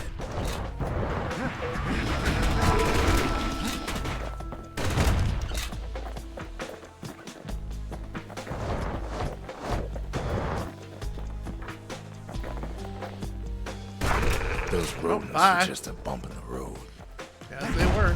Those rodents were just a bump in the road. Yes, they were.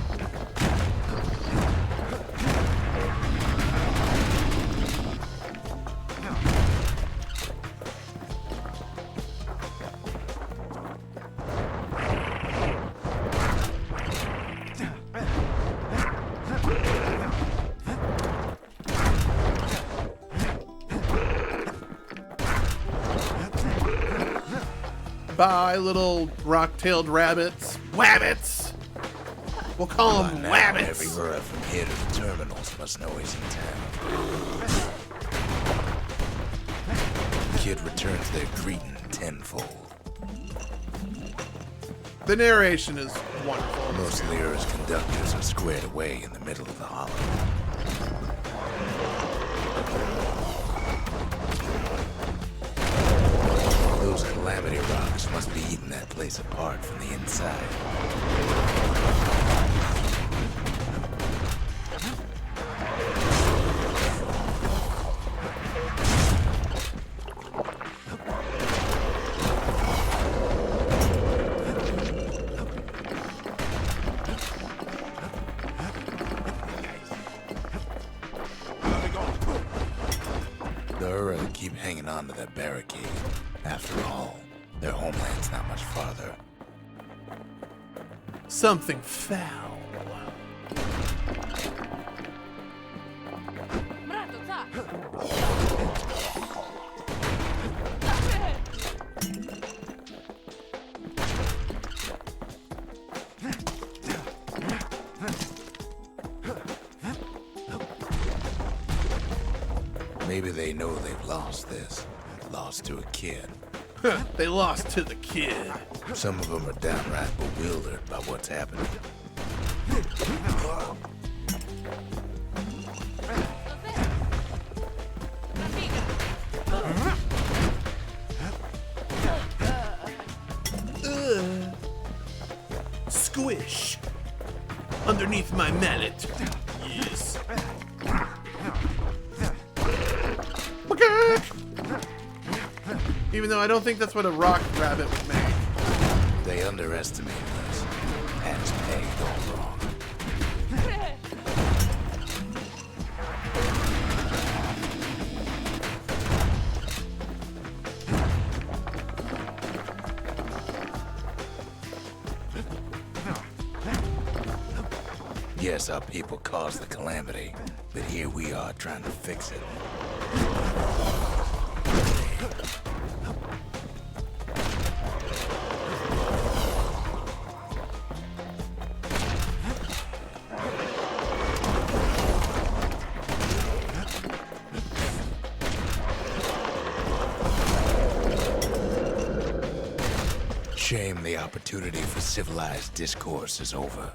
Bye, little rock-tailed rabbits. Wabbits! We'll call them wabbits. Every Ura from here to the terminals must know he's in town. Kid returns their greeting tenfold. The narration is wonderful. Most of the Ura's conductors are squared away in the middle of the hollow. Those calamity rocks must be eating that place apart from the inside. The Ura keep hanging on to that barricade. After all, their homeland's not much farther. Something foul. Maybe they know they've lost this. Lost to a kid. They lost to the kid. Some of them are downright bewildered by what's happening. Squish. Underneath my mallet. Yes. Even though I don't think that's what a rock rabbit would make. They underestimate us. Pat's pay gone wrong. Yes, our people caused the calamity, but here we are trying to fix it. Shame the opportunity for civilized discourse is over.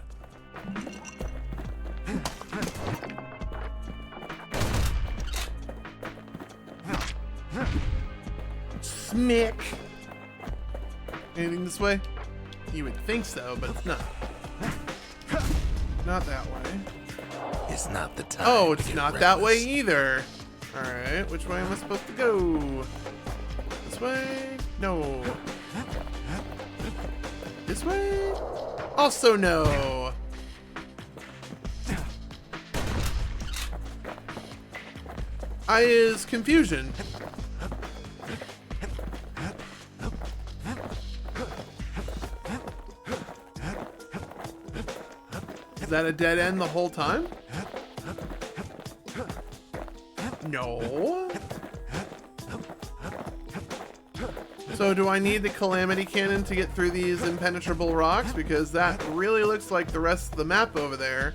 Smick. Anything this way? You would think so, but it's not. Not that way. It's not the time. Oh, to it's get not that way reckless. either. Alright, which way am I supposed to go? This way? No. This way? Also no. I is confusion. Is that a dead end the whole time? No. So do I need the calamity cannon to get through these impenetrable rocks? Because that really looks like the rest of the map over there.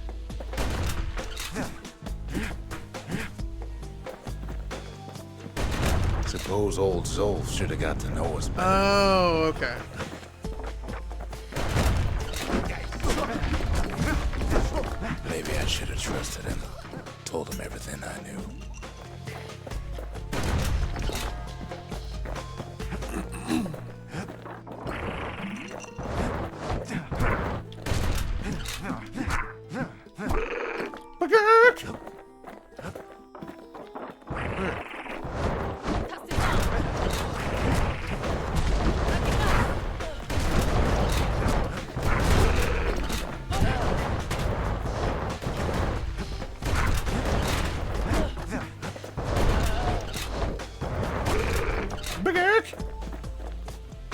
Suppose old Zolf should have got to know us better. Oh, okay. Maybe I should have trusted him. Told him everything I knew.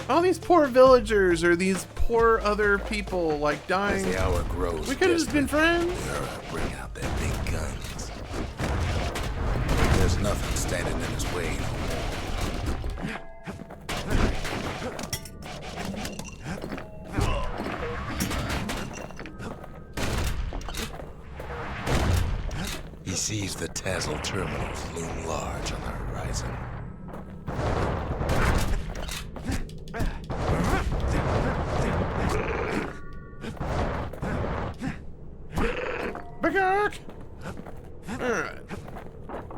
All these poor villagers or these poor other people like As dying. the hour grows, We could have just been friends. Bring out their big guns. There's nothing standing in his way no more. He sees the Tazzle terminals loom large on the horizon. Alright.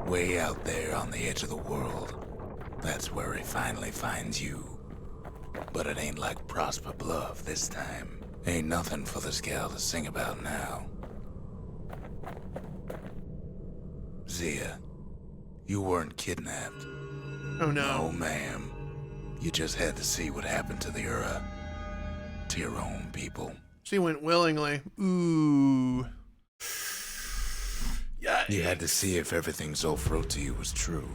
Way out there on the edge of the world. That's where he finally finds you. But it ain't like Prosper Bluff this time. Ain't nothing for this gal to sing about now. Zia, you weren't kidnapped. Oh no. No, ma'am. You just had to see what happened to the Ura. To your own people. She went willingly. Ooh. Yeah. You had to see if everything Zolf wrote to you was true.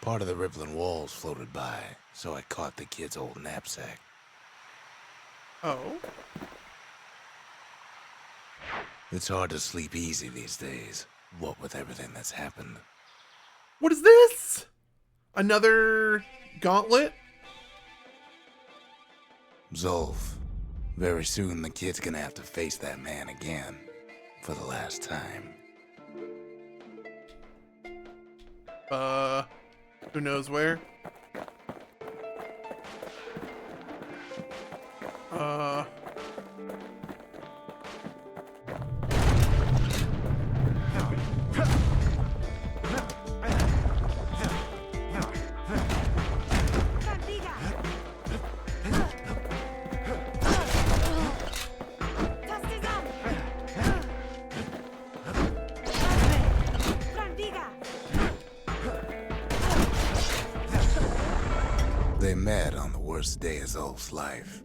Part of the rippling walls floated by, so I caught the kid's old knapsack. Oh. It's hard to sleep easy these days, what with everything that's happened. What is this? Another gauntlet? Zolf, very soon the kid's gonna have to face that man again, for the last time. Who knows where? They met on the worst day of Zolf's life.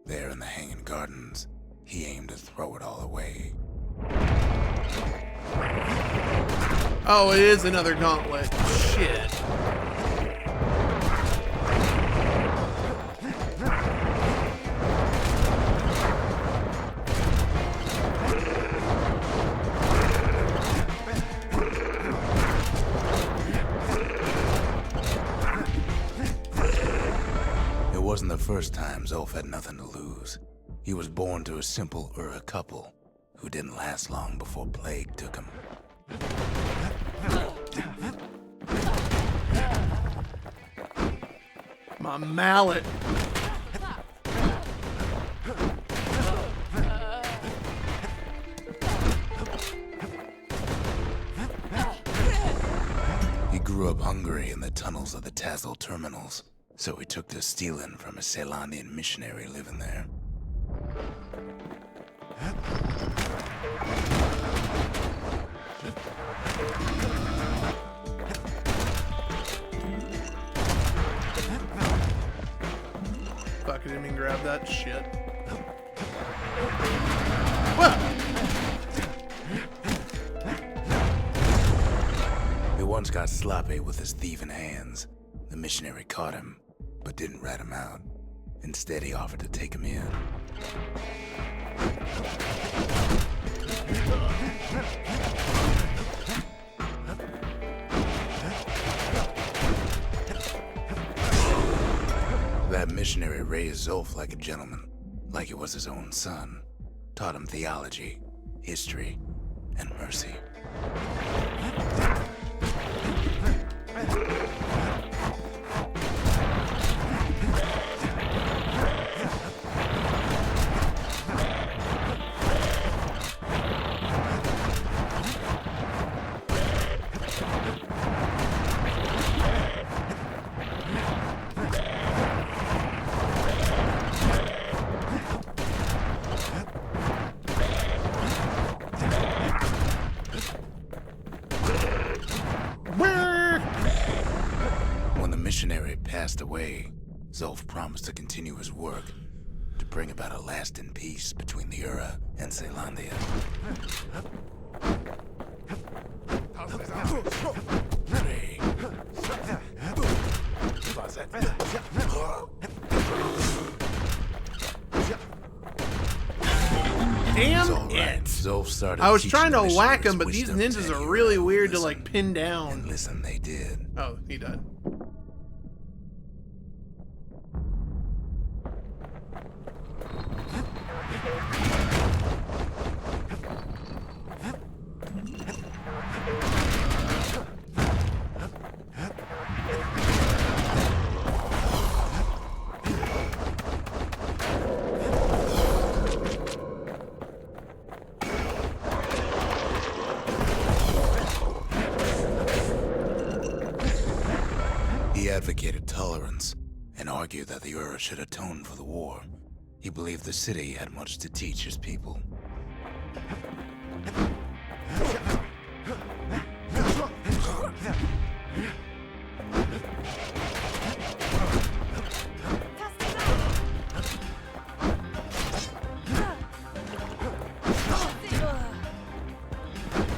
There in the Hanging Gardens, he aimed to throw it all away. Oh, it is another gauntlet. Shit. first time, Zolf had nothing to lose. He was born to a simple Ura couple who didn't last long before plague took him. My mallet. He grew up hungry in the tunnels of the Tassel terminals, so he took to stealing from a Ceylonian missionary living there. Fuck, I didn't even grab that shit. What? He once got sloppy with his thieving hands. The missionary caught him, but didn't rat him out. Instead, he offered to take him in. That missionary raised Zolf like a gentleman, like he was his own son. Taught him theology, history, and mercy. When the missionary passed away, Zolf promised to continue his work to bring about a lasting peace between the Ura and Ceylandia. Damn it! Zolf started I was teaching trying the to whack missionaries him, but these wisdom ninjas to are Ura really who weird to listened, like pin down. And listen, they did. Oh, he died. He advocated tolerance and argued that the Ura should atone for the war. He believed the city had much to teach his people.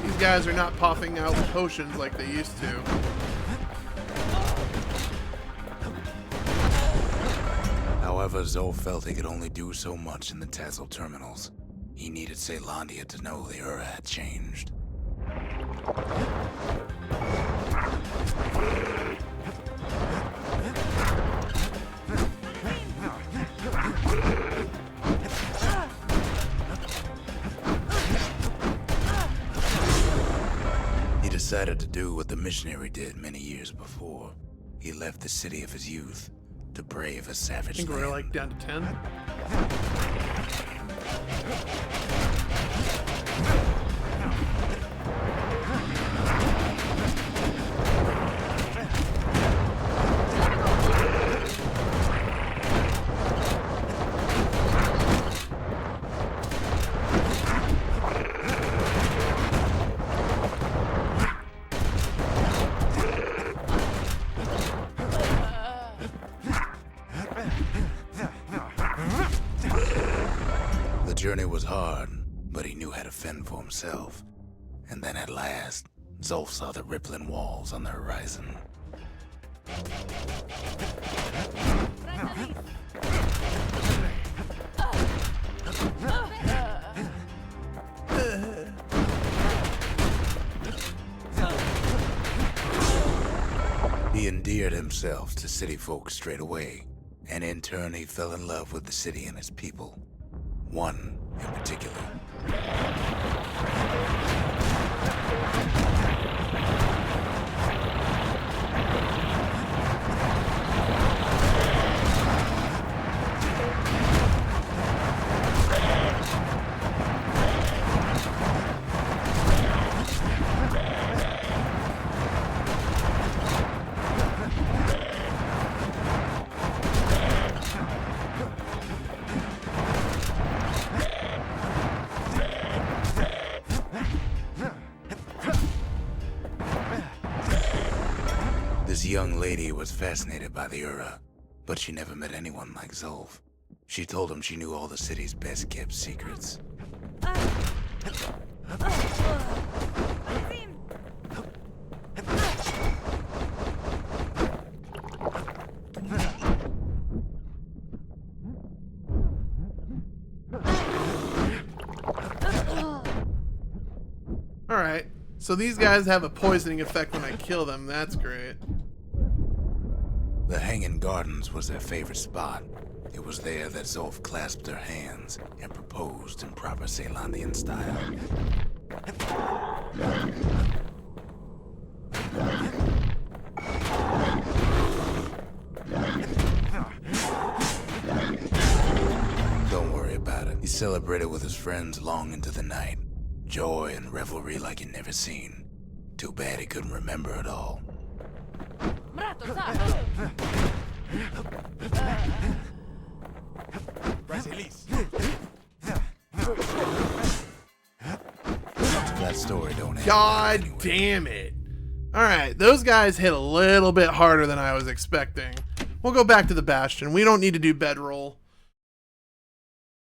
These guys are not popping out potions like they used to. However, Zolf felt he could only do so much in the Tassel terminals. He needed Ceylandia to know the Ura had changed. He decided to do what the missionary did many years before. He left the city of his youth to brave a I savage think land. we're like down to 10. The journey was hard, but he knew how to fend for himself. And then at last, Zolf saw the rippling walls on the horizon. He endeared himself to city folk straight away, and in turn he fell in love with the city and its people. One in particular. This young lady was fascinated by the Ura, but she never met anyone like Zolf. She told him she knew all the city's best-kept secrets. Alright, so these guys have a poisoning effect when I kill them. That's great. The Hanging Gardens was their favorite spot. It was there that Zolf clasped her hands and proposed in proper Ceylonian style. Don't worry about it. He celebrated with his friends long into the night. Joy and revelry like he'd never seen. Too bad he couldn't remember it all. That story don't end. God anyway. damn it. Alright, those guys hit a little bit harder than I was expecting. We'll go back to the Bastion. We don't need to do bedroll.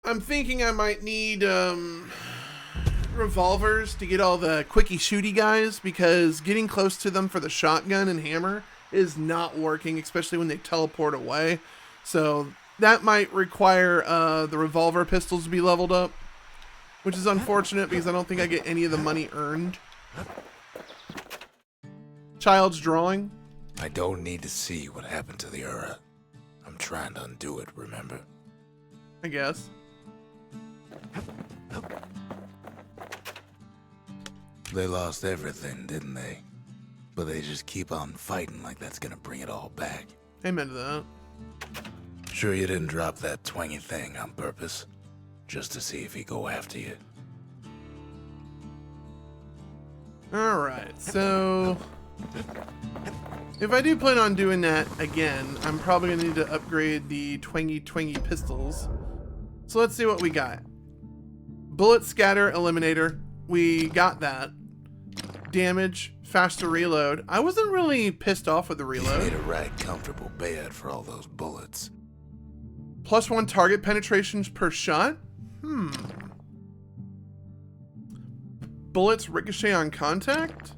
I'm thinking I might need revolvers to get all the quickie shooty guys, because getting close to them for the shotgun and hammer is not working, especially when they teleport away. So that might require the revolver pistols to be leveled up, which is unfortunate because I don't think I get any of the money earned. Child's drawing. I don't need to see what happened to the Ura. I'm trying to undo it, remember? I guess. They lost everything, didn't they? But they just keep on fighting like that's gonna bring it all back. Amen to that. Sure you didn't drop that twangy thing on purpose? Just to see if he'd go after you? Alright, so if I do plan on doing that again, I'm probably going to need to upgrade the twangy pistols. So let's see what we got. Bullet scatter eliminator. We got that. Damage, faster reload. I wasn't really pissed off with the You reload. made a right comfortable bed for all those bullets. +1 target penetrations per shot? Bullets ricochet on contact?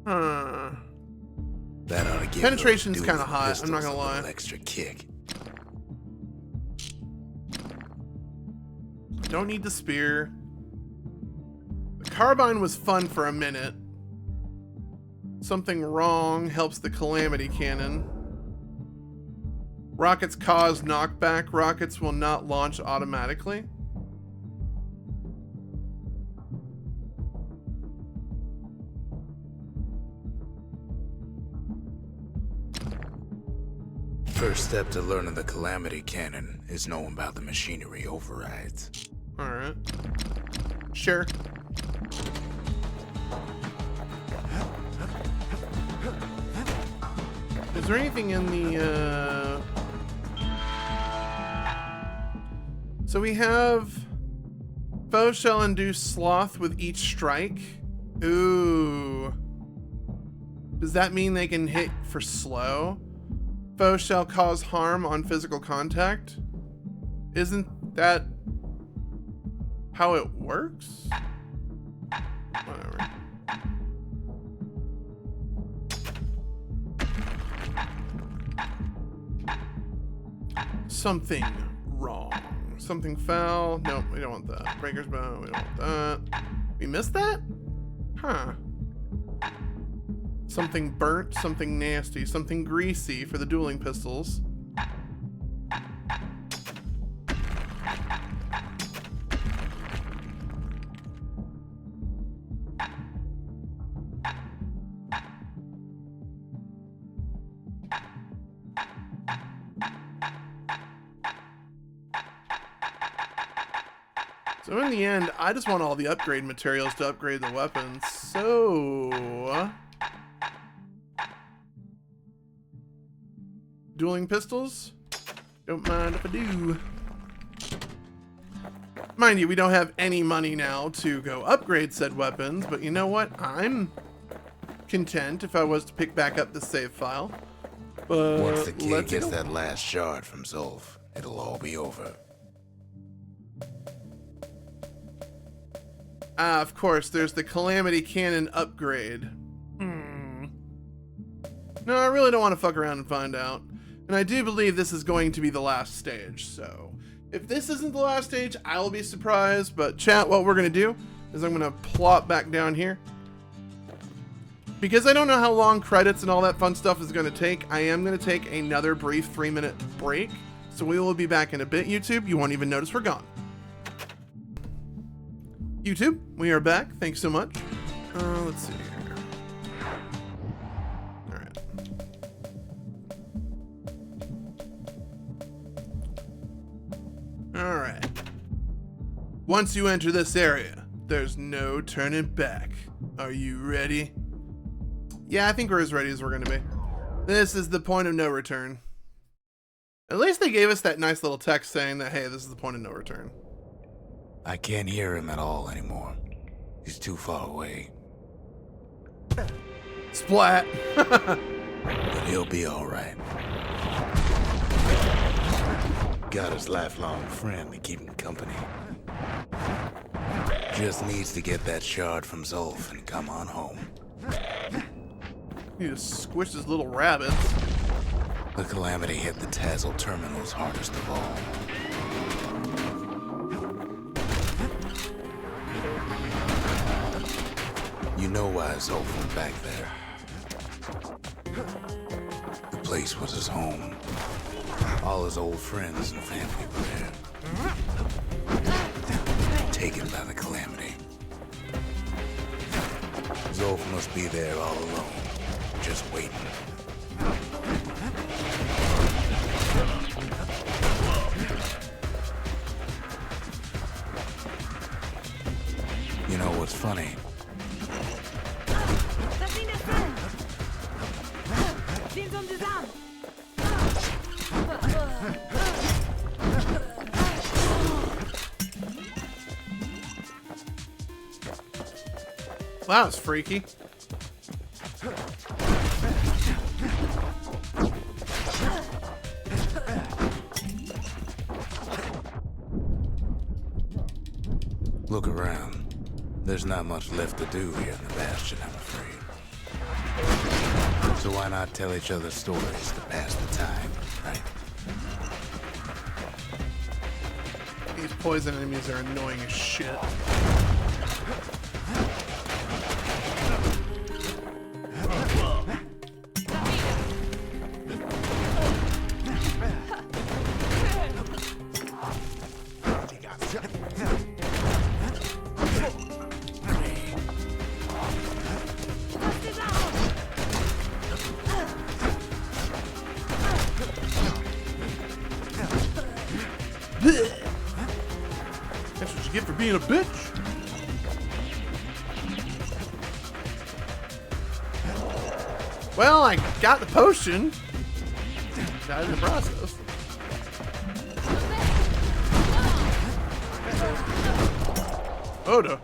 That ought to give Penetration's those kinda dual hot, I'm pistols not gonna a lie. little extra kick. Don't need the spear. The carbine was fun for a minute. Something wrong helps the calamity cannon. Rockets cause knockback. Rockets will not launch automatically. First step to learning the calamity cannon is knowing about the machinery overrides. Alright. Sure. Is there anything in the, So we have... Foes shall induce sloth with each strike. Ooh. Does that mean they can hit for slow? Foes shall cause harm on physical contact. Isn't that how it works? Whatever. Something wrong. Something foul. Nope, we don't want that. Breaker's bow, we don't want that. We missed that? Huh. Something burnt, something nasty, something greasy for the dueling pistols. So in the end, I just want all the upgrade materials to upgrade the weapons. So... dueling pistols? Don't mind if I do. Mind you, we don't have any money now to go upgrade said weapons, but you know what? I'm content if I was to pick back up the save file. But once the kid gets that last shard from Zolf, it'll all be over. Of course, there's the Calamity Cannon upgrade. No, I really don't want to fuck around and find out. And I do believe this is going to be the last stage, so... if this isn't the last stage, I will be surprised. But chat, what we're going to do is I'm going to plop back down here. Because I don't know how long credits and all that fun stuff is going to take, I am going to take another brief 3-minute break. So we will be back in a bit, YouTube. You won't even notice we're gone. YouTube, we are back. Thanks so much. Let's see here. All right. All right. Once you enter this area, there's no turning back. Are you ready? Yeah, I think we're as ready as we're going to be. This is the point of no return. At least they gave us that nice little text saying that, hey, this is the point of no return. I can't hear him at all anymore. He's too far away. Splat! But he'll be alright. Got his lifelong friend to keep him company. Just needs to get that shard from Zolf and come on home. He just squished his little rabbits. The Calamity hit the Tazzle terminals hardest of all. You know why Zolf went back there. The place was his home. All his old friends and family were there. Taken by the Calamity. Zolf must be there all alone, just waiting. You know what's funny? Wow, that's freaky. Look around. There's not much left to do here in the Bastion, I'm afraid. So why not tell each other stories to pass the time, right? These poison enemies are annoying as shit. That's what you get for being a bitch. Well, I got the potion. Died in the process. Oda.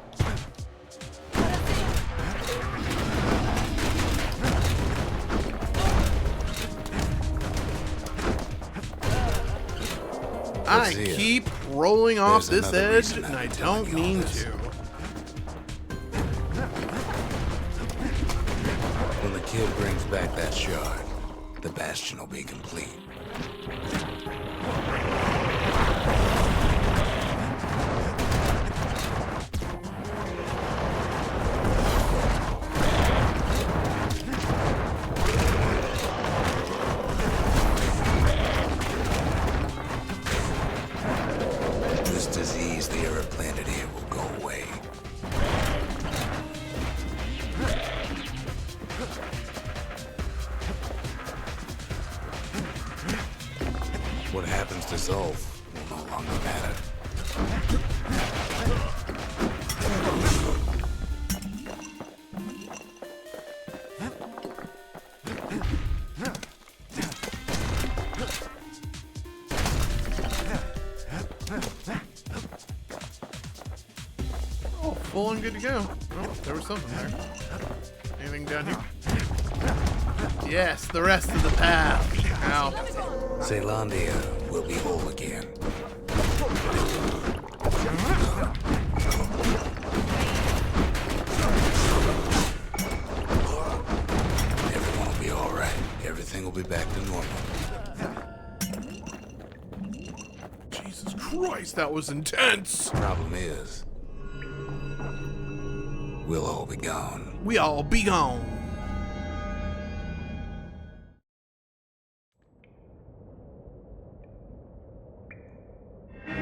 I keep rolling off this edge, and I don't mean to. When the kid brings back that shard, the Bastion will be complete. This disease the Earth planted here will go away. What happens to Zolf will no longer matter. full and good to go. Oh, there was something there. Anything down here? Yes, the rest of the path. Ow. Zealandia will be whole again. Everyone will be all right. Everything will be back to normal. Jesus Christ, that was intense. Problem is, we'll all be gone. We all be gone.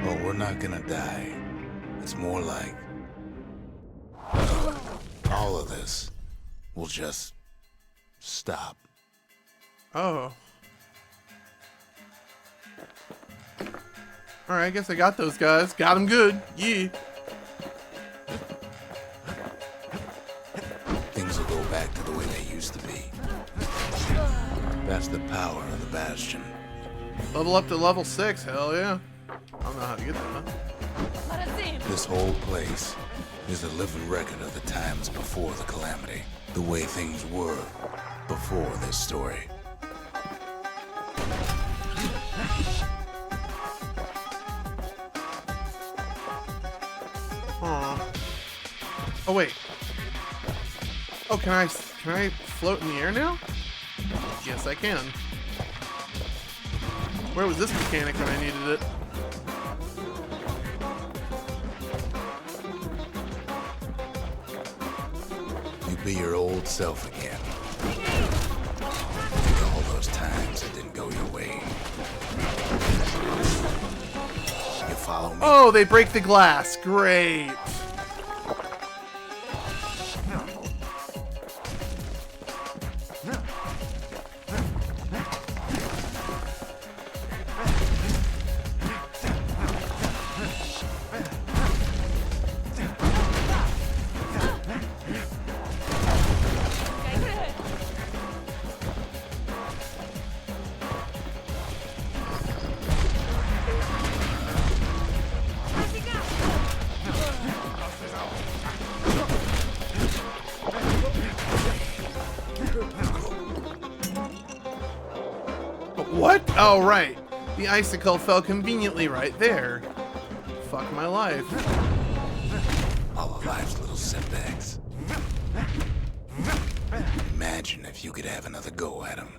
Oh, we're not gonna die. It's more like all of this will just stop. Oh. Alright, I guess I got those guys. Got them good. Yeah. Things will go back to the way they used to be. That's the power of the Bastion. Level up to level 6. Hell yeah. I don't know how to get that. This whole place is a living record of the times before the calamity. The way things were before this story. Huh. Oh wait. Oh, can I float in the air now? Yes, I can. Where was this mechanic when I needed it? You be your old self again. Think of all those times it didn't go your way. You follow me? Oh, they break the glass. Great. What? Oh, right. The icicle fell conveniently right there. Fuck my life. All of life's little setbacks. Imagine if you could have another go at them.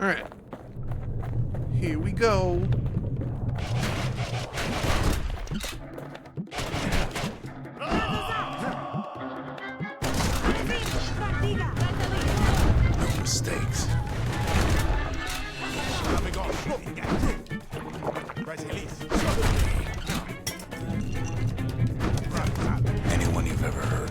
Alright. Here we go. No mistakes. Anyone you've ever heard.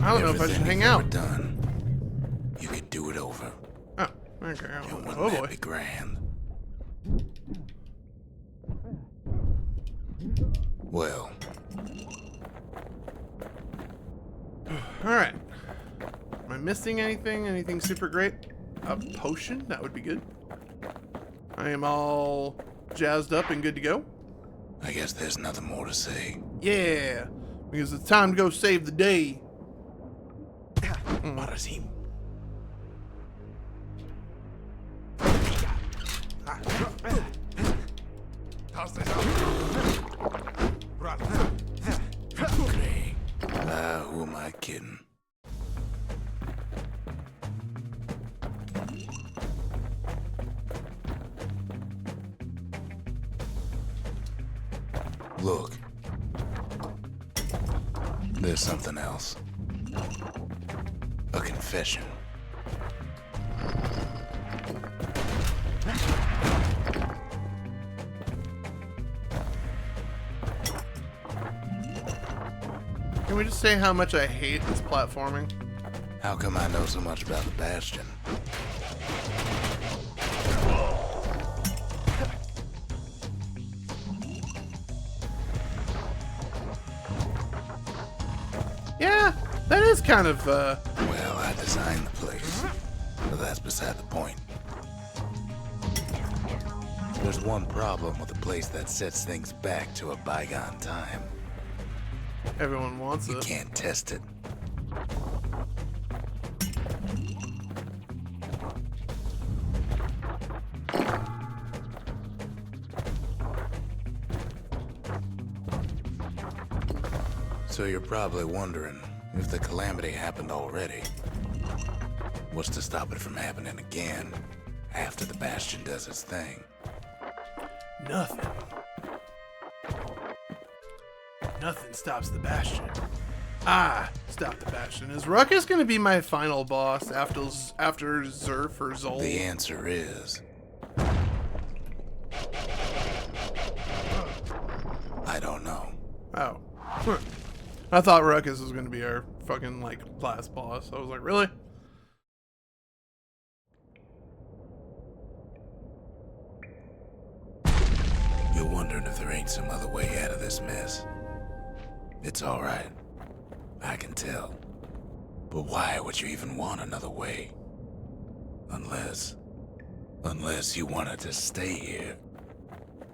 I don't know if I should hang out. Done. You could do it over. Oh, okay. And wouldn't Oh that boy. be grand? Well, Alright. Am I missing anything? Anything super great? A potion? That would be good. I am all jazzed up and good to go. I guess there's nothing more to say. Yeah. Because it's time to go save the day. Marasim. Okay. Who am I kidding? Look. There's something else. A confession. Can we just say how much I hate this platforming? How come I know so much about the Bastion? Yeah, that is kind of, Well, I designed the place, but that's beside the point. There's one problem with a place that sets things back to a bygone time. everyone wants You it. can't test it. So you're probably wondering if the calamity happened already. What's to stop it from happening again after the Bastion does its thing? Nothing. Nothing stops the Bastion. Stop the Bastion. Is Ruckus gonna be my final boss after Zerf or Zol? The answer is... I don't know. Oh. Huh. I thought Ruckus was gonna be our fucking, like, last boss. I was like, really? You're wondering if there ain't some other way out of this mess. It's alright. I can tell. But why would you even want another way? Unless you wanted to stay here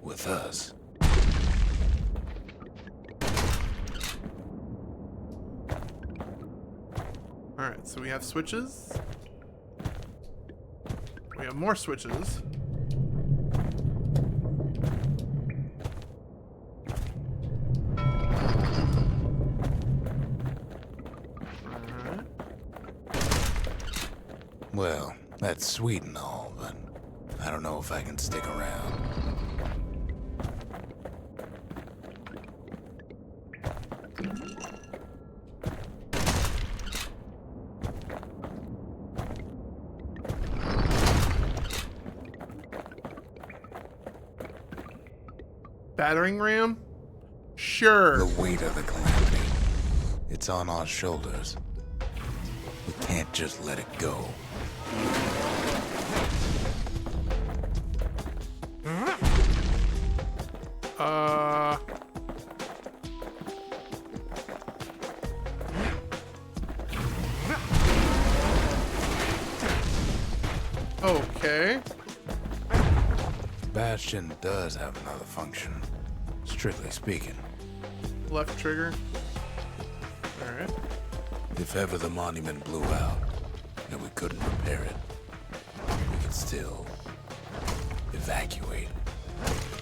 with us. Alright, so we have switches. We have more switches. Alright. Well, that's sweet and all, but I don't know if I can stick around. Battering ram? Sure. The weight of the calamity. It's on our shoulders. We can't just let it go. Okay. Bastion does have another function, strictly speaking. Left trigger. Alright. If ever the monument blew out and we couldn't repair it, we could still evacuate.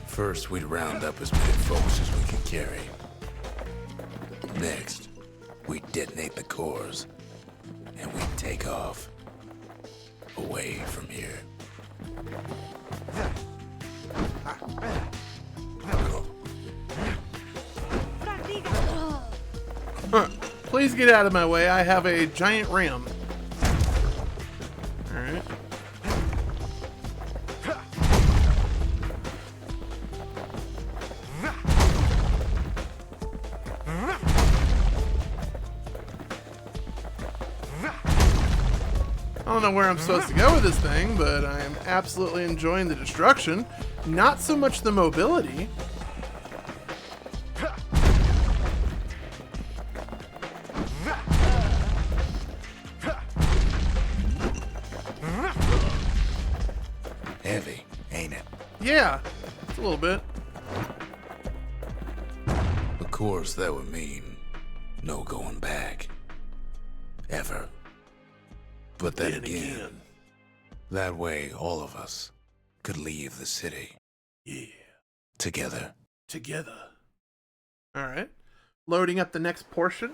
First, we'd round up as many folks as we could carry. Next, we'd detonate the cores, and we'd take off away from here. Please get out of my way. I have a giant ram. Alright. I don't know where I'm supposed to go with this thing, but I am absolutely enjoying the destruction. Not so much the mobility. Heavy, ain't it? Yeah, it's a little bit. Of course, that would mean no going back. Ever. But then again, that way all of us could leave the city. Yeah. Together. Together. Alright. Loading up the next portion.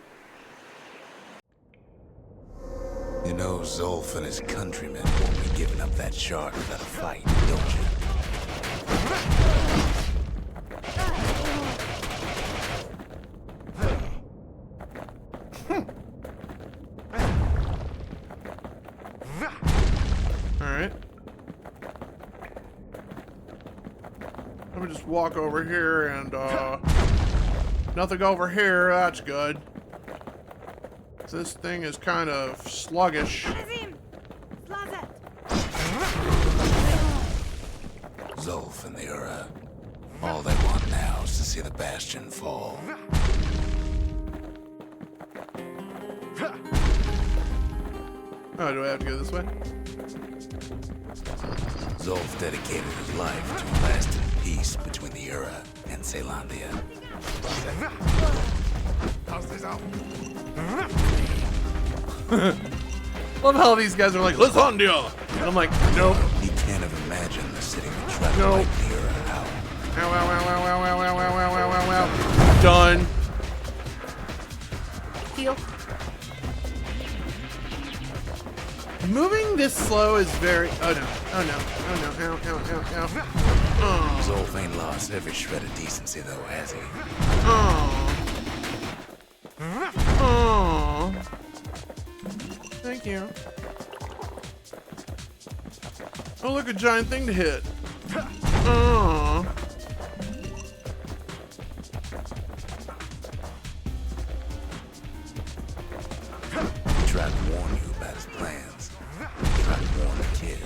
You know, Zolf and his countrymen won't be giving up that shard without a fight, don't you? Alright. Let me just walk over here and, nothing over here. That's good. This thing is kind of sluggish. Zolf and the Ura, all they want now is to see the Bastion fall. Oh, do I have to go this way? Zolf dedicated his life to lasting peace between the Ura and Celandia. Love how these guys are like, Lasondia! And I'm like, nope. He can't have imagined the city would try to Nope. wipe the Ura out. Ow, ow, ow, ow, ow, ow, ow, ow, ow, ow, ow, ow. Done. Heal. Moving this slow is very... Oh no. Oh no. Oh no. Ow, ow, ow, ow. Oh. Zolf ain't lost every shred of decency though, has he? Oh. Oh. Thank you. Oh, look, a giant thing to hit. Oh. He tried to warn you about his plans. He tried to warn the kid.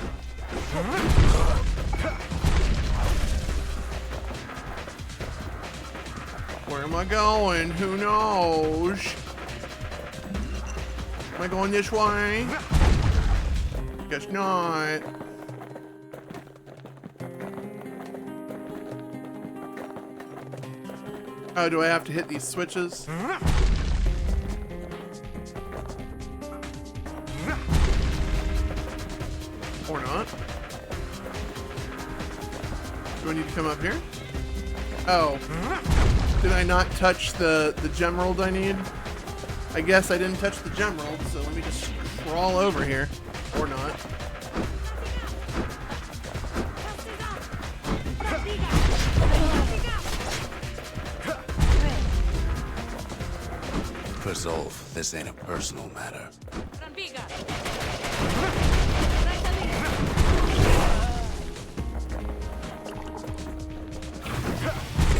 Where am I going? Who knows? Am I going this way? Guess not. Oh, do I have to hit these switches? Or not? Do I need to come up here? Oh. Did I not touch the gemerald I need? I guess I didn't touch the gemerald, so let me just crawl over here. Or not. For Zolf, this ain't a personal matter. It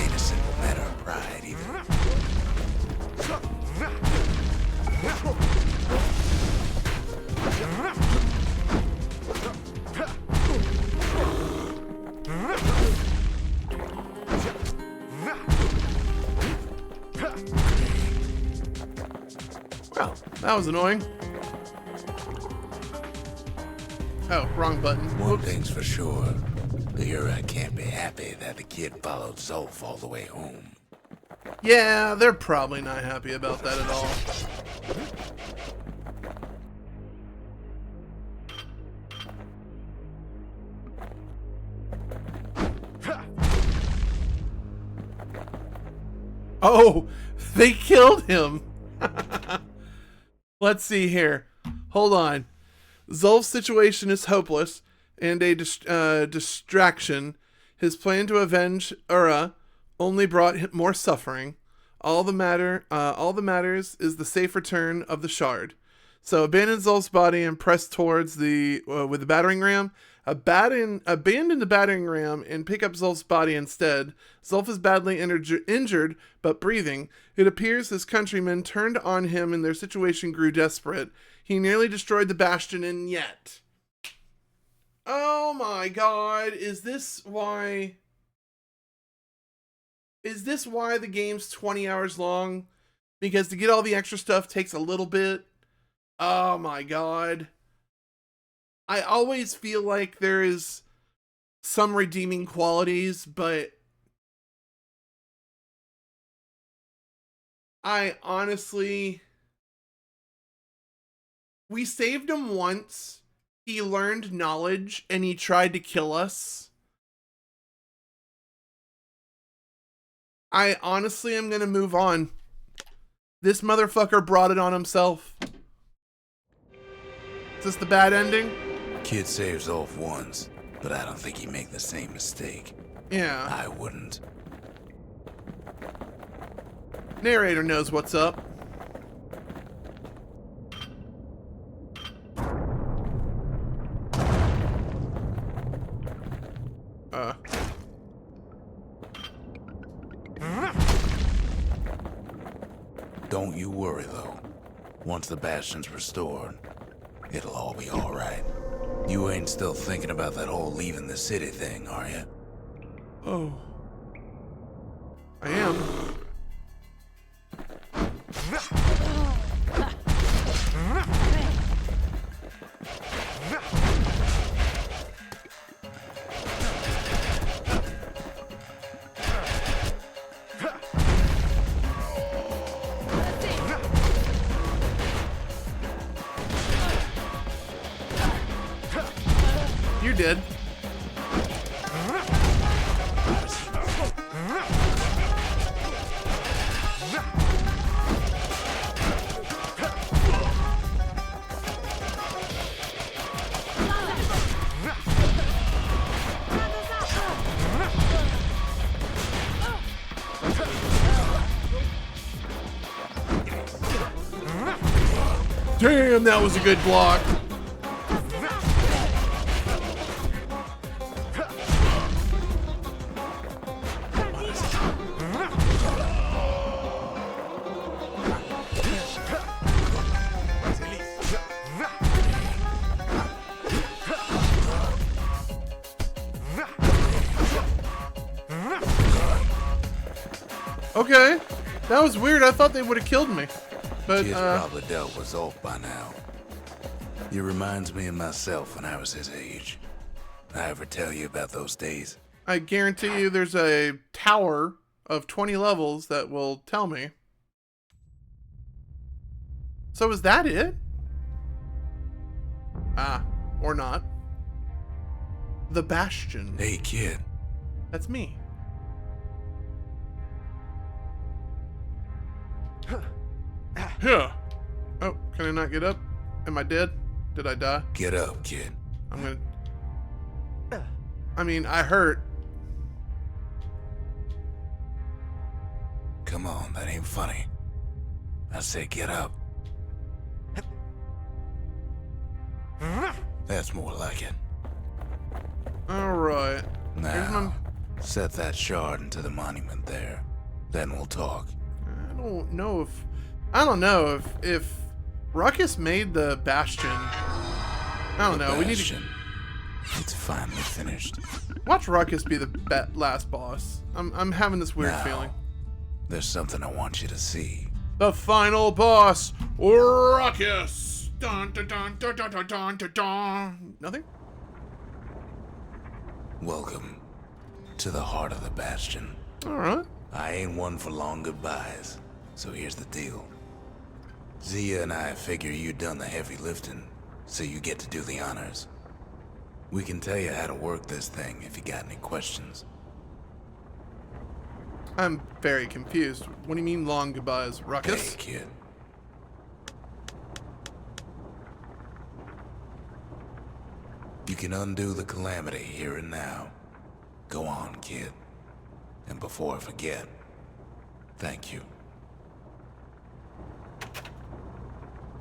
ain't a simple matter of pride either. Well, that was annoying. Oh, wrong button. One Whoops. thing's for sure. The Ura can't be happy that the kid followed Zolf all the way home. Yeah, they're probably not happy about that at all. Oh, they killed him. Let's see here. Hold on. Zolf's situation is hopeless and a distraction. His plan to avenge Ura only brought him more suffering. All the matters is the safe return of the shard. So abandon Zolf's body and press towards the with the battering ram. Abandon the battering ram and pick up Zolf's body instead. Zolf is badly injured but breathing. It appears his countrymen turned on him and their situation grew desperate. He nearly destroyed the Bastion and yet. Oh my god, is this why the game's 20 hours long? Because to get all the extra stuff takes a little bit. Oh my god. I always feel like there is some redeeming qualities, but I honestly... We saved him once, he learned knowledge, and he tried to kill us. I honestly am gonna move on. This motherfucker brought it on himself. Is this the bad ending? Kid saves Zolf once, but I don't think he'd make the same mistake. Yeah. I wouldn't. Narrator knows what's up. Don't you worry, though. Once the Bastion's restored, it'll all be alright. You ain't still thinking about that whole leaving the city thing, are you? Oh. I am. you're dead. Damn, that was a good block. Okay, that was weird. I thought they would have killed me. But, Kid probably dealt was off by now. He reminds me of myself when I was his age. I ever tell you about those days? I guarantee you there's a tower of 20 levels that will tell me. So is that it? Ah, or not. The Bastion. Hey, kid. That's me. Here. Oh, can I not get up? Am I dead? Did I die? Get up, kid. I'm gonna... I mean, I hurt. Come on, that ain't funny. I say get up. That's more like it. Alright. Now, set that shard into the monument there. Then we'll talk. I don't know if Ruckus made the Bastion. I don't know. We need to... It's finally finished. Watch Ruckus be the last boss. I'm having this weird feeling. There's something I want you to see. The final boss, Ruckus. Dun, dun, dun, dun, dun, dun, dun, dun, dun. Nothing? Welcome to the heart of the Bastion. Alright. I ain't one for long goodbyes, so here's the deal. Zia and I figure you done the heavy lifting, so you get to do the honors. We can tell you how to work this thing if you got any questions. I'm very confused. What do you mean long goodbyes, Ruckus? Hey, kid. You can undo the calamity here and now. Go on, kid. And before I forget, thank you.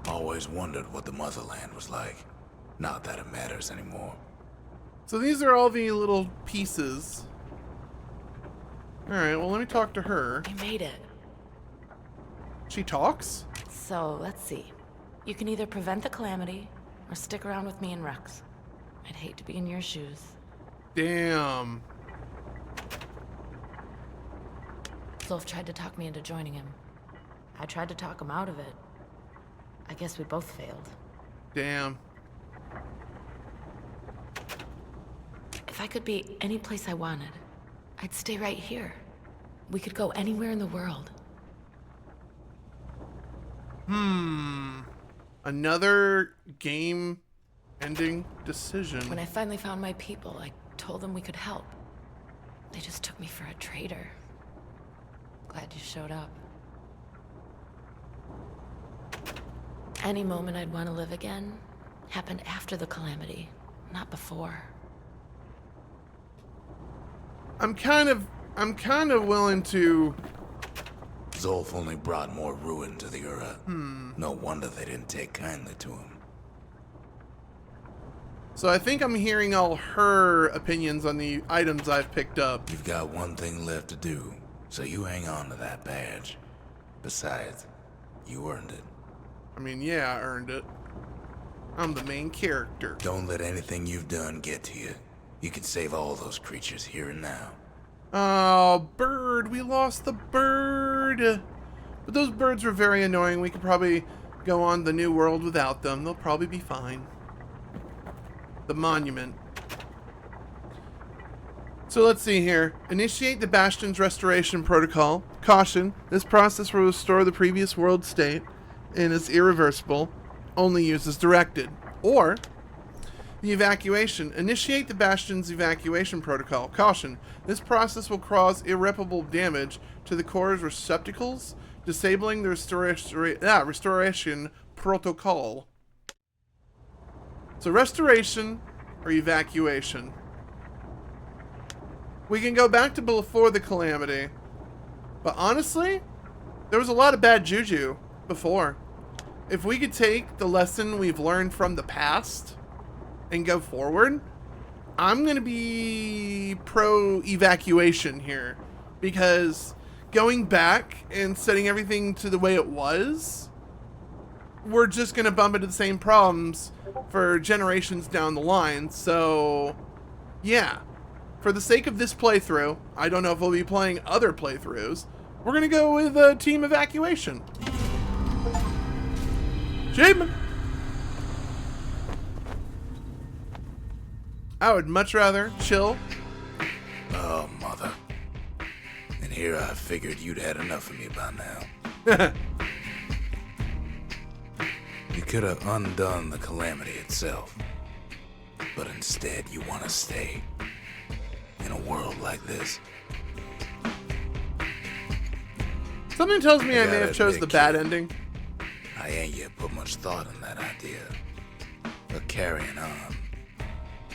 Always wondered what the motherland was like. Not that it matters anymore. So these are all the little pieces. Alright, well let me talk to her. I made it. She talks? So, let's see. You can either prevent the calamity, or stick around with me and Rex. I'd hate to be in your shoes. Damn. Zulf tried to talk me into joining him. I tried to talk him out of it. I guess we both failed. Damn. If I could be any place I wanted, I'd stay right here. We could go anywhere in the world. Another game-ending decision. When I finally found my people, I told them we could help. They just took me for a traitor. Glad you showed up. Any moment I'd want to live again happened after the calamity, not before. I'm kind of willing to... Zulf only brought more ruin to the Ura. No wonder they didn't take kindly to him. So I think I'm hearing all her opinions on the items I've picked up. You've got one thing left to do, so you hang on to that badge. Besides, you earned it. I mean, yeah, I earned it. I'm the main character. Don't let anything you've done get to you. You can save all those creatures here and now. Oh, bird. We lost the bird. But those birds were very annoying. We could probably go on the new world without them. They'll probably be fine. The monument. So let's see here. Initiate the Bastion's restoration protocol. Caution. This process will restore the previous world state and is irreversible. Only use as directed. Or... The evacuation. Initiate the Bastion's evacuation protocol. Caution. This process will cause irreparable damage to the core's receptacles, disabling the restoration protocol. So restoration or evacuation. We can go back to before the calamity. But honestly, there was a lot of bad juju before. If we could take the lesson we've learned from the past and go forward, I'm going to be pro evacuation here. Because going back and setting everything to the way it was, we're just going to bump into the same problems for generations down the line. So, yeah. For the sake of this playthrough, I don't know if we'll be playing other playthroughs, we're going to go with team evacuation. Achievement! I would much rather chill. Oh, mother. And here I figured you'd had enough of me by now. You could have undone the calamity itself. But instead you want to stay in a world like this. Something tells me I may have chose the bad ending. I ain't yet put much thought in that idea. But carrying on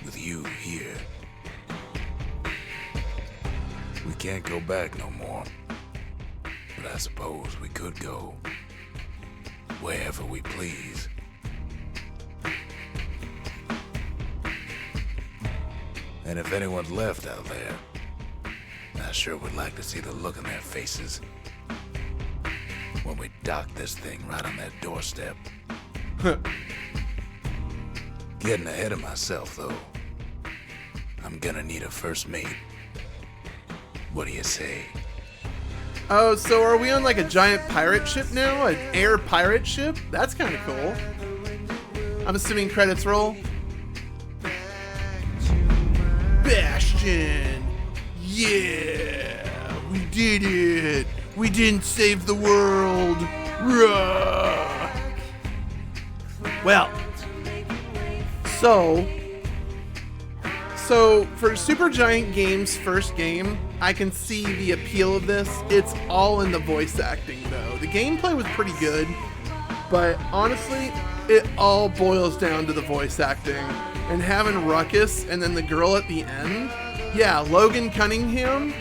with you here, we can't go back no more. But I suppose we could go wherever we please. And if anyone's left out there, I sure would like to see the look in their faces when we dock this thing right on their doorstep. Getting ahead of myself, though. I'm gonna need a first mate. What do you say? Oh, so are we on like a giant pirate ship now? An air pirate ship? That's kind of cool. I'm assuming credits roll. Bastion! Yeah! We did it! We didn't save the world! Rah! Well, so for Supergiant Games' first game, I can see the appeal of this. It's all in the voice acting, though. The gameplay was pretty good, but honestly, it all boils down to the voice acting. And having Ruckus and then the girl at the end, yeah, Logan Cunningham,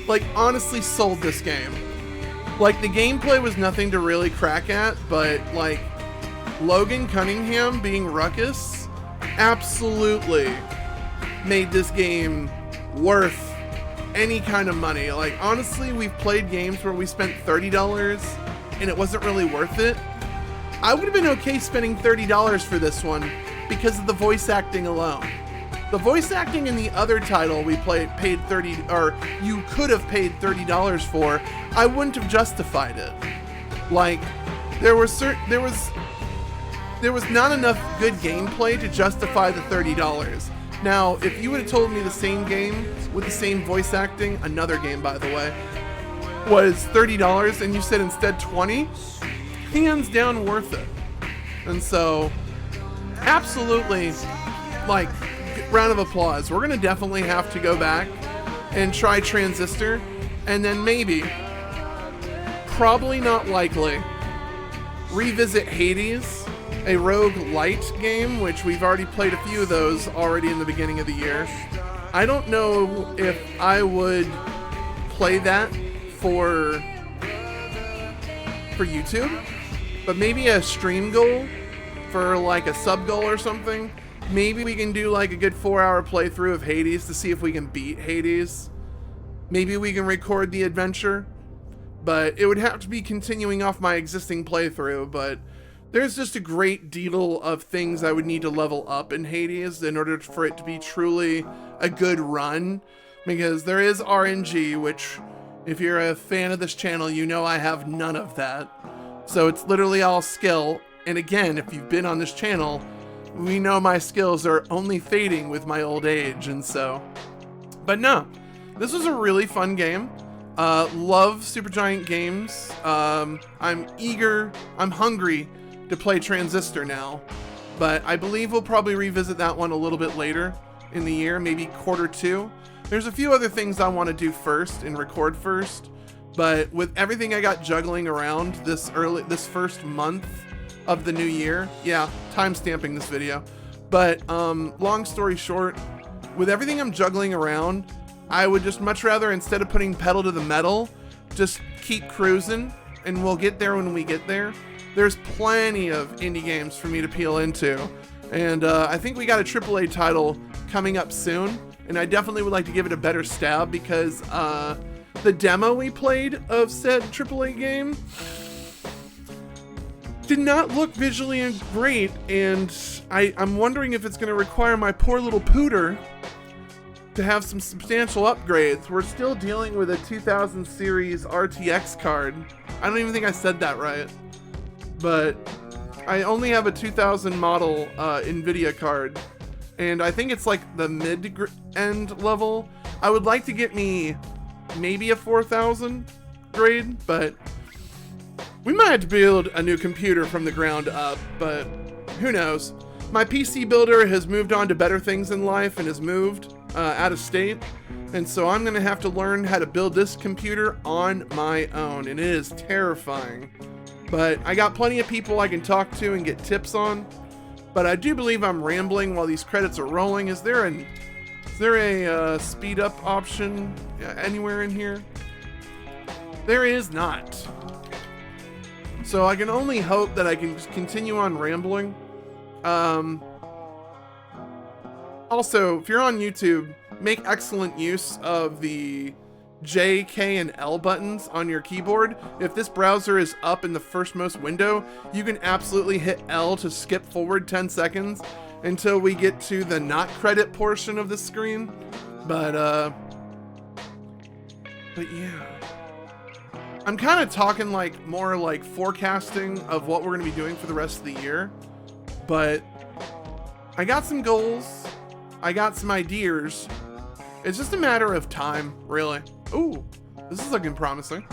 like, honestly sold this game. Like, the gameplay was nothing to really crack at, but, like, Logan Cunningham being Ruckus absolutely made this game worth any kind of money. Like, honestly, we've played games where we spent $30 and it wasn't really worth it. I would have been okay spending $30 for this one because of the voice acting alone. The voice acting in the other title we paid $30, or you could have paid $30 for, I wouldn't have justified it. Like, there was not enough good gameplay to justify the $30. Now, if you would have told me the same game with the same voice acting, another game by the way, was $30 and you said instead $20, hands down worth it. And so, absolutely, like, round of applause. We're gonna definitely have to go back and try Transistor, and then maybe, probably not likely, revisit Hades, a roguelite game, which we've already played a few of those already in the beginning of the year. I don't know if I would play that for YouTube, but maybe a stream goal for like a sub goal or something. Maybe we can do like a good 4-hour playthrough of Hades to see if we can beat Hades. Maybe we can record the adventure, but it would have to be continuing off my existing playthrough. But there's just a great deal of things I would need to level up in Hades in order for it to be truly a good run, because there is RNG, which if you're a fan of this channel, you know I have none of that. So it's literally all skill. And again, if you've been on this channel, we know my skills are only fading with my old age, and so. But no, this was a really fun game. Love Supergiant Games. I'm hungry to play Transistor now. but I believe we'll probably revisit that one a little bit later in the year, maybe Q2. There's a few other things I want to do first and record first, but with everything I got juggling around this first month of the new year, yeah, time stamping this video. But long story short, with everything I'm juggling around, I would just much rather, instead of putting pedal to the metal, just keep cruising, and we'll get there when we get there. There's plenty of indie games for me to peel into, and I think we got a AAA title coming up soon, and I definitely would like to give it a better stab, because the demo we played of said AAA game did not look visually great, and I'm wondering if it's going to require my poor little pooter to have some substantial upgrades. We're still dealing with a 2000 series RTX card. I don't even think I said that right, but I only have a 2000 model NVIDIA card, and I think it's like the mid-end level. I would like to get me maybe a 4000 grade, but we might have to build a new computer from the ground up, but who knows. My PC builder has moved on to better things in life and has moved out of state, and so I'm gonna have to learn how to build this computer on my own, and it is terrifying. But I got plenty of people I can talk to and get tips on, but I do believe I'm rambling while these credits are rolling. Is there a speed up option anywhere in here? There is not. So I can only hope that I can just continue on rambling. Also, if you're on YouTube, make excellent use of the J, K, and L buttons on your keyboard. If this browser is up in the firstmost window, you can absolutely hit L to skip forward 10 seconds until we get to the not credit portion of the screen. But yeah. I'm kind of talking like more like forecasting of what we're going to be doing for the rest of the year. But I got some goals. I got some ideas. It's just a matter of time, really. Ooh, this is looking promising.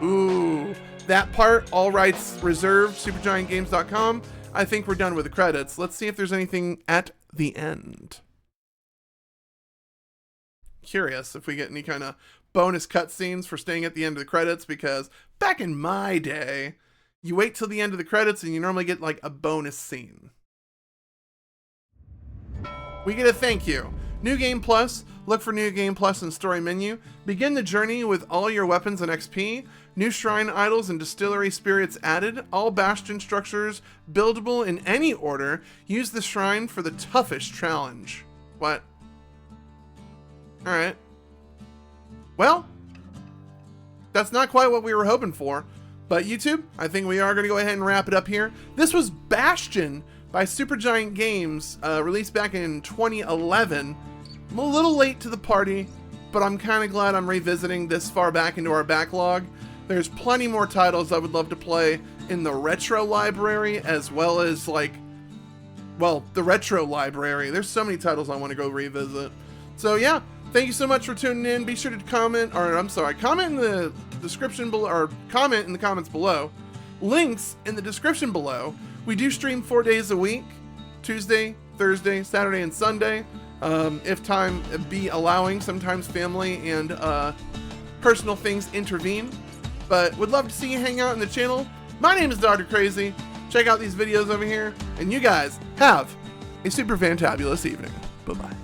Ooh, that part, all rights reserved, supergiantgames.com. I think we're done with the credits. Let's see if there's anything at the end. Curious if we get any kind of bonus cutscenes for staying at the end of the credits, because back in my day, you wait till the end of the credits and you normally get like a bonus scene. We get a thank you. New Game Plus. Look for New Game Plus in Story menu. Begin the journey with all your weapons and XP. New shrine idols and distillery spirits added. All Bastion structures buildable in any order. Use the shrine for the toughest challenge. What? Alright. Well, that's not quite what we were hoping for. But YouTube, I think we are going to go ahead and wrap it up here. This was Bastion by Supergiant Games, released back in 2011. I'm a little late to the party, but I'm kind of glad I'm revisiting this far back into our backlog. There's plenty more titles I would love to play in the retro library, as well as like, well, the retro library. There's so many titles I want to go revisit. So yeah, thank you so much for tuning in. Be sure to comment in the description below, or comment in the comments below. Links in the description below. We do stream 4 days a week, Tuesday, Thursday, Saturday, and Sunday. If time be allowing, sometimes family and personal things intervene. But would love to see you hang out in the channel. My name is DrKrazy. Check out these videos over here. And you guys have a super fantabulous evening. Bye-bye.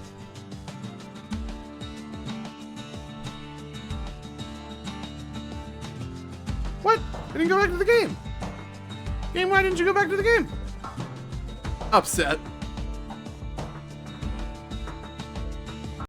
What? I didn't go back to the game. Game, why didn't you go back to the game? Upset.